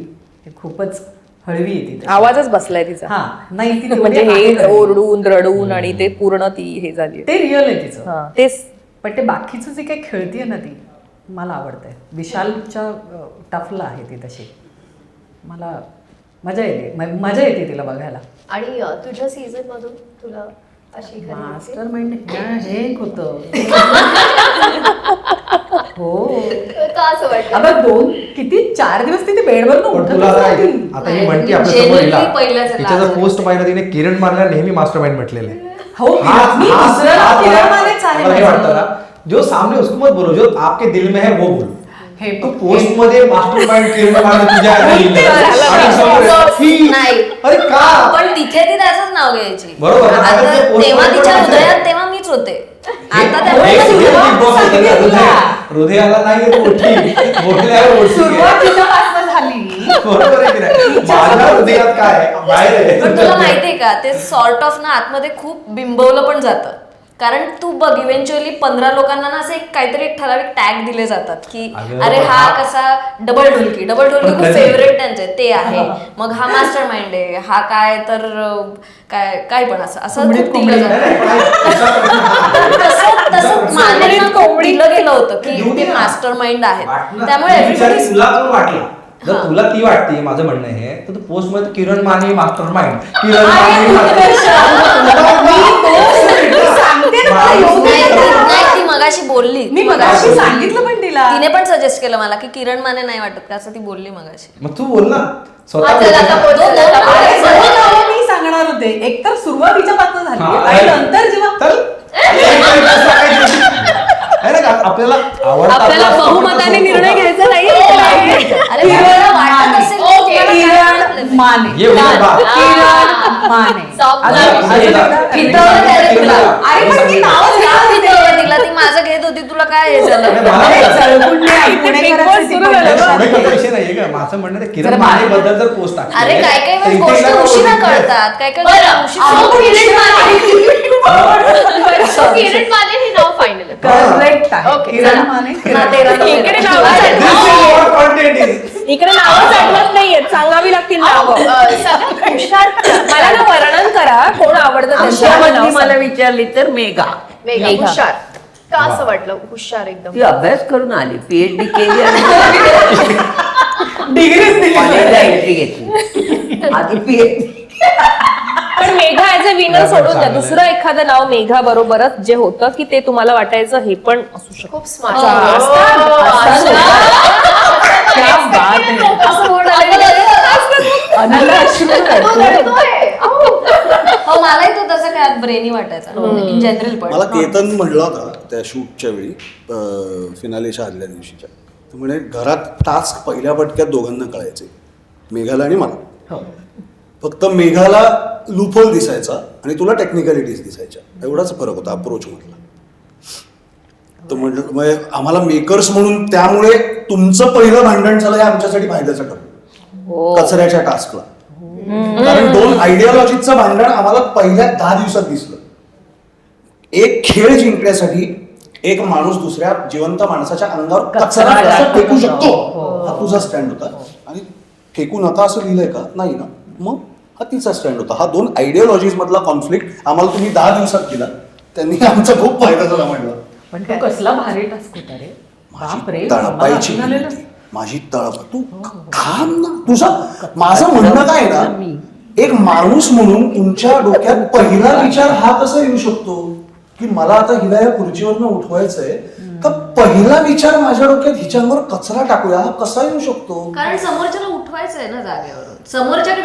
खूपच हळवी आहे ती. आवाजच बसलाय तिचा. हा, नाही ती म्हणजे हे ओरडून रडून आणि ते पूर्ण ती हे झाली, ते रिअल आहे तिचं. तेच. पण ते बाकीचं जे काही खेळतीये ना ती मला आवडतंय. विशालच्या टफला आहे ती तशी. मला मजा येते तिला बघायला. आणि तुझ्या सीझन मधून तुला अशी मास्टर माइंड हे एक होतं. हो, का असं वाटतं? अगं 4 दिवस तिथे बेडवर पण तुला आता ही म्हणते आपल्या समोर हिला, तिच्या जर पोस्ट पाहिलं तिने किरण मारला नेहमी मास्टर माइंड म्हटलेलं आहे. हो, हे वाटतं ना, जो सामने उसको मत बोलो, जो आपके दिल में है वो बोलो. हे तो पोस्ट मध्ये मास्टर माइंड किरण मारला तुझ्या नाही, अरे का? पण तिथे ती त्याचंच नाव घ्यायची. बरोबर. आता तेव्हा तिच्या हृदयात तेव्हा मीच होते. आता हृदयाला नाही सुरुवातीपासून झाली. बरोबर आहे की नाही? माझ्या हृदयात काय बाहेर आहे. पण तुला माहितीये का, ते सॉर्ट ऑफ ना आतमध्ये खूप बिंबवलं पण जातं. कारण तू बघ, इव्हेंच्युअली 15 लोकांना ना असं काहीतरी एक ठराविक टॅग दिले जातात की अरे हा कसा डबल ढोलकी खूप फेवरेट त्यांचे ते आहे, मग हा मास्टर माइंड आहे, हा काय तर काय पण असं खूप दिलं जातं. तसं मान्यता दिलं गेलं होतं की ते मास्टर माइंड आहेत. त्यामुळे तुला कोण वाटलं? जर तुला ती वाटते, माझं म्हणणं आहे, तर तू पोस्ट मध्ये किरण माने मास्टर माइंड, किरण नाही, ती मगाशी बोलली, मी मगाशी सांगितलं पण तिला, तिने पण सजेस्ट केलं मला की किरण माने नाही वाटत का, असं ती बोलली मगाशी. मग तू बोल ना स्वतः. मी सांगणार होते, एकतर सुरुवातीच्या पासून झाली आणि नंतर जेव्हा आपल्याला आपल्याला बहुमताने निर्णय घ्यायचा नाही. अरे मला वाटत असेल किरण माने, किरण माने. तिला ती माझं घेत होती, तुला काय हे झालं? नाहीये का माझं म्हणणं, किरण माने बद्दल जर पोस्ट टाकली, अरे काय काय वेळेस गोष्टी उशिरा कळतात, काय काय किरण माने हे नाव फायनल. करेक्ट आहे, किरण माने. इकडे नावं आठवत नाहीयेत, सांगावी लागतील नावं. हुशार, मला ना वर्णन करा कोण आवडतं आमच्यामधली मला विचारली तर मेघा. हुशार का असं वाटलं? हुशार एकदम. ती अभ्यास करून आली, PhD केली आणि डिग्रीज कॉलेजला एंट्री घेतली. आधी PhD. पण मेघा ऍज अ विनर सोडून द्या, दुसरं एखादं नाव मेघा बरोबरच जे होतं की ते तुम्हाला वाटायचं हे पण असू शकतं. खूप स्मार्ट. हो, मलाही तो तसं काय ब्रेनी वाटायचा इन जनरल. पण मला केतन म्हणला होता त्या शूटच्या वेळी, फिनालेच्या आदल्या दिवशीच्या, तर म्हणे घरात टास्क पहिल्या पटक्यात दोघांना कळायचे, मेघाला आणि मला. फक्त मेघाला लूपहोल दिसायचा आणि तुला टेक्निकॅलिटीज दिसायच्या, एवढाच फरक होता अप्रोच मधला. तर म्हटलं म्हणजे आम्हाला मेकर्स म्हणून त्यामुळे तुमचं पहिलं भांडण झालं हे आमच्यासाठी फायद्याचं ठरलं कचऱ्याच्या टास्कला. कारण 2 आयडिओलॉजीचं भांडण आम्हाला पहिल्या 10 दिवसात दिसलं. एक खेळ जिंकण्यासाठी एक माणूस दुसऱ्या जिवंत माणसाच्या अंगावर कचरा कसा फेकू शकतो हा तुझा स्टँड होता. आणि फेकू नका असं लिहिलंय का? नाही ना. मग हा तिचा स्टँड होता. हा 2 आयडिओलॉजीज मधला कॉन्फ्लिक्ट आम्हाला तुम्ही 10 दिवसात केला. त्यांनी आमचा खूप फायदा झाला म्हटलं. पण तो कसला भारी टास्क होता रे. बापरे, तळपायची मला आलेलं. माझी तळप तू थांब ना. तुझं माझं म्हणणं काय ना, एक माणूस म्हणून तुमच्या डोक्यात पहिला विचार हा कसा येऊ शकतो की मला आता हिला या खुर्चीवरनं उठवायचंय, का पहिला विचार माझ्या डोक्यात हिच्यावर कचरा टाकूया हा कसा येऊ शकतो? कारण समोरच्याला उठवायचं आहे ना जागेवरून. समोरच्याकडे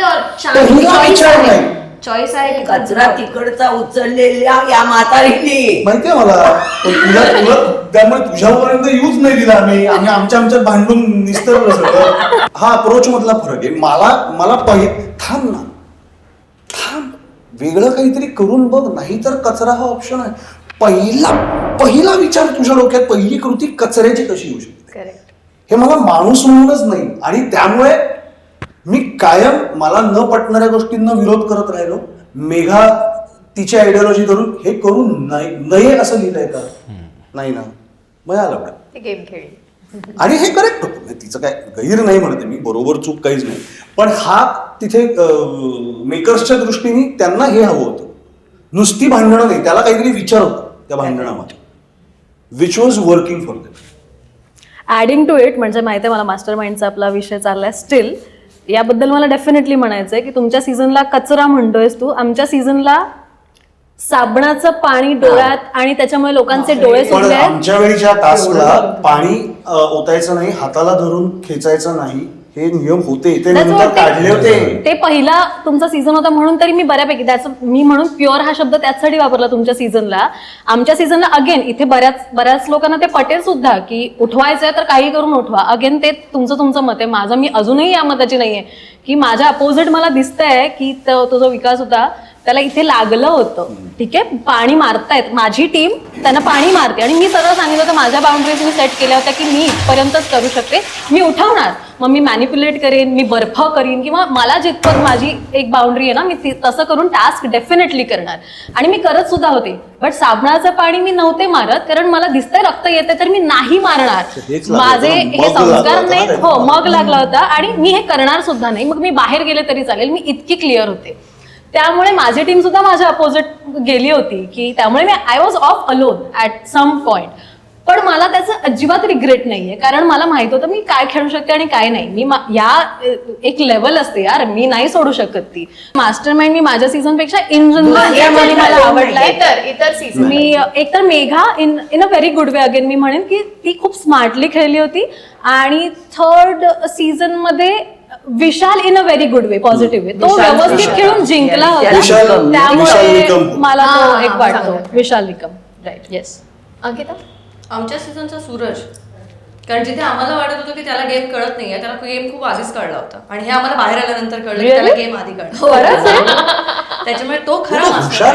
पहिला विचार नाही. चॉईस आहे की कचरा तिकडचा उचललेल्या या म्हातारीने. माहितीये मला. पण तुला तुला त्यामुळे तुझ्यापर्यंत यूज नाही दिला आम्ही आमच्यात भांडून निस्तरलं सगळं. हा अप्रोच मधला फरक आहे. मला थांब ना, थांब, वेगळं काहीतरी करून बघ, नाही तर कचरा हा ऑप्शन आहे. पहिला विचार तुझ्या डोक्यात, पहिली कृती कचऱ्याची कशी येऊ शकते हे मला माणूस म्हणूनच नाही. आणि त्यामुळे मी कायम मला न पटणाऱ्या गोष्टींना विरोध करत राहिलो. मेघा तिची आयडिओलॉजी धरून हे करू नये असं लिहिलंय का? नाही ना. मग आलं गेम खेळली आणि हे करेक्ट होतं. तिचं काय गैर नाही म्हणते मी, बरोबर चूक काहीच नाही. पण हा तिथे मेकर्सच्या दृष्टीने त्यांना हे हवं होतं. नुसती भांडणं नाही, त्याला काहीतरी विचार होता त्या भांडणामध्ये, which was working for them. Adding to it, म्हणजे माहिती आहे मला मास्टर माइंडचा आपला विषय चाललाय स्टील, याबद्दल मला डेफिनेटली म्हणायचंय की तुमच्या सीझनला कचरा म्हणतोयस तू, आमच्या सीझनला साबणाचं पाणी डोळ्यात आणि त्याच्यामुळे लोकांचे डोळे पण सुटले. आमच्या वेळीच्या टास्कला पाणी ओतायचं नाही, हाताला धरून खेचायचं नाही, हे नियम होते. ते नंतर काढले होते. ते पहिला तुमचा सीझन होता म्हणून तरी मी बऱ्यापैकी त्याचं मी म्हणून प्युअर हा शब्द त्याचसाठी वापरला तुमच्या सीझनला. आमच्या सीझनला अगेन इथे बऱ्याच लोकांना ते पटेल सुद्धा की उठवायचंय तर काही करून उठवा. अगेन ते तुमचं मत आहे. माझं मी अजूनही या मताची नाहीये की माझ्या अपोजिट मला दिसतंय की तो जो विकास होता त्याला इथे लागलं होतं. ठीक आहे, पाणी मारतायत, माझी टीम त्यांना पाणी मारते आणि मी सरळ सांगितलं होतं माझ्या बाउंड्रीज मी सेट केल्या होत्या की मी इथपर्यंतच करू शकते, मी उठवणार, मग मी मॅनिप्युलेट करेन, मी बर्फ करीन किंवा मला जितपत माझी एक बाउंड्री आहे ना मी तसं करून टास्क डेफिनेटली करणार आणि मी करत सुद्धा होते. बट साबणाचं पाणी मी नव्हते मारत कारण मला दिसतंय रक्त येते तर मी नाही मारणार. माझे हे संस्कार नाही. हो, मग लागला होता आणि मी हे करणार सुद्धा नाही. मग मी बाहेर गेले तरी चालेल, मी इतकी क्लिअर होते. त्यामुळे माझी टीम सुद्धा माझ्या अपोजिट गेली होती की त्यामुळे मी I was off alone at some point. पण मला त्याचं अजिबात रिग्रेट नाहीये कारण मला माहित होतं मी काय खेळू शकते आणि काय नाही. मी या एक लेवल असते यार, मी नाही सोडू शकत ती. मास्टर माइंड मी माझ्या सीझन पेक्षा इन जनरल मला आवडलाय. इतर सीझन मी एकतर Megha in a very good way again मी म्हणेन की ती खूप स्मार्टली खेळली होती. आणि 3rd सीझन मध्ये Vishal in a very good way, positive way, तो व्यवस्थित खेळून जिंकला होता. त्यामुळे मला तो एक वाटतो विशाल निकम. Right, yes. अंकिता, आमच्या सीझनचा सूरज, कारण जिथे आम्हाला वाटत होतं की त्याला गेम कळत नाहीये, त्याला गेम खूप आधीच कळला होता आणि हे आम्हाला बाहेर आल्यानंतर कळलं की त्याला गेम आधी कळलं. त्याच्यामुळे तो खरा मास्टर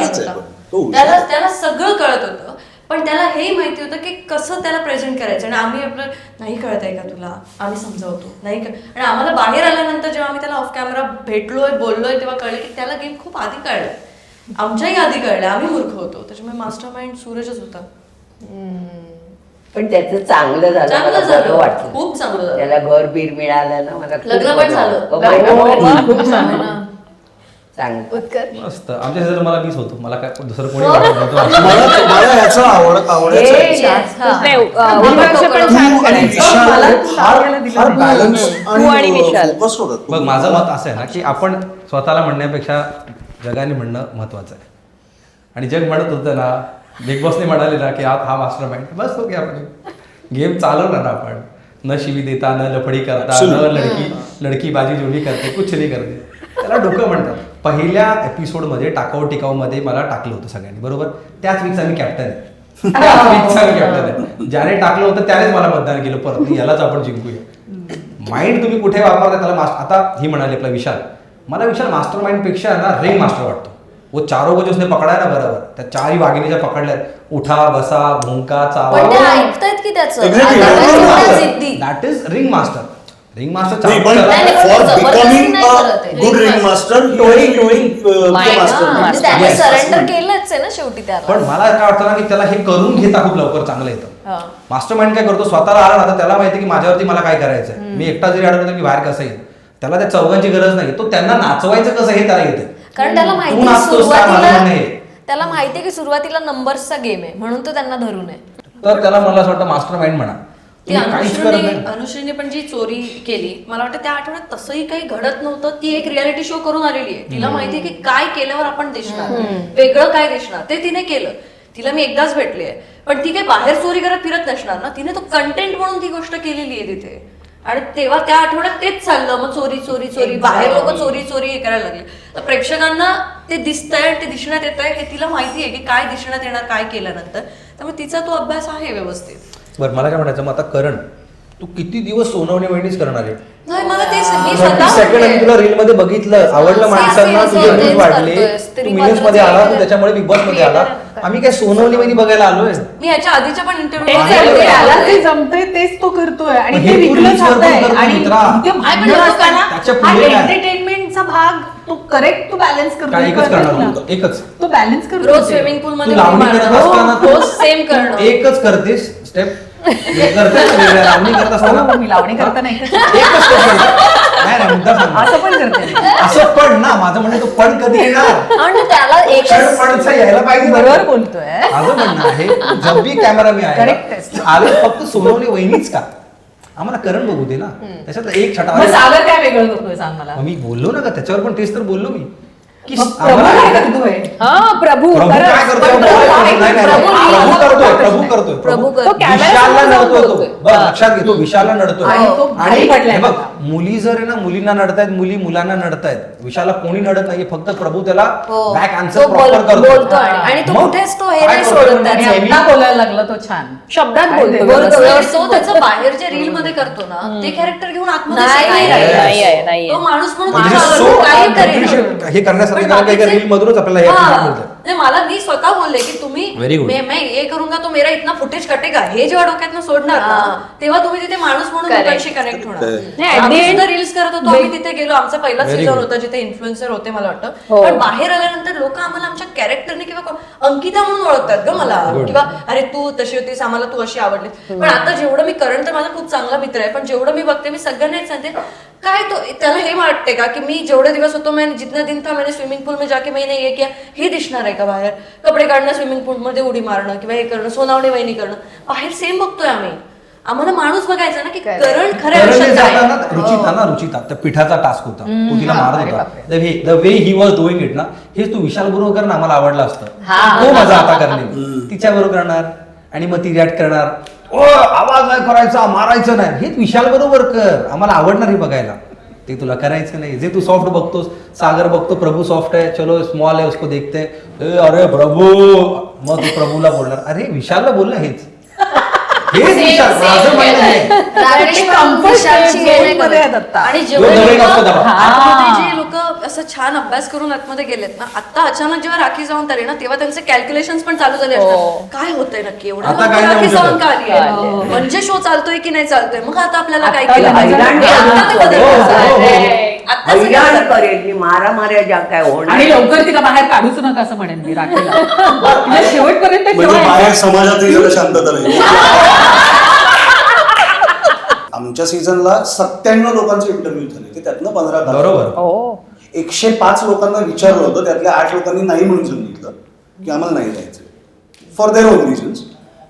होता. त्याला सगळं कळत होतं पण त्याला हेही माहिती होतं की कसं त्याला प्रेझेंट करायचं. आणि आम्ही आपलं नाही कळत आहे का तुला, आम्ही समजावतो नाही का. आणि आम्हाला बाहेर आल्यानंतर जेव्हा आम्ही त्याला ऑफ कॅमेरा भेटलोय बोललोय तेव्हा कळलं की त्याला गेम खूप आधी कळलं, आमच्याही आधी कळलं, आम्ही मूर्ख होतो. त्याच्यामुळे मास्टर माइंड सूरजच होता. पण त्याचं चांगलं झालं, चांगलं मला झालं, बरं वाटलं. खूप चांगलं झालं. त्याला घर बीर मिळालं ना, मला खूप लग्न पण बरं झालं. वाटलं. खूप छान. चांगलं. उत्कर. मस्त. आमच्या सीझन मला मीच होतो, मला काय दुसरं कोणी वाटत नव्हतं. मला ह्याचं आवडायचं बघ, माझं मत असं आहे ना की आपण स्वतःला म्हणण्यापेक्षा जगाने म्हणणं महत्वाचं आहे. आणि जग म्हणत होतं ना, बिग बॉसने म्हणाले ना की हा मास्टर माइंड, बस हो गया. आपण गेम चालवला ना, आपण न शिवी देता, न लफडी करता, न लडकी बाजी जोडी करते, कुछ नाही करते, त्याला डोकं म्हणतात. पहिल्या एपिसोडमध्ये टाकाऊ मध्ये मला टाकलं होतं सगळ्यांनी, बरोबर. त्याच वीकचा मी कॅप्टन आहे. ज्याने टाकलं होतं त्यानेच मला मतदान केलं परत, यालाच आपण जिंकूया. माइंड तुम्ही कुठे वापरता त्याला आता ही म्हणाली आपला विशाल, मला विशाल मास्टर माइंड पेक्षा ना रिंग मास्टर वाटतो. वो चारों को जो उसने पकडा है ना बरोबर, त्या चारही वाघिणीच्या पकडल्यात, उठा बसा भुंका पण ते चावा. ऐकतायत की त्याचं Exactly. आता एवढ्या जिद्दी. That is ring master. Ring master नाही, पण नाही, पण फॉर जबरदस्ती बिकमिंग नाही करत आहे. गुड रिंग मास्टर मास्टर म्हणजे त्याने सरेंडर केलंच आहे ना शेवटी त्याला. पण मला काय वाटतं ना की त्याला हे करून घेता खूप लवकर चांगलं येतं. मास्टर माइंड काय करतो, स्वतःला आला ना तर त्याला माहिती की माझ्यावरती मला काय करायचंय, मी एकटा जरी अडवलं तर मी बाहेर कसं येईल. त्याला त्या चौघांची गरज नाही, तो त्यांना नाचवायचं कसं हे त्याला येतं. कारण त्याला तू माहिती नाचतोस का, माझं म्हणणं आहे. त्याला माहितीये की सुरुवातीला नंबर्सचा गेम आहे म्हणून तो त्यांना धरून आहे. तर त्याला मला असं वाटतं मास्टर माइंड म्हणा, ती तुम्ही काहीच करत नाही. अनुश्रीने पण जी चोरी केली, मला वाटतं त्या आठवड्यात तसंही काही घडत नव्हतं. ती एक रियालिटी शो करून आलेली आहे. तिला माहितीये की काय केल्यावर आपण दिसणार, वेगळं काय दिसणार, ते तिने केलं. तिला मी एकदाच भेटली आहे, पण ती काही बाहेर चोरी करत फिरत नसणार ना. तिने तो कंटेंट म्हणून ती गोष्ट केलेली आहे तिथे. आणि तेव्हा त्या आठवड्यात तेच चाललं, मग चोरी चोरी चोरी, बाहेर लोक चोरी चोरी हे करायला लागले. तर प्रेक्षकांना ते दिसतंय, ते दिसण्यात येत आहे, हे तिला माहिती आहे की काय दिसण्यात येणार काय केल्यानंतर. त्यामुळे तिचा तो अभ्यास आहे व्यवस्थित. बरं मला काय म्हणायचं, मग आता करण तू किती दिवस सोनवणे वहिनीच करणार आहे? नाही, मला तेच मी 30 स्वतः सेकंड म्हणते. तुला रील मध्ये बघितलं, आवडलं माणसांना, तेच तुझे व्ह्यूज वाढले, करतोय. तू मिलियन्स मध्ये आला, तू त्याच्यामुळे बिग बॉस मध्ये आला. आम्ही काय सोनवणे वहिनी बघायला आलोय? मी ह्याच्या आधीच्या पण त्याला जे जमतंय तेच तो करतोय आणि पण ते हे तू विकलं reach वर पण जातंय. करतो आणि मित्रा. ते भांडण असताना त्याच्या हा पुढे काय? एंटरटेनमेंटचा भाग तो करेक्ट, तो बॅलन्स काय करतोय. एकच कळतंय करणार तुला? होतं, एकच. तो बॅलन्स करतो रोज स्विमिंग पूल तू मध्ये लावणी करत असताना तू सेम करणं. एकच करतेस स्टेप, लावणी करत असताना हो, मी लावणी करताना एकच एकच step करते. नाही नाही, मुद्दा सांग. असं पण करते. असं पण ना, माझं म्हणणं, तो पण कधी येणार? आणि त्याला एकच क्षण पणचा यायला पाहिजे ना. बरोबर बोलतोय. माझं म्हणणं आहे, जब भी कॅमेरा मी Correct आहे आहे. आले फक्त सोनवणे वहिनीच का, आम्हाला करण बघू दे ना. त्याच्यात एक छटा. मग सागर काय वेगळं करतोय सांग मला. मग मी बोललो ना का त्याच्यावर पण तेच तर बोललो मी की मग प्रभू काय करतोय? हा प्रभू प्रभू खरंच. काय करतोय? पण नाही, नाही, नाही. प्रभू प्रभू करतोय, प्रभू नाही. करतोय. प्रभू तो कॅमेरा विशालला समोर जाऊन नडतोय तो. बोलतोय. बघ लक्षात घे, तो विशालला नडतोय. आणि तो आणि भाई पडलाय हे बघ, आता. मुली जर आहे ना मुलींना नडतायत, मुली मुलांना नडतायत, विशालला कोणी नडत नाहीये, फक्त प्रभू त्याला हो. बॅक तो आन्सर प्रॉपर करतो. बोलतो आणि तो मग कुठेच तो हे काय नाही करतोय सोडत म्हणजे आणि त्याचं. नेहमी- आता बोलायला लागला तो छान. शब्दात काय बोलतो ते? व्यवस्थित. बरोबर. तो त्याचं बाहेर जे रील मध्ये करतो ना, ते कॅरेक्टर घेऊन आतमध्ये नाही, सगळं नाही, आहे. नाही आहे, नाही आहे. तो माणूस म्हणून म्हणजे माणूस so काही करेल. appreciate हे करण्यासाठी पण कारण काही बाकीचे- रील मधूनच आपल्याला हे हा. appreciate मिळतं. नाही, मला मी स्वतः बोलले की तुम्ही Very good. मैं ये करूंगा तो मेरा इतना फुटेज कटेगा, हे जेव्हा डोक्यातनं सोडणार ना, तेव्हा तुम्ही तिथे माणूस म्हणून Correct. लोकांशी कनेक्ट होणार. नाही, at the आम्ही end- सुद्धा रील्स करत होतो, आम्ही तिथे गेलो, आमचा पहिला Very सीझन good. होता जिथे इन्फ्लुएन्सर होते मला वाटतं. हो. पण बाहेर आल्यानंतर लोक आम्हाला आमच्या कॅरेक्टरने किंवा अंकिता म्हणून ओळखतात ग मला, किंवा अरे तू तशी होतीस, आम्हाला तू अशी आवडली. पण आता जेवढं मी करण तर माझा खूप चांगला मित्र आहे, पण जेवढं मी बघते मी सगळ्यांनाच सांगते काय तो त्याला हे वाटते का की मी जेवढे दिवस होतो मैं जितना दिन था मैंने स्विमिंग पूल में जाके मैंने ये किया, हे दिसणार आहे का बाहेर? कपडे काढणं, स्विमिंग पूल मध्ये उडी मारणं किंवा हे करणं, सोनावणे वहिनी करणं, बाहेर सेम बघतोय आम्ही. आम्हाला माणूस बघायचा ना की करण खऱ्या करण आयुष्यात काय जाताना आहे. रुचिता त्या पिठाचा टास्क होता, तो तिला मारत होता. The way he was doing it ना, हेच तू विशाल बरोबर ना आम्हाला आवडलं असतं. तो माझा आता करणे तिच्या बरोबर करणार आणि मग ती रिॲक्ट करणार, ओ आवाज नाही करायचा, मारायचं नाही, हेच विशाल बरोबर कर, आम्हाला आवडणार हे बघायला. ते तुला करायचं नाही. जे तू सॉफ्ट बघतोस, सागर बघतो प्रभू सॉफ्ट आहे, चलो स्मॉल है उसको देखते, अरे प्रभू, मग तू प्रभूला बोलणार, अरे विशालला बोल ना, हेच विशाल माझं म्हणणं आहे. राकेश ते पण comfort विशालची हे नाही zone मध्ये करत. आहेत आता. आणि जो जेवढे नवीन लोकं असतो तेव्हा. आतमध्ये जे लोक असं छान अभ्यास करून आतमध्ये गेलेत ना, आता अचानक जेव्हा राखी जाऊन आली ना, तेव्हा त्यांचे कॅल्क्युलेशन पण चालू झाले असतात. काय होतंय नक्की एवढं आता लवकर काय नाही राखी होऊ जाऊन शकत. का आली आहे? म्हणजे शो चालतोय की नाही चालतोय, मग आता आपल्याला काय आता केलं लग्न पाहिजे? झालं. आता ते बदल हो, हो, करायचं हो. आहे. आता सगळं हैराण बदल. करेल मी, मारामाऱ्या ज्या काय होणार. आणि लवकर तिला बाहेर काढूच नका असं म्हणेन मी राखीला. तिला शेवटपर्यंत म्हणजे ठेवा. बाहेर समाजातही जरा शांतता राहील. आमच्या सीझनला 97 लोकांचे इंटरव्ह्यू झाले, ते त्यातनं 15 काढले. बरोबर. 105 लोकांना विचारलं होतं, त्यातल्या 8 लोकांनी नाही म्हणून सांगितलं की आम्हाला नाही जायचं फॉर देअर ओन रिझन्स.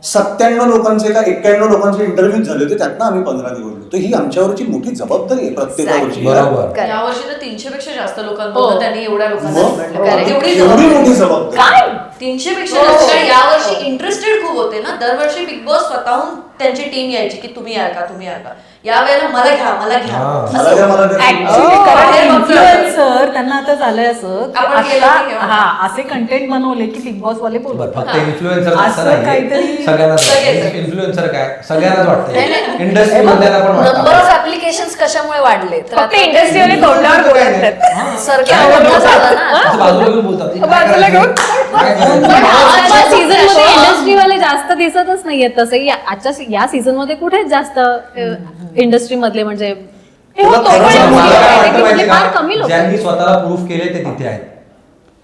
97 लोकांचे का 91 लोकांचे इंटरव्ह्यू झाले होते, त्यातनं आम्ही 15 निवडलो. तर ही आमच्यावरची मोठी जबाबदारी आहे प्रत्येकावरची. बरोबर. यावर्षी तर 300 पेक्षा जास्त लोकांना त्यांनी एवढ्या लोकांना मग? निवडलं. कारण एवढी एवढी मोठी जबाबदारी. काय 300 पेक्षा जास्त, कारण यावर्षी इंटरेस्टेड खूप होते ना दरवर्षी बिग बॉस स्वतःहून त्यांची टीम यायची की तुम्ही याल का, तुम्ही याल का. या वेळेला मला घ्या, मला घ्या. मला द्या, मला द्या. इन्फ्लुएन्सर त्यांना आता झालंय असं की आपण केलं आता की केव्हा? हा असे कंटेंट बनवले की बिग बॉस वाले बरं, बोलतात. फक्त इन्फ्लुएन्सर असं काहीतरी- सगळ्यांनाच इन्फ्लुएन्सर काय सगळ्यांनाच वाटतं इंडस्ट्री मधल्याला पण नंबर वाटतं. ऑफ ऍप्लिकेशन्स कशामुळे वाडले तर फक्त इंडस्ट्रीवाले तोंडावर बोलतात. सरकार आवडलं झालं ना. असं बाजूला घेऊन बोलतात बाजूला घेऊन. काय करायचं? आजच्या सीझन मध्ये इंडस्ट्रीवाले जास्त दिसतच नाहीयेत तसं. आजच्या या सीझन मध्ये कुठेच जास्त इंडस्ट्री मधले म्हणजे हे होतं, तुला खरं पण सांगू, मला काय वाटतं category माहितीये मधले फार का? कमी लोक ज्यांनी स्वतःला प्रूफ केले ते तिथे आहेत.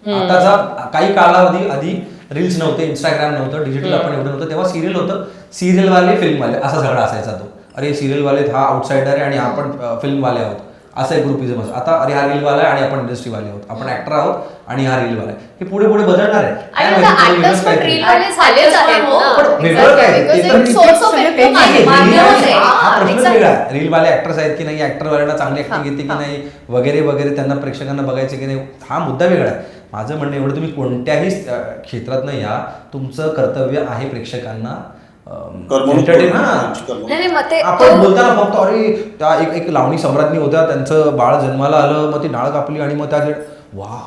आताचा काही कालावधी आधी रील्स नव्हते, इंस्टाग्राम नव्हतं, डिजिटल आपण एवढं नव्हतं, तेव्हा सिरियल होतं. सिरियल वाले फिल्म वाले असा सगळा असायचा तो. अरे सिरियल वाले हा आउटसाइडर आहे आणि आपण फिल्म वाले आहोत, असा एक ग्रुपिझम असतो. आता अरे हा रील वाला आहे आणि आपण इंडस्ट्री वाले आहोत, आपण ऍक्टर आहोत आणि हा रील वाला आहे. हे पुढे पुढे बदलणार आहे. काय आणि माहिती, आता पुढे actors वेगळंच पण काहीतरी. reel वाले झालेच आहेत ना. पण वेगळं काय? Because ते तर एक source of सगळे income तेच आहे. आहे. माध्यमच आहे. हा प्रश्नच Exactly. वेगळा आहे. रील वाले ऍक्टर्स आहेत की नाही, ऍक्टर वाल्यांना चांगली ऍक्टिंग येते की नाही वगैरे वगैरे, त्यांना प्रेक्षकांना बघायचे की नाही, हा मुद्दा वेगळा आहे. माझं म्हणणं एवढं, तुम्ही कोणत्याही क्षेत्रात या, तुमचं कर्तव्य आहे प्रेक्षकांना entertain. नाही नाही, मग ते आपण बोलताना फक्त अरे त्या एक लावणी सम्राज्ञी होत्या, त्यांचं बाळ जन्माला आलं, मग ती नाळ कापली आणि मग त्या वा,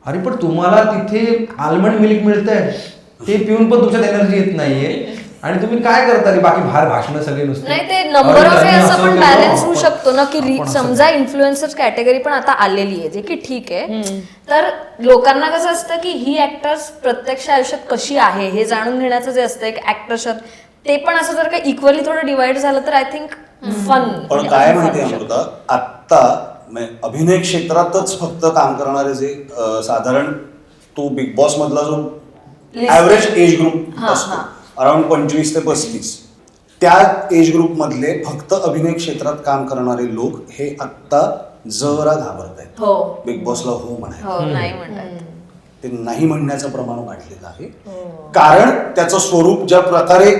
अरे पण तुम्हाला तिथे आल्मंड मिल्क मिळतंय, ते पिऊन पण तुमच्यात एनर्जी येत नाहीये आणि तुम्ही काय करता रे, बाकी बाहेर भाषण सगळे नुसते. नाही ते नंबर ऑफ हे असं पण बॅलन्स होऊ शकतो ना की समजा इन्फ्लुएन्सर कॅटेगरी पण आता आलेली आहे, जे की ठीक आहे. तर लोकांना कसं असतं की ही ऍक्टर्स प्रत्यक्ष आयुष्यात कशी आहे हे जाणून घेण्याचं जे असतं एक ऍक्टरशात, ते पण असं जर का इक्वली थोडं डिवाइड झालं तर आय थिंक फन. पण काय माहितीये अमृता, आत्ता अभिनय क्षेत्रातच फक्त काम करणारे जे साधारण तो बिग बॉस मधला जो ऍव्हरेज एज ग्रुप असतो अराउंड 25 ते 35, त्या एज ग्रुप मधले फक्त अभिनय क्षेत्रात काम करणारे लोक हे आत्ता जरा घाबरत आहेत हो बिग बॉसला हो म्हणायला. हो नाही म्हणतात. ते नाही म्हणण्याचं प्रमाण वाढलेलं आहे, कारण त्याचं स्वरूप ज्या प्रकारे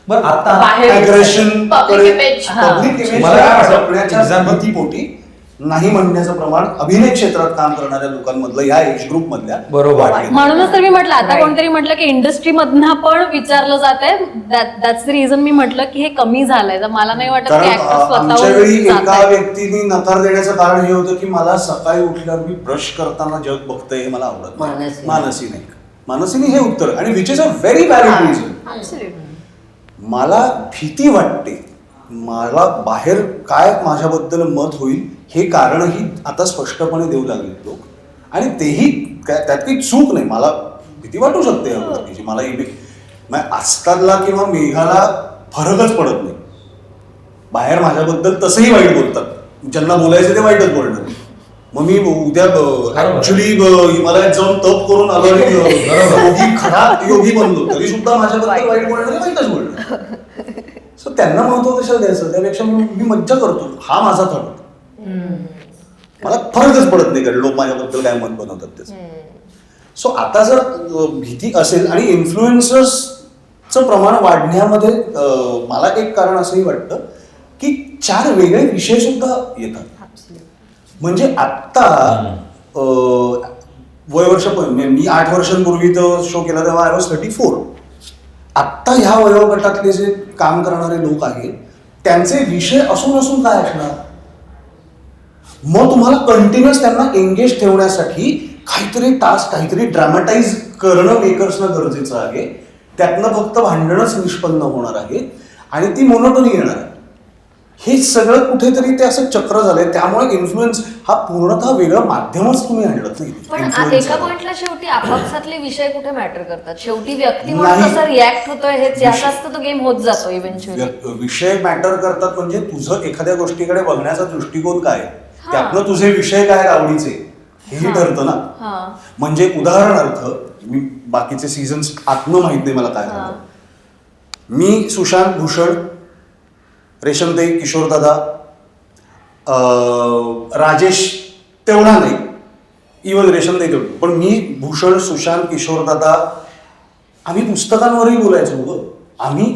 बरं आता अग्रेशन Public image. मला काय वाटतं? जपण्याच्या Example- भीतीपोटी नाही म्हणण्याचं प्रमाण अभिनय क्षेत्रात काम करणाऱ्या लोकांमधलं या एज ग्रुप मधल्या बरोबर. वाढलेलं आहे. म्हणूनच तर मी म्हटलं, आता कोणतरी म्हटलं की इंडस्ट्री मधनं पण विचारलं जात आहे. दॅट्स द रिझन मी म्हटलं की हे कमी झालंय. तर मला नाही वाटत की कारण ऍक्टर आमच्या वेळी स्वतःहून एका जात व्यक्तीने नकार देण्याचं कारण हे होतं की मला सकाळी उठल्यावर मी ब्रश करताना जग बघतंय हे मला आवडत नाही. मानसी. मानसी नाही, मानसीने हे उत्तर, आणि which is a very valid reason. मला भीती वाटते, मला बाहेर काय माझ्याबद्दल मत होईल हे कारणही आता स्पष्टपणे देऊ लागले लोक, आणि तेही त्यात काही चूक नाही. मला भीती वाटू शकते या गोष्टीची, मला आजकालला किंवा मेघाला फरकच पडत नाही. बाहेर माझ्याबद्दल तसंही वाईट बोलतात, ज्यांना बोलायचं ते वाईटच बोलणार. मग मी उद्या ऍक्च्युली हिमालयात जाऊन तप करून आलो आणि योगी, खरा योगी बनलो, तरी सुद्धा माझ्याबद्दल वाईट बोलणार, वाईटच बोलणार. सो त्यांना महत्व कशाला द्यायचं, त्यापेक्षा मी मज्जा करतो, हा माझा थॉट. मला फरकच पडत नाही कारण लोक माझ्याबद्दल काय मत बनवतात त्याचं. सो आता जर भीती असेल आणि इन्फ्लुएन्सर्सचं प्रमाण वाढण्यामध्ये मला एक कारण असंही वाटतं की 4 वेगळे विषय सुद्धा येतात. म्हणजे आत्ता वयवर्ष, मी 8 वर्षांपूर्वी तो शो केला तेव्हा आय वॉज 34. आत्ता ह्या वयोगटातले जे काम करणारे लोक आहेत त्यांचे विषय असून काय असणार. मग तुम्हाला कंटिन्युअस त्यांना एंगेज ठेवण्यासाठी काहीतरी टास्क, काहीतरी ड्रामॅटाईज करणं मेकर्सना गरजेचं आहे. त्यातनं फक्त भांडणच निष्पन्न होणार आहे आणि ती मोनोटोनी येणार आहे. हे सगळं कुठेतरी ते असं चक्र झालंय. त्यामुळे इन्फ्लुएन्स हा पूर्णतः वेगळं माध्यमच तुम्ही आणलत नाही. पण Influencer. एका पॉइंटला शेवटी आपापसातले विषय कुठे मॅटर करतात, शेवटी व्यक्ती नाही. म्हणून कसं रिॲक्ट होतोय हे जास्त तो गेम होत जातो इव्हेंच्युअली. विषय मॅटर करतात म्हणजे तुझं एखाद्या गोष्टीकडे बघण्याचा दृष्टिकोन काय, त्यातनं तुझे विषय काय आवडीचे हेही ठरतं ना. म्हणजे उदाहरणार्थ, मी बाकीचे सीझन्स आतनं माहित नाही मला काय झालं. मी सुशांत भूषण, रेशमताई, किशोरदादा, राजेश तेवढा नाही, इव्हन रेशमताई तेवढी, पण मी भूषण, सुशांत, किशोरदादा आम्ही पुस्तकांवरही बोलायचो गं. आम्ही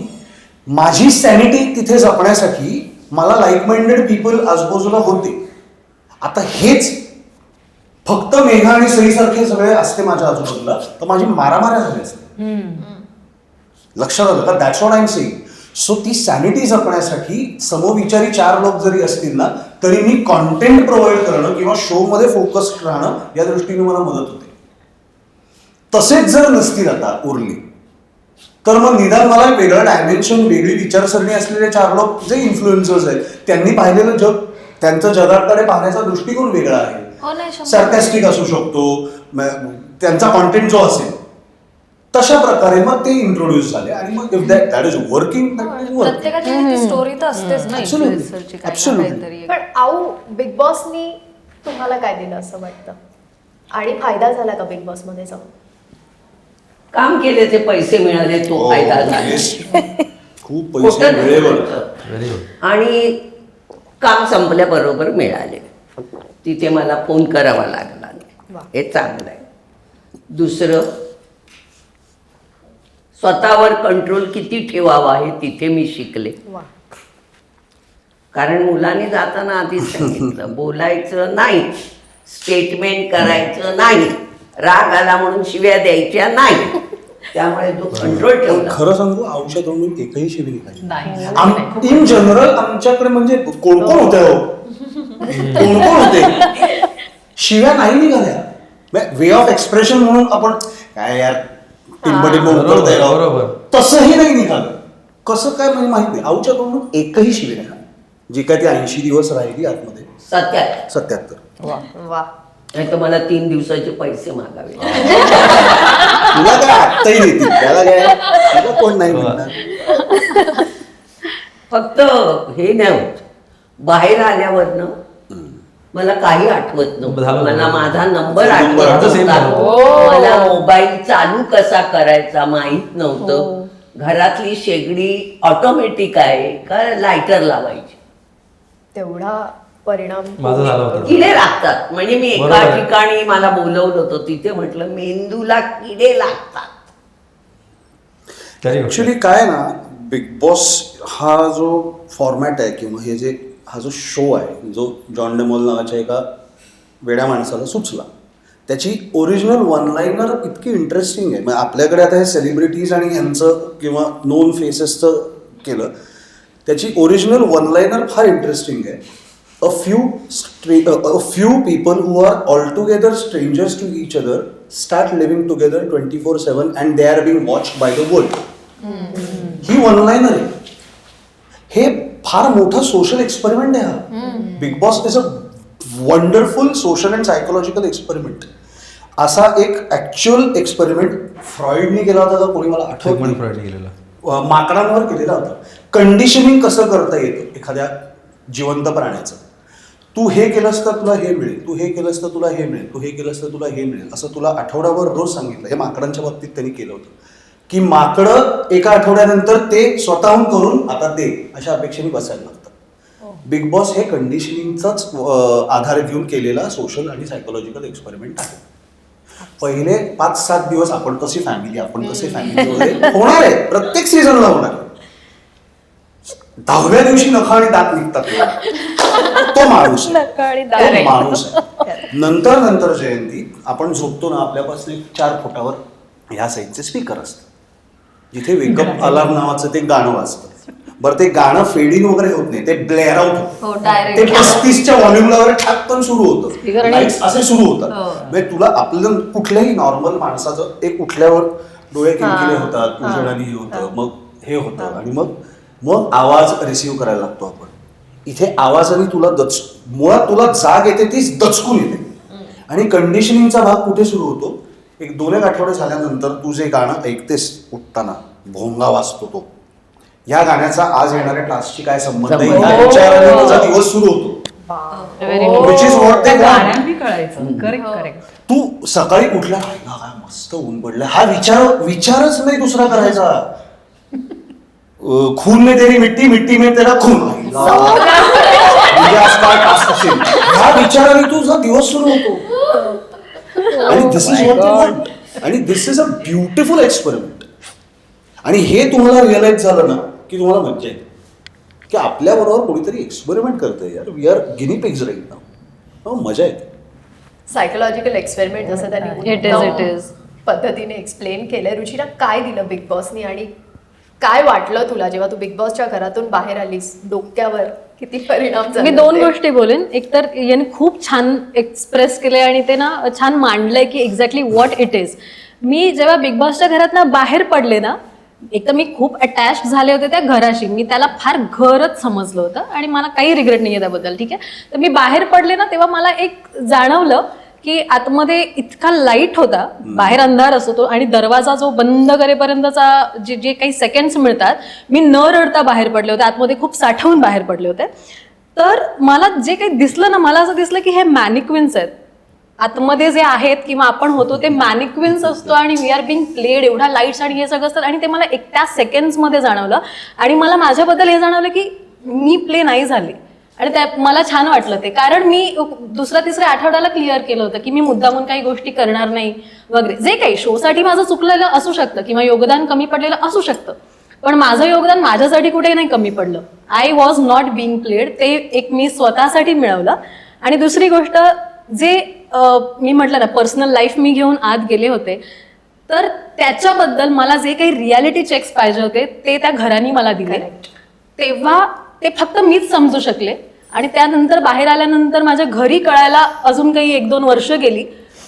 माझी सॅनिटी तिथे जपण्यासाठी मला लाईक माइंडेड पीपल आजूबाजूला होते. आता हेच फक्त मेघा आणि सईसारखे सगळे असते माझ्या आजूबाजूला तर माझी मारामाऱ्या झाल्या असते. लक्षात आलं का? That's what I am saying. So ती सॅनिटी जपण्यासाठी समविचारी 4 लोक जरी असतील ना तरी मी कॉन्टेंट प्रोव्हाइड करणं किंवा शो मध्ये फोकस्ड राहणं या दृष्टीने मला मदत होते. तसेच जर नसतील आता उरली तर मग निदान मला वेगळं डायमेन्शन, वेगळी विचारसरणी असलेले 4 लोक जे इन्फ्लुएन्सर्स आहेत त्यांनी पाहिलेलं जग, त्यांचं जगाकडे पाहण्याचा दृष्टिकोन वेगळा हो नाही, आहे. 100%. सार्कॅस्टिक असू शकतो, त्यांचा कॉन्टेंट जो असेल तशा प्रकारे मग ते इंट्रोड्यूस झाले आणि मग इफ दॅट इज वर्किंग प्रत्येकाची स्टोरी तर असतेच ना इन्फ्लुएन्सरची काही ना काहीतरी. पण आऊ बिग बॉसनी तुम्हाला काय दिलं असं वाटतं आणि फायदा झाला का बिग बॉस मध्ये जाऊन? काम केले ते पैसे मिळाले तो फायदा झाला. खूप पैसे खोटं नाही वेळेवर. बोलतं. Very good. आणि काम संपल्याबरोबर मिळाले. तिथे मला फोन करावा लागला नाही. हे चांगलं आहे. दुसरं, स्वतःवर कंट्रोल किती ठेवावा हे तिथे मी शिकले. वा. कारण मुलांनी जाताना आधीच सांगितलं बोलायचं नाही, स्टेटमेंट करायचं नाही, राग आला म्हणून शिव्या द्यायच्या नाही. त्यामुळे तो कंट्रोल ठेवला. खरं सांगू, औषधातून एकही शिवी निघाली नाही. इन जनरल आमच्याकडे म्हणजे कोण कोण होते हो, कोण कोण होते, शिव्या नाही निघाल्या. वे ऑफ एक्सप्रेशन म्हणून आपण काय यार टिंबटिंब उतरताय राव, बरोबर. तसंही नाही निघालं. कसं काय म्हणजे माहित नाही. आऊच्या तोंडून एकही शिवी नाही, जी काय ती 80 दिवस राहिली आतमध्ये. 77. वा. नाही तर मला 3 दिवसाचे पैसे मागावे. तुला काय आत्ताही देतील, त्याला काय तुला कोण नाही म्हणणार. फक्त हे नाही होत, बाहेर आल्यावरनं मला काही आठवत नव्हतं. झालं. मला माझा नंबर Same आठवत झालं. नव्हता. मला मोबाईल चालू कसा करायचा माहित नव्हतं. घरातली शेगडी ऑटोमॅटिक आहे का लायटर लावायची. तेवढा परिणाम माझं झालं होतं. किडे लागतात. म्हणजे मी एका बरोबर आहे. ठिकाणी मला बोलवलं होतं, तिथे म्हटलं मेंदूला किडे लागतात. ऍक्च्युली काय ना, बिग बॉस हा जो फॉर्मॅट आहे किंवा हे जे हा जो शो आहे, जो जॉन डेमॉल नावाच्या एका वेड्या माणसाला सुचला, त्याची ओरिजिनल वन लाईनर इतकी इंटरेस्टिंग आहे. म्हणजे आपल्याकडे आता हे सेलिब्रिटीज आणि ह्यांचं किंवा नोन फेसेसचं केलं, त्याची ओरिजिनल वन लाईनर फार इंटरेस्टिंग आहे. A few people who are altogether strangers to each other start living together 24/7 and they are being watched by the world. He one liner आहे. हे फार मोठा सोशल एक्सपेरिमेंट आहे हा. Big boss is a wonderful social and psychological experiment. असा एक actual experiment फ्रॉइडने केला होता का कोणी मला आठवत सेगमेंट नाही. फ्रॉइड केलेला. माकडांवर केलेला होता. कंडिशनिंग कसं करता येतं एखाद्या जिवंत प्राण्याचं. तू हे केलंस तर तुला हे मिळेल, तू हे केलंस तर तुला हे मिळेल, तू हे केलंस तर तुला हे मिळेल, असं तुला आठवड्याभर रोज सांगितलं. हे माकडांच्या बाबतीत त्यांनी केलं होतं की माकडं एका आठवड्यानंतर ते स्वतःहून करून आता ते अशा अपेक्षेने बसायला लागतात. बिग बॉस हे कंडिशनिंगचाच आधार घेऊन केलेला सोशल आणि सायकोलॉजिकल एक्सपेरिमेंट आहे. पहिले 5-7 दिवस आपण कशी फॅमिली, आपण कसे फॅमिली वगैरे होणार आहे, प्रत्येक सीझनला होणार आहे. 10व्या दिवशी नखा आणि दात निघतात, तो माणूस आहे. तो माणूस आहे. नंतर जयंती आपण झोपतो ना, आपल्यापासून 4 फुटावर ह्या साईडचे स्पीकर असतात, जिथे वेकअप अलार्म नावाचं ते गाणं वाजतं. बरं, ते गाणं फेडिंग वगैरे होत नाही, ते ब्लेअर आउट हो, होतं. direct. ते 35च्या व्हॉल्यूमला वगैरे ठाकपण सुरू होतं, Speaker आणि- लाईट्स असे सुरू होतात. हो. म्हणजे तुला आपलं कुठल्याही नॉर्मल माणसाचं एक उठल्यावर डोळे किलकिले होतात, उजेडाने हे होतं, मग हे होतं आणि मग आवाज रिसीव्ह करायला लागतो आपण. इथे आवाजाने तुला मुळात तुला जाग येते, तीच दचकून येते. आणि कंडिशनिंगचा भाग कुठे सुरू होतो, एक 2-1 आठवडे झाल्यानंतर तू जे गाणं ऐकतेस उठताना, भोंगा वाजतो तो, या गाण्याचा आज येणाऱ्या टास्कची काय संबंध आहे, ह्या विचाराने तुझा दिवस सुरू होतो. Which is what they want. गाण्यांनी कळायचं. करेक्ट. तू सकाळी कुठल्या काय मस्त ऊन पडलं, हा विचारच नाही दुसरा करायचा. खून में तेरी मिट्टी, मिट्टी में तेरा खून. म्हणजे आज काय टास्क असेल, हा विचाराने तुझा दिवस सुरू होतो. आणि दिस इज व्हॉट दे वॉन्ट. आणि दिस इज अ ब्युटिफुल एक्सपेरिमेंट. आणि हे तुम्हाला रिअलाइज झालं ना की तुम्हाला मज्जा येते की आपल्याबरोबर कोणीतरी एक्सपेरिमेंट करतंय यार. We are guinea pigs right now. मजा येते. सायकोलॉजिकल एक्सपेरिमेंट जसं त्यांनी It is. पद्धतीने एक्सप्लेन केलंय. रुचिरा, काय दिलं बिग बॉसनी आणि काय वाटलं तुला जेव्हा तू बिग बॉसच्या घरातून बाहेर आलीस? डोक्यावर किती परिणाम झाले मी 2 होते? गोष्टी बोलेन. एक तर याने खूप छान एक्सप्रेस केलंय आणि ते ना छान मांडलंय की एक्झॅक्टली व्हॉट इट इज. मी जेव्हा बिग बॉसच्या घरातनं बाहेर पडले ना, एक तर मी खूप अटॅच झाले होते त्या घराशी. मी त्याला फार घरच समजलं होतं आणि मला काही रिग्रेट नाही आहे त्याबद्दल. ठीक आहे. तर मी बाहेर पडले ना तेव्हा मला एक जाणवलं की आतमध्ये इतका लाईट होता, बाहेर अंधार असतो आणि दरवाजा जो बंद करेपर्यंतचा जे काही सेकंड्स मिळतात, मी न रडता बाहेर पडले होते. आतमध्ये खूप साठवून बाहेर पडले होते. तर मला जे काही दिसलं ना, मला असं दिसलं की हे मॅनिक्विन्स आहेत आतमध्ये जे आहेत किंवा आपण होतो ते मॅनिक्विन्स असतो आणि वी आर बिंग प्लेड. एवढा लाईट्स आणि हे सगळं असतात आणि ते मला एक त्या सेकंड्समध्ये जाणवलं आणि मला माझ्याबद्दल हे जाणवलं की मी प्ले नाही झाले आणि त्या मला छान वाटलं ते. कारण मी दुसऱ्या तिसऱ्या आठवड्याला क्लिअर केलं होतं की मी मुद्दामून काही गोष्टी करणार नाही वगैरे. जे काही शोसाठी माझं चुकलेलं असू शकतं किंवा योगदान कमी पडलेलं असू शकतं, पण माझं योगदान माझ्यासाठी कुठे नाही कमी पडलं. I was not being played. ते एक मी स्वतःसाठी मिळवलं. आणि दुसरी गोष्ट जे मी म्हटलं ना, पर्सनल लाईफ मी घेऊन आत गेले होते, तर त्याच्याबद्दल मला जे काही रियालिटी चेक्स पाहिजे होते ते त्या घराने मला दिले. तेव्हा ते फक्त मीच समजू शकले आणि त्यानंतर बाहेर आल्यानंतर माझ्या घरी कळायला अजून काही 1-2 वर्ष गेली.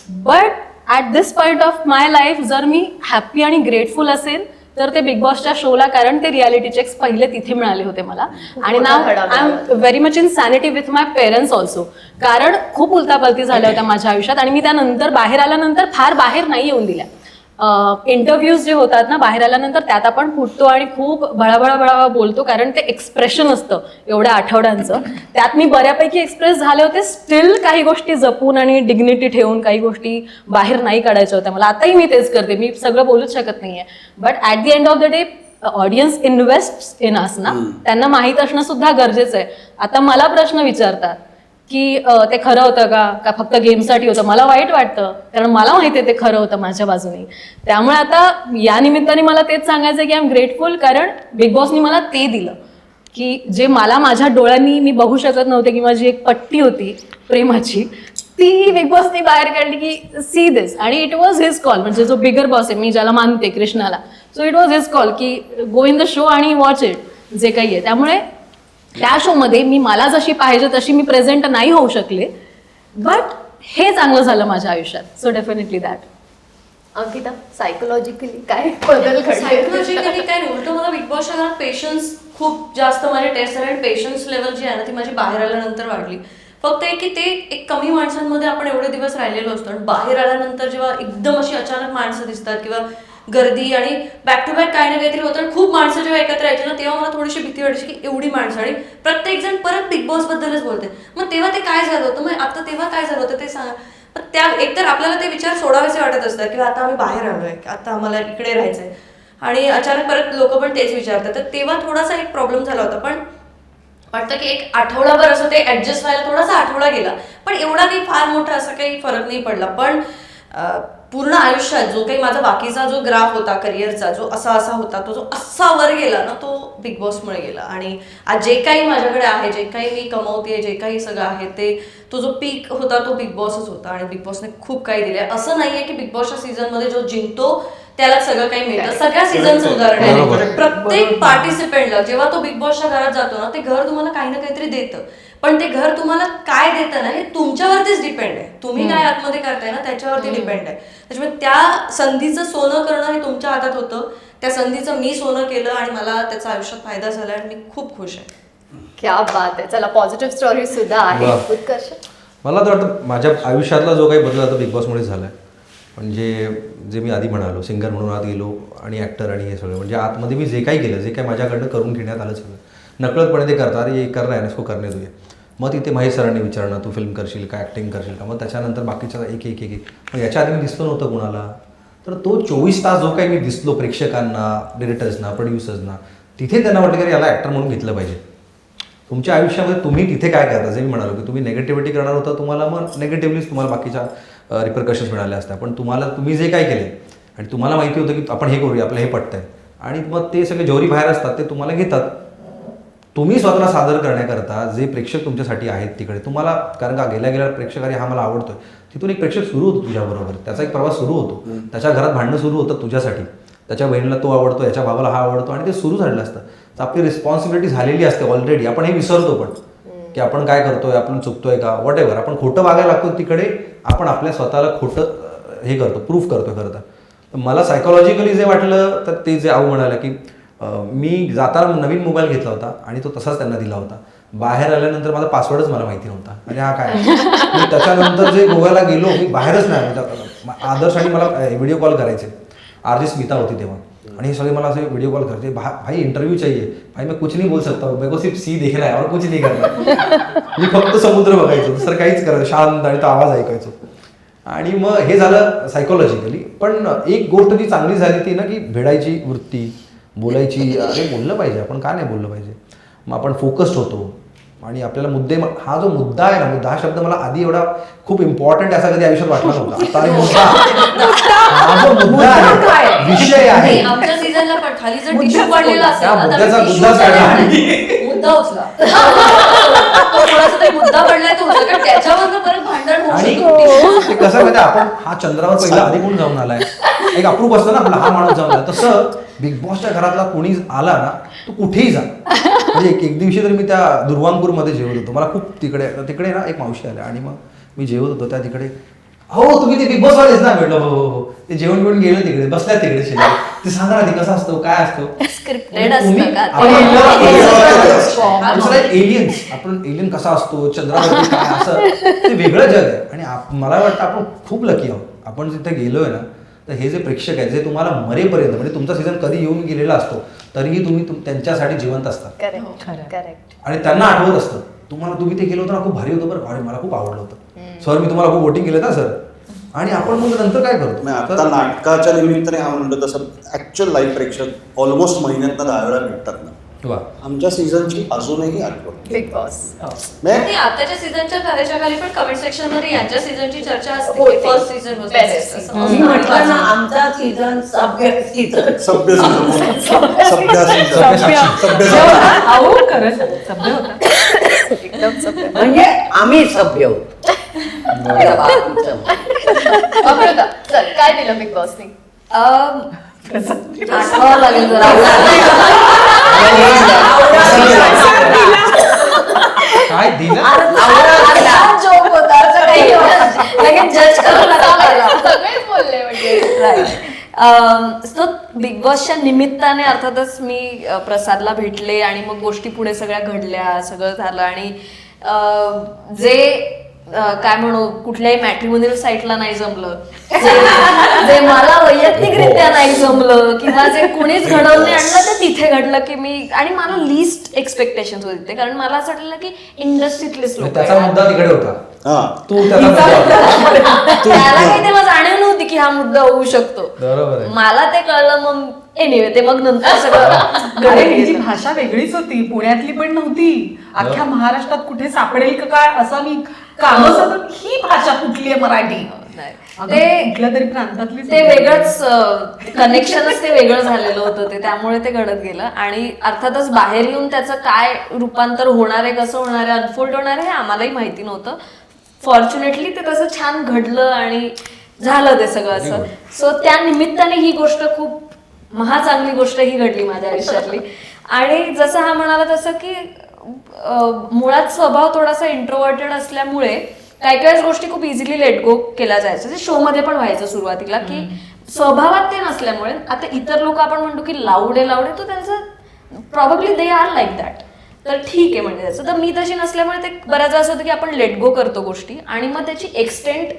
But at this point of my life जर मी हॅप्पी आणि ग्रेटफुल असेल तर ते बिग बॉसच्या शोला, कारण ते रियालिटी चेक्स पहिले तिथे मिळाले होते मला. आणि नाव I am very much in sanity with my parents also. कारण खूप उलतापालती झाल्या होत्या माझ्या आयुष्यात आणि मी त्यानंतर बाहेर आल्यानंतर फार बाहेर नाही येऊन दिल्या. इंटरव्ह्यूज जे होतात ना बाहेर आल्यानंतर, त्यात आपण फुटतो आणि खूप भळाभळा बोलतो, कारण ते एक्सप्रेशन असतं एवढ्या आठवड्यांचं. त्यात मी बऱ्यापैकी एक्सप्रेस झाले होते. स्टील काही गोष्टी जपून आणि डिग्निटी ठेवून काही गोष्टी बाहेर नाही काढायच्या होत्या मला. आताही मी तेच करते, मी सगळं बोलूच शकत नाहीये. But at the end of the day audience invest in us ना, त्यांना माहीत असणं सुद्धा गरजेचं आहे. आता मला प्रश्न विचारतात की ते खरं होतं का फक्त गेमसाठी होतं. मला वाईट वाटतं, कारण मला माहिती आहे ते खरं होतं माझ्या बाजूने. त्यामुळे आता या निमित्ताने मला तेच सांगायचं की आय एम ग्रेटफुल, कारण बिग बॉसनी मला ते दिलं की जे मला माझ्या डोळ्यांनी मी बघू शकत नव्हते किंवा जी एक पट्टी होती प्रेमाची, ती बिग बॉसनी बाहेर काढली की सी दिस. आणि इट वॉज हिज कॉल, म्हणजे जो बिगर बॉस आहे, मी ज्याला मानते कृष्णाला, so it was his call की गो इन द शो आणि वॉच इट जे काही आहे. त्यामुळे त्या शोमध्ये मी मला जशी पाहिजे तशी मी प्रेझेंट नाही होऊ शकले, बट हे चांगलं झालं माझ्या आयुष्यात. So definitely that. Ankita, psychologically काय बदल घडले? सायकोलॉजिकली काय नाही, उलट मला बिग बॉसच्या घरात पेशन्स खूप जास्त माझे टेस्ट झाले आणि पेशन्स लेवल जी आहे ना ती माझी बाहेर आल्यानंतर वाढली. फक्त एक की ते एक कमी माणसांमध्ये आपण एवढे दिवस राहिलेलो असतो आणि बाहेर आल्यानंतर जेव्हा एकदम अशी अचानक माणसं दिसतात किंवा गर्दी आणि बॅक टू बॅक काही ना काहीतरी होतं आणि खूप माणसं जेव्हा एकत्र यायची ना, तेव्हा मला थोडीशी भीती वाटायची की एवढी माणसं आणि प्रत्येक जण परत बिग बॉस बद्दलच बोलते. मग तेव्हा ते काय झालं होतं, मग आता तेव्हा काय झालं होतं ते सांगा. त्या एकतर आपल्याला ते विचार सोडावेसे वाटत असतात की आता आम्ही बाहेर आलोय, आता आम्हाला इकडे राहायचंय, आणि अचानक परत लोक पण तेच विचारतात. तर तेव्हा थोडासा एक प्रॉब्लेम झाला होता. पण वाटतं की एक आठवडाभर असं ते ऍडजस्ट व्हायला थोडासा आठवडा गेला, पण एवढा काही फार मोठा असा काही फरक नाही पडला. पण पूर्ण आयुष्यात जो काही माझा बाकीचा जो ग्राफ होता करिअरचा, जो असा होता, तो जो असा वर गेला ना, तो बिग बॉसमुळे गेला. आणि आज जे काही माझ्याकडे आहे, जे काही मी कमवते, जे काही सगळं आहे, ते तो जो पीक होता तो बिग बॉसच होता. आणि बिग बॉसने खूप काही दिले. असं नाहीये की बिग बॉसच्या सीझनमध्ये जो जिंकतो त्याला सगळं काही मिळतं. सगळ्या सीझनचं उदाहरण आहे. प्रत्येक पार्टिसिपेंटला जेव्हा तो बिग बॉसच्या घरात जातो ना, ते घर तुम्हाला काही ना काहीतरी देतं, पण ते घर तुम्हाला काय देतं ना हे तुमच्यावरतीच डिपेंड आहे. तुम्ही काय आतमध्ये करताय ना त्याच्यावरती डिपेंड आहे. त्याच्यामुळे त्या संधीचं सोनं करणं हे तुमच्या हातात होतं. त्या संधीचं मी सोनं केलं आणि मला त्याचा आयुष्यात फायदा झाला आणि मी खूप खुश आहे. क्या बात आहे. चला, पॉझिटिव्ह स्टोरी सुद्धा आहे. उत्कर्ष, मला तर वाटतं माझ्या आयुष्यातला जो काही बदल आता बिग बॉसमुळे झाला आहे, म्हणजे जे मी आधी म्हणालो, सिंगर म्हणून आत गेलो आणि ॲक्टर आणि हे सगळं, म्हणजे आतमध्ये मी जे काही केलं, जे काही माझ्याकडनं करून घेण्यात आलं सगळं नकळतपणे ते करता, अरे हे करणार आहे इसको करणे तुझे. मग तिथे महेश सरांनी विचारणं, तू फिल्म करशील का, ॲक्टिंग करशील का. मग त्याच्यानंतर बाकीच्या एक मग याच्या आधी मी दिसलो नव्हतं कुणाला. तर तो 24 तास जो काही मी दिसलो प्रेक्षकांना, डिरेक्टर्सना, प्रोड्युसर्सना, तिथे त्यांना वाटलं की याला ॲक्टर म्हणून घेतलं पाहिजे. तुमच्या आयुष्यामध्ये तुम्ही तिथे काय करता, जे मी म्हणालो की तुम्ही नेगेटिव्हिटी करणार होता, तुम्हाला मग नेगेटिव्हलीच तुम्हाला बाकीच्या रिपरकशन्स मिळाल्या असत्या. पण तुम्ही जे काय केले आणि तुम्हाला माहिती होतं की आपण हे करूया, आपलं हे पटतंय, आणि मग ते सगळे जोरी बाहेर असतात ते तुम्हाला घेतात. तुम्ही स्वतःला सादर करण्याकरता जे प्रेक्षक तुमच्यासाठी आहेत तिकडे तुम्हाला, कारण का गेल्या प्रेक्षक अरे हा मला आवडतोय, तिथून एक प्रेक्षक सुरू होतो तुझ्याबरोबर, त्याचा एक प्रवास सुरू होतो, त्याच्या घरात भांडणं सुरू होतं तुझ्यासाठी. त्याच्या बहिणीला तो आवडतो, याच्या भावाला हा आवडतो आणि ते सुरू झालेलं असतं. तर आपली रिस्पॉन्सिबिलिटी झालेली असते ऑलरेडी. आपण हे विसरतो पण की आपण काय करतोय, आपण चुकतोय का, वॉट एव्हर. आपण खोटं वागायला लागतो तिकडे आपण आपल्या स्वतःला खोटं हे करतो, प्रूफ करतो खरं तर. मला सायकोलॉजिकली जे वाटलं तर ते जे आऊ म्हणाला की मी जाताना नवीन मोबाईल घेतला होता आणि तो तसाच त्यांना दिला होता. बाहेर आल्यानंतर माझा पासवर्डच मला माहिती नव्हता. आणि हा काय, मी त्याच्यानंतर जे गोव्याला गेलो मी बाहेरच नाही. आदर्श आणि मला व्हिडिओ कॉल करायचे. RJ स्मिता होती तेव्हा आणि हे सगळे मला असे व्हिडिओ कॉल करते, भाई इंटरव्यू चाहिए, भाई मैं कुछ नहीं बोल सकता हूँ, मेरे को सिर्फ सी देखना है और कुछ नहीं करना. मी फक्त समुद्र बघायचो, दुसरं काहीच करायचं, शांत आणि तो आवाज ऐकायचो. आणि मग हे झालं सायकोलॉजिकली. पण एक गोष्ट जी चांगली झाली ती ना की भेडायची वृत्ती, बोलायची. अरे बोललं पाहिजे, आपण का नाही बोललं पाहिजे. मग आपण फोकस्ड होतो आणि आपल्याला मुद्दे, हा जो मुद्दा आहे ना, मुद्दा हा शब्द मला आधी एवढा खूप इम्पॉर्टंट असा कधी आयुष्यात वाटला नव्हता. आता मुद्दा, हा जो मुद्दा आहे, विषय आहे. आमच्या सीझनला पण खाली जर टिश्यू पडलेला असेल त्या ना, तर मुद्द्याचा tissue मुद्दाच काढला. काढला. मुद्दा उचला. थोडासा तरी मुद्दा पडलाय तो उचला, कारण त्याच्यावरनं परत भांडण होऊ आणि शकतं. ते कसं माहिती, आपण हा चंद्रावर पहिला आधी कोण जाऊन आलाय, एक अप्रूप असतं ना आपला, हा माणूस जाऊन आला. तसं बिग बॉसच्या घरातला कोणी आला ना, तो कुठेही जा. म्हणजे एक दिवशी तर मी त्या दुर्वांपूरमध्ये जेवत होतो. मला खूप तिकडे ना एक मावशी आल्या आणि मग मी जेवत होतो त्या तिकडे. हो तुम्ही ते बिग बॉस वालेच ना? म्हटलं हो हो हो. ते जेवण बिवण गेलं तिकडे, बसल्या तिकडे शेजारी. ते सांगा ना, ते कसं असतं, काय असतं. स्क्रिप्टेड असतं का दुसरं एलियन्स, आपण एलियन कसा असतो, चंद्रावरती काय, असं ते वेगळं जग आहे. आणि मला वाटतं आपण खूप लकी आहोत. आपण जिथे गेलोय ना, तर हे जे प्रेक्षक आहेत जे तुम्हाला मरेपर्यंत, म्हणजे तुमचा सीझन कधी येऊन गेलेला असतो तरीही तुम्ही त्यांच्यासाठी जिवंत असतात. करेक्ट. आणि त्यांना आठवत असतं तुम्हाला, तुम्ही ते केलं होतं ना, खूप भारी होतं बरं, अरे मला खूप आवडलं होतं सर, मी तुम्हाला खूप वोटिंग केलं ना सर. आणि आपण मग नंतर काय करतो, आता नाटकाच्या निमित्ताने हा म्हणतो तसं ऍक्च्युअल लाईव्ह प्रेक्षक ऑलमोस्ट महिन्यातनं 10 वेळा भेटतात ना. आमच्या सीझनची अजूनही आठवण बिग बॉस. आणि आताच्या सीझनच्या तारेच्या खाली पण कमेंट सेक्शन मध्ये यांच्या सीझनची चर्चा असते. होते. फर्स्ट सीझन मी म्हटलं ना, आमचा सीझन सभ्य सीझन. सभ्य अहो खरंच सभ्य होता. एकदम सभ्य. म्हणजे आम्ही सभ्य होतो. अमृता, चल काय दिलं बिग बॉसने? आठवावं लागेल जरा. काय दिलं. जोक होता असं काही लगेच जज करू नका. सगळेच बोलले म्हणजे. सो बिग बॉसच्या निमित्ताने अर्थातच मी प्रसादला भेटले आणि मग गोष्टी पुढे सगळ्या घडल्या, सगळं झालं. आणि जे काय म्हणू, कुठल्याही मॅट्रिमोनियल साईटला नाही जमलं, जे मला वैयक्तिकरित्या नाही जमलं किंवा जे कुणीच घडवून नाही आणलं ते तिथे घडलं की मी, आणि मला लिस्ट एक्सपेक्टेशन होते. कारण मला असं वाटलं की इंडस्ट्रीतलेच लोक, त्याचा मुद्दा तिकडे होता, तू त्याला काही तेव्हा जाणीव नव्हती की हा मुद्दा होऊ शकतो. बरोबर आहे. मला ते कळलं मग एनिवे, ते मग नंतर सगळं अरे हिची भाषा वेगळीच होती, पुण्यातली पण नव्हती. अख्ख्या महाराष्ट्रात कुठे सापडेल का काय असा मी कामच होतं, ही भाषा कुठली आहे मराठी. ते कुठल्या तरी प्रांतातली ते वेगळंच कनेक्शनच ते वेगळं झालेलं होतं ते, त्यामुळे ते घडत गेलं. आणि अर्थातच बाहेर येऊन त्याचं काय रूपांतर होणार आहे, कसं होणार आहे, अनफोल्ड होणार आहे हे आम्हालाही माहिती नव्हतं. फॉर्च्युनेटली ते तसं छान घडलं आणि झालं ते सगळं असं. सो त्या निमित्ताने ही गोष्ट खूप महाचांगली गोष्ट ही घडली माझ्या आयुष्यातली. आणि जसं हा म्हणाला तसं की मुळात स्वभाव थोडासा इंट्रोवर्टेड असल्यामुळे काही काही गोष्टी खूप इझिली लेट गो केल्या जायच्या. जे शो मध्ये पण व्हायचं सुरुवातीला की स्वभावात ते नसल्यामुळे. आता इतर लोक आपण म्हणतो की लाऊड आहे, तो त्यांचं probably they are like that, तर ठीक आहे म्हणजे त्याचं. तर मी तशी नसल्यामुळे ते बऱ्याचदा असं होतं की आपण लेट गो करतो गोष्टी आणि मग त्याची एक्सटेंट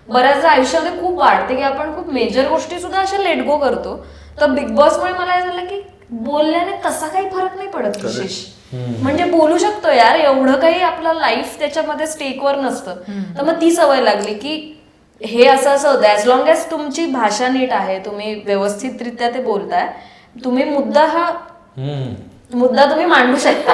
बऱ्याचदा आयुष्यामध्ये खूप वाढते की आपण खूप मेजर गोष्टी सुद्धा अशा लेट गो करतो. तर बिग बॉसमुळे मला हे झालं की बोलल्याने तसा काही फरक नाही पडत विशेष. म्हणजे बोलू शकतो यार, एवढं काही आपलं लाईफ त्याच्यामध्ये स्टेकवर नसतं. तर मग ती सवय लागली की हे असं असं होतं. ऍज लॉंग एज तुमची भाषा नीट आहे, तुम्ही व्यवस्थितरित्या ते बोलताय, तुम्ही मुद्दा तुम्ही मांडू शकता.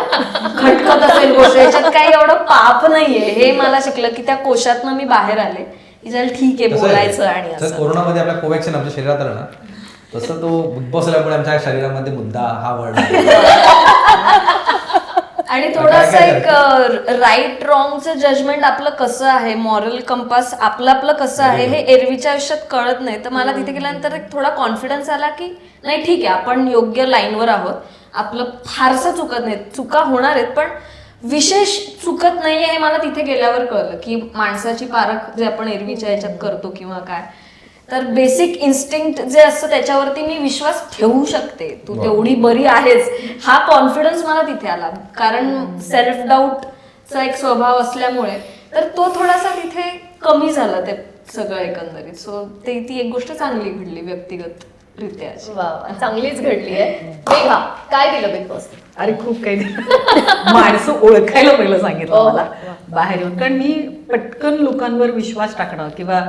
खटकत असेल गोष्ट, याच्यात काही एवढं पाप नाहीये. हे मला शिकलं की त्या कोशातनं मी बाहेर आले की चल ठीक आहे बोलायचं. आणि असं कोरोनामध्ये आपल्या कोवॅक्सिन आमच्या शरीरात आलं ना, तसं तो बिग बॉस आल्यामुळे आमच्या शरीरामध्ये मुद्दा हा वर्ड. आणि थोडंसं एक राईट रॉंगचं जजमेंट आपलं कसं आहे, मॉरल कंपास आपलं कसं आहे हे एरवीच्या आयुष्यात कळत नाही. तर मला तिथे गेल्यानंतर एक थोडा कॉन्फिडन्स आला की नाही ठीक आहे, आपण योग्य लाईनवर आहोत, आपलं फारसं चुकत नाही, चुका होणार आहेत पण विशेष चुकत नाहीये हे मला तिथे गेल्यावर कळलं की माणसाची पारख जे आपण एरवीच्या ह्याच्यात करतो किंवा काय, तर बेसिक इन्स्टिंक्ट जे असतं त्याच्यावरती मी विश्वास ठेवू शकते, तू तेवढी बरी आहेस, हा कॉन्फिडन्स मला तिथे आला. कारण सेल्फ डाऊटचा एक स्वभाव असल्यामुळे तर तो थोडासा तिथे कमी झाला ते सगळं एकंदरीत. सो ती एक गोष्ट चांगली घडली व्यक्तिगत रित्या. वा, चांगलीच घडली आहे. मेघा, काय दिलं बिग बॉस? अरे खूप काही दिलं. माणसं ओळखायला पहिलं सांगितलं मला बाहेर येऊन, कारण मी पटकन लोकांवर विश्वास टाकणं किंवा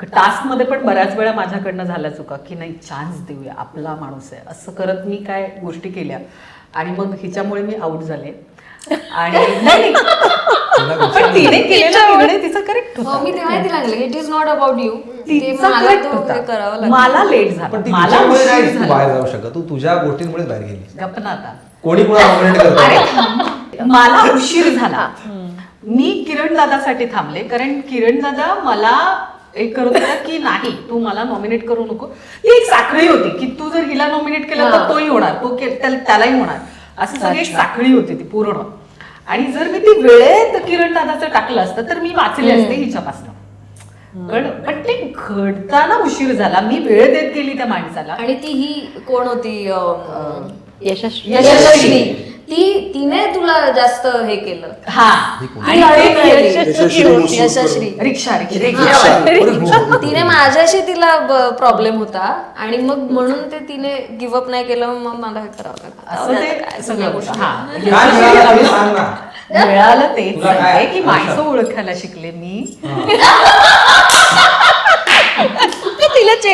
टास्कमध्ये पण बऱ्याच वेळा माझ्याकडनं झाल्या चुका की नाही चान्स देऊया, आपला माणूस आहे असं करत मी काय गोष्टी केल्या आणि मग हिच्यामुळे मी आउट झाले. आणि नाही, पण तिने केलेला निर्णय तिचा करेक्ट होता. मी तेव्हा तिला लागले it is not about you, तिचा मला correct तो होता. हे करावं लागलं. मला लेट झाला, पण ती मला तिच्यामुळे उशीर नाही तू झाला. बाहेर जाऊ शकत, तू तुझ्या गोष्टींमुळेच बाहेर गेली. गप्प ना आता. कोणी कोणा नॉमिनेट करतो. मला उशीर झाला. मी किरण दादासाठी थांबले कारण किरण दादा मला एक करत होता की नाही तू मला नॉमिनेट करू नको. ती एक साखळी होती की तू जर हिला नॉमिनेट केलं तर तोही होणार, तो त्यालाही होणार, असं सगळी एक साखळी होती ती पूर्ण. आणि जर मी ती वेळेत किरण दादाचं टाकलं असतं तर मी वाचले असते हिच्यापासून. पण ते घडताना उशीर झाला, मी वेळ देत गेली त्या माणसाला. आणि ती ही कोण होती यशस्वी यशस्वी, तिने तुला जास्त हे केलं. हा, आणि यशस्वी यशस्वी रिक्षा तिने माझ्याशी तिला प्रॉब्लेम होता आणि मग म्हणून ते तिने गिव्हअप नाही केलं, मग मला हे करावं असं ते लागलं. सगळं होतं. हा. काय मिळालं ते सांग ना. मिळालं तेच तुला काय? आहे की माणसं ओळखायला शिकले मी.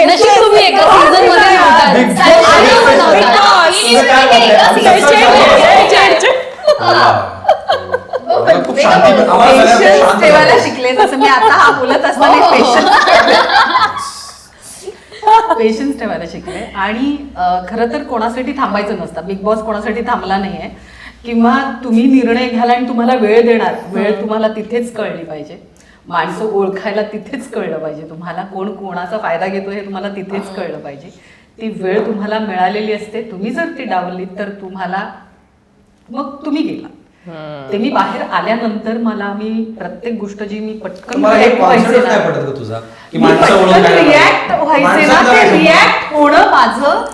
नशीब तुम्ही एका सीझन मध्ये खूप शांती आम्हाला सगळ्यांना पेशन्स शांत ठेवायला झालं. शिकले, जसं मी आता हा बोलत असताना पेशन्स ठेवायला शिकले. आणि खरं तर कोणासाठी थांबायचं नसतं. बिग बॉस कोणासाठी थांबला नाहीये किंवा तुम्ही निर्णय घ्याल आणि तुम्हाला वेळ देणार, वेळ तुम्हाला तिथेच कळली पाहिजे. माणसं ओळखायला तिथेच कळलं पाहिजे तुम्हाला, कोण कोणाचा फायदा घेतो हे तुम्हाला तिथेच कळलं पाहिजे. ती वेळ तुम्हाला मिळालेली असते, तुम्ही जर ती डावलीत तर तुम्हाला मग तुम्ही गेला. ते मी बाहेर आल्यानंतर मला मी प्रत्येक गोष्ट जी मी पटकन मला एक react व्हायचे कॉन्फिडन्स ना, नाही पडत का तुझा की मी माणसं पटकन ओळखायला रिॲक्ट व्हायचे ना, ते रिॲक्ट होणं माझं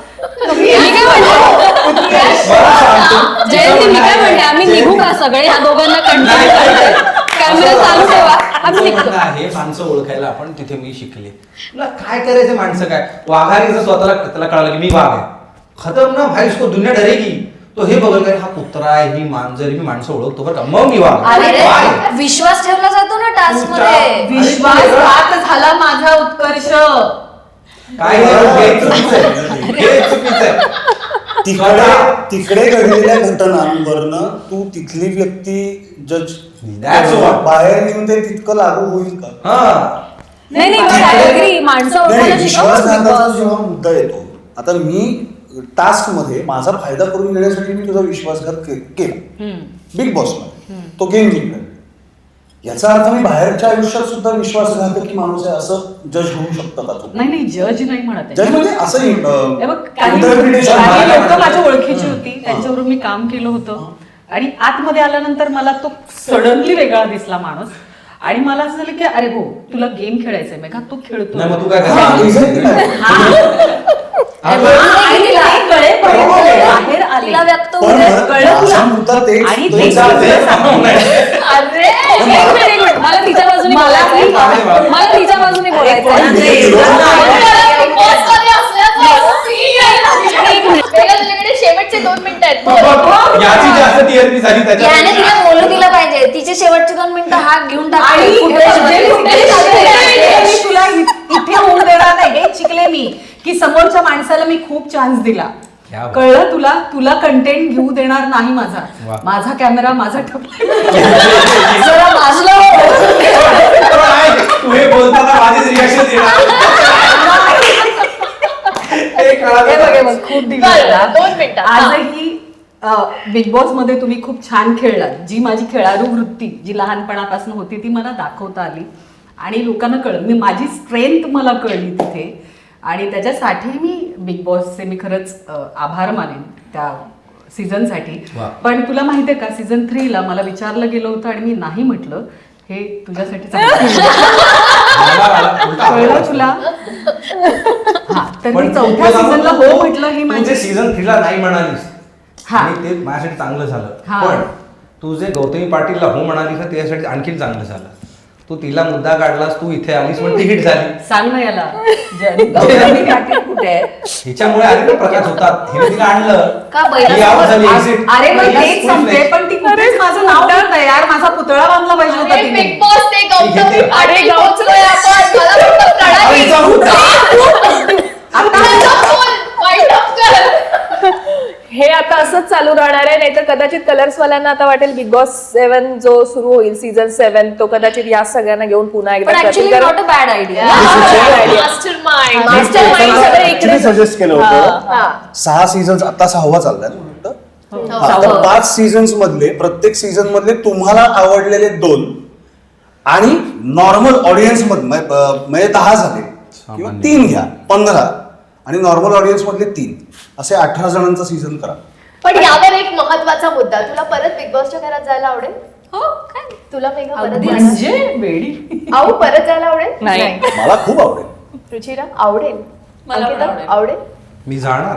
जयंती मी काय म्हणते आम्ही निघू का सगळे ह्या दोघांना कंटिन्यू कॅमेरा चालू ठेवा आम्ही निघतो. हे माणसं ओळखायला आपण तिथे मी शिकले. तुला काय करायचं माणसं काय वाघारी जर स्वतःला त्याला कळालं की मी वाघ आहे, खतम ना भाई, उसको दुनिया डरेगी. तो हे बघल काय हा कुत्रा आहे, ही मांजर, मी माणसं ओळखतो बरं का, मग मी वाघ. अरे विश्वास ठेवला जातो ना टास्क मध्ये. विश्वासघात झाला माझा उत्कर्ष. काय हे चुकीचं आहे. हे चुकीचं आहे. तिकडे घडलेल्या घटनांवरनं तू तिथली व्यक्ती जज That's what. बाहेर येऊन ते तितकं लागू होईल का? हा. नाही I agree. माणसं ओळखायला नाही, शिकवा विश्वासघाताचा जेव्हा मुद्दा येतो, आता मी टास्क मध्ये माझा फायदा करून घेण्यासाठी मी तुझा विश्वासघात केला बिग बॉस मध्ये, तो गेम जिंकला. याचा अर्थ मी बाहेरच्या आयुष्यात सुद्धा विश्वासघातकी माणूस आहे असं जज होऊ शकतं का तू? नाही जज नाही म्हणत आहे. जज म्हणजे असंही हे बघ, काही interpretation काही मला लोक माझ्या ओळखीची होती, त्यांच्याबरोबर मी काम केलं होतं आणि आतमध्ये आल्यानंतर मला तो सडनली वेगळा दिसला माणूस आणि मला असं झालं की अरे हो तुला गेम खेळायचंय मेघा, तू खेळतो. नाही, मग तू काय हा, करणार? exactly काय. बाहेर आले. तिला व्यक्त पण होऊ दे. कळलं तुला? माझा मुद्दा तेच- आणि तोच तेच आहे. तुला सांगू. अरे एक मिनिट. मला तिच्या बाजूने बोलायचंय. मला तिच्या बाजूने शेवटचे 2 मिनिटं आहेत. याची जास्त थिअरी झाली याने त्याच्यात. तिला बोलू दिलं पाहिजे. तिचे शेवटचे 2 मिनिटं हात घेऊन आणि टाकते. मी तुला इथे होऊ देणार नाही हे शिकले मी की समोरच्या माणसाला मी खूप चान्स दिला. क्या बात. कळलं तुला कंटेंट घेऊ देणार नाही माझा. माझा कॅमेरा माझा जरा बाजूला हो. तू हे बोलताना माझीच रिॲक्शन खूप दिवस 2 मिनिटं. आजही बिग बॉस मध्ये तुम्ही खूप छान खेळलात. जी माझी खेळाडू वृत्ती जी लहानपणापासून होती ती मला दाखवता आली आणि लोकांना कळलं, माझी स्ट्रेंथ मला कळली तिथे. आणि त्याच्यासाठी मी बिग बॉसचे मी खरंच आभार मानेन त्या सीझनसाठी. वा. पण तुला माहितीये का, सीझन 3ला मला विचारलं गेलं होतं आणि मी नाही म्हटलं. हे तुझ्यासाठी चांगलं कळलं तुला. हा, तर मी पण चौथ्या सीझनला हो म्हटलं. ही तू जे माझी सीझन 3ला नाही म्हणालीस हा. आणि ते माझ्यासाठी चांगलं झालं. हा. पण तू जे गौतमी पाटीलला हो म्हणालीस ना त्याच्यासाठी आणखीन चांगलं झालं. तू तिला मुद्दा काढलास, तू इथे आलीस पण ती हिट झाली. सांग ना याला. गौतमी पाटील कुठे आहे? हिच्यामुळे अनेक प्रकार होतात. हिने तिला आणलं का ही out झाली, exit. अरे पण पहिला तेच full सांगते, fledged. पण ती कुठेच माझं नाव ठेवत यार. माझा पुतळा बांधला पाहिजे होता अरे तिने. बिग बॉस ते गौतमी घेते. पाटील पोहोचलोय आपण. मला फक्त कळाली. आईचा मुद्दा. माझा फोन wind up कर. हे आता असंच चालू राहणार आहे, नाहीतर कदाचित कलर्सवाल्यांना आता वाटेल बिग बॉस 7 जो सुरू होईल सीझन 7 तो कदाचित या सगळ्यांना घेऊन पुन्हा एकदा पण करतील. ऍक्च्युली कारण- not a bad idea. Mastermind. Mastermind सगळे इकडे सजेस्ट केलं होतं 6 सीझन्स, आता 6वा चाललाय ना वाटतं? हा, तर 5 सीझन्स मधले प्रत्येक सीझन मधले तुम्हाला आवडलेले 2 आणि नॉर्मल ऑडियन्स मधले म्हणजे 10 झाले किंवा 3 घ्या 15 आणि नॉर्मल ऑडियन्स मधले 3 असे 18 जणांचा सीझन करा. पण यावर एक महत्वाचा मुद्दा, तुला परत बिग बॉसच्या घरात जायला आवडेल? हो काय तुला मेघा परत म्हणजे वेडी. आऊ परत जायला आवडेल? नाही. मला खूप आवडेल. रुचिरा आवडेल? मला पण अंकिता, आवडेल. आवडेल? मी जाणार.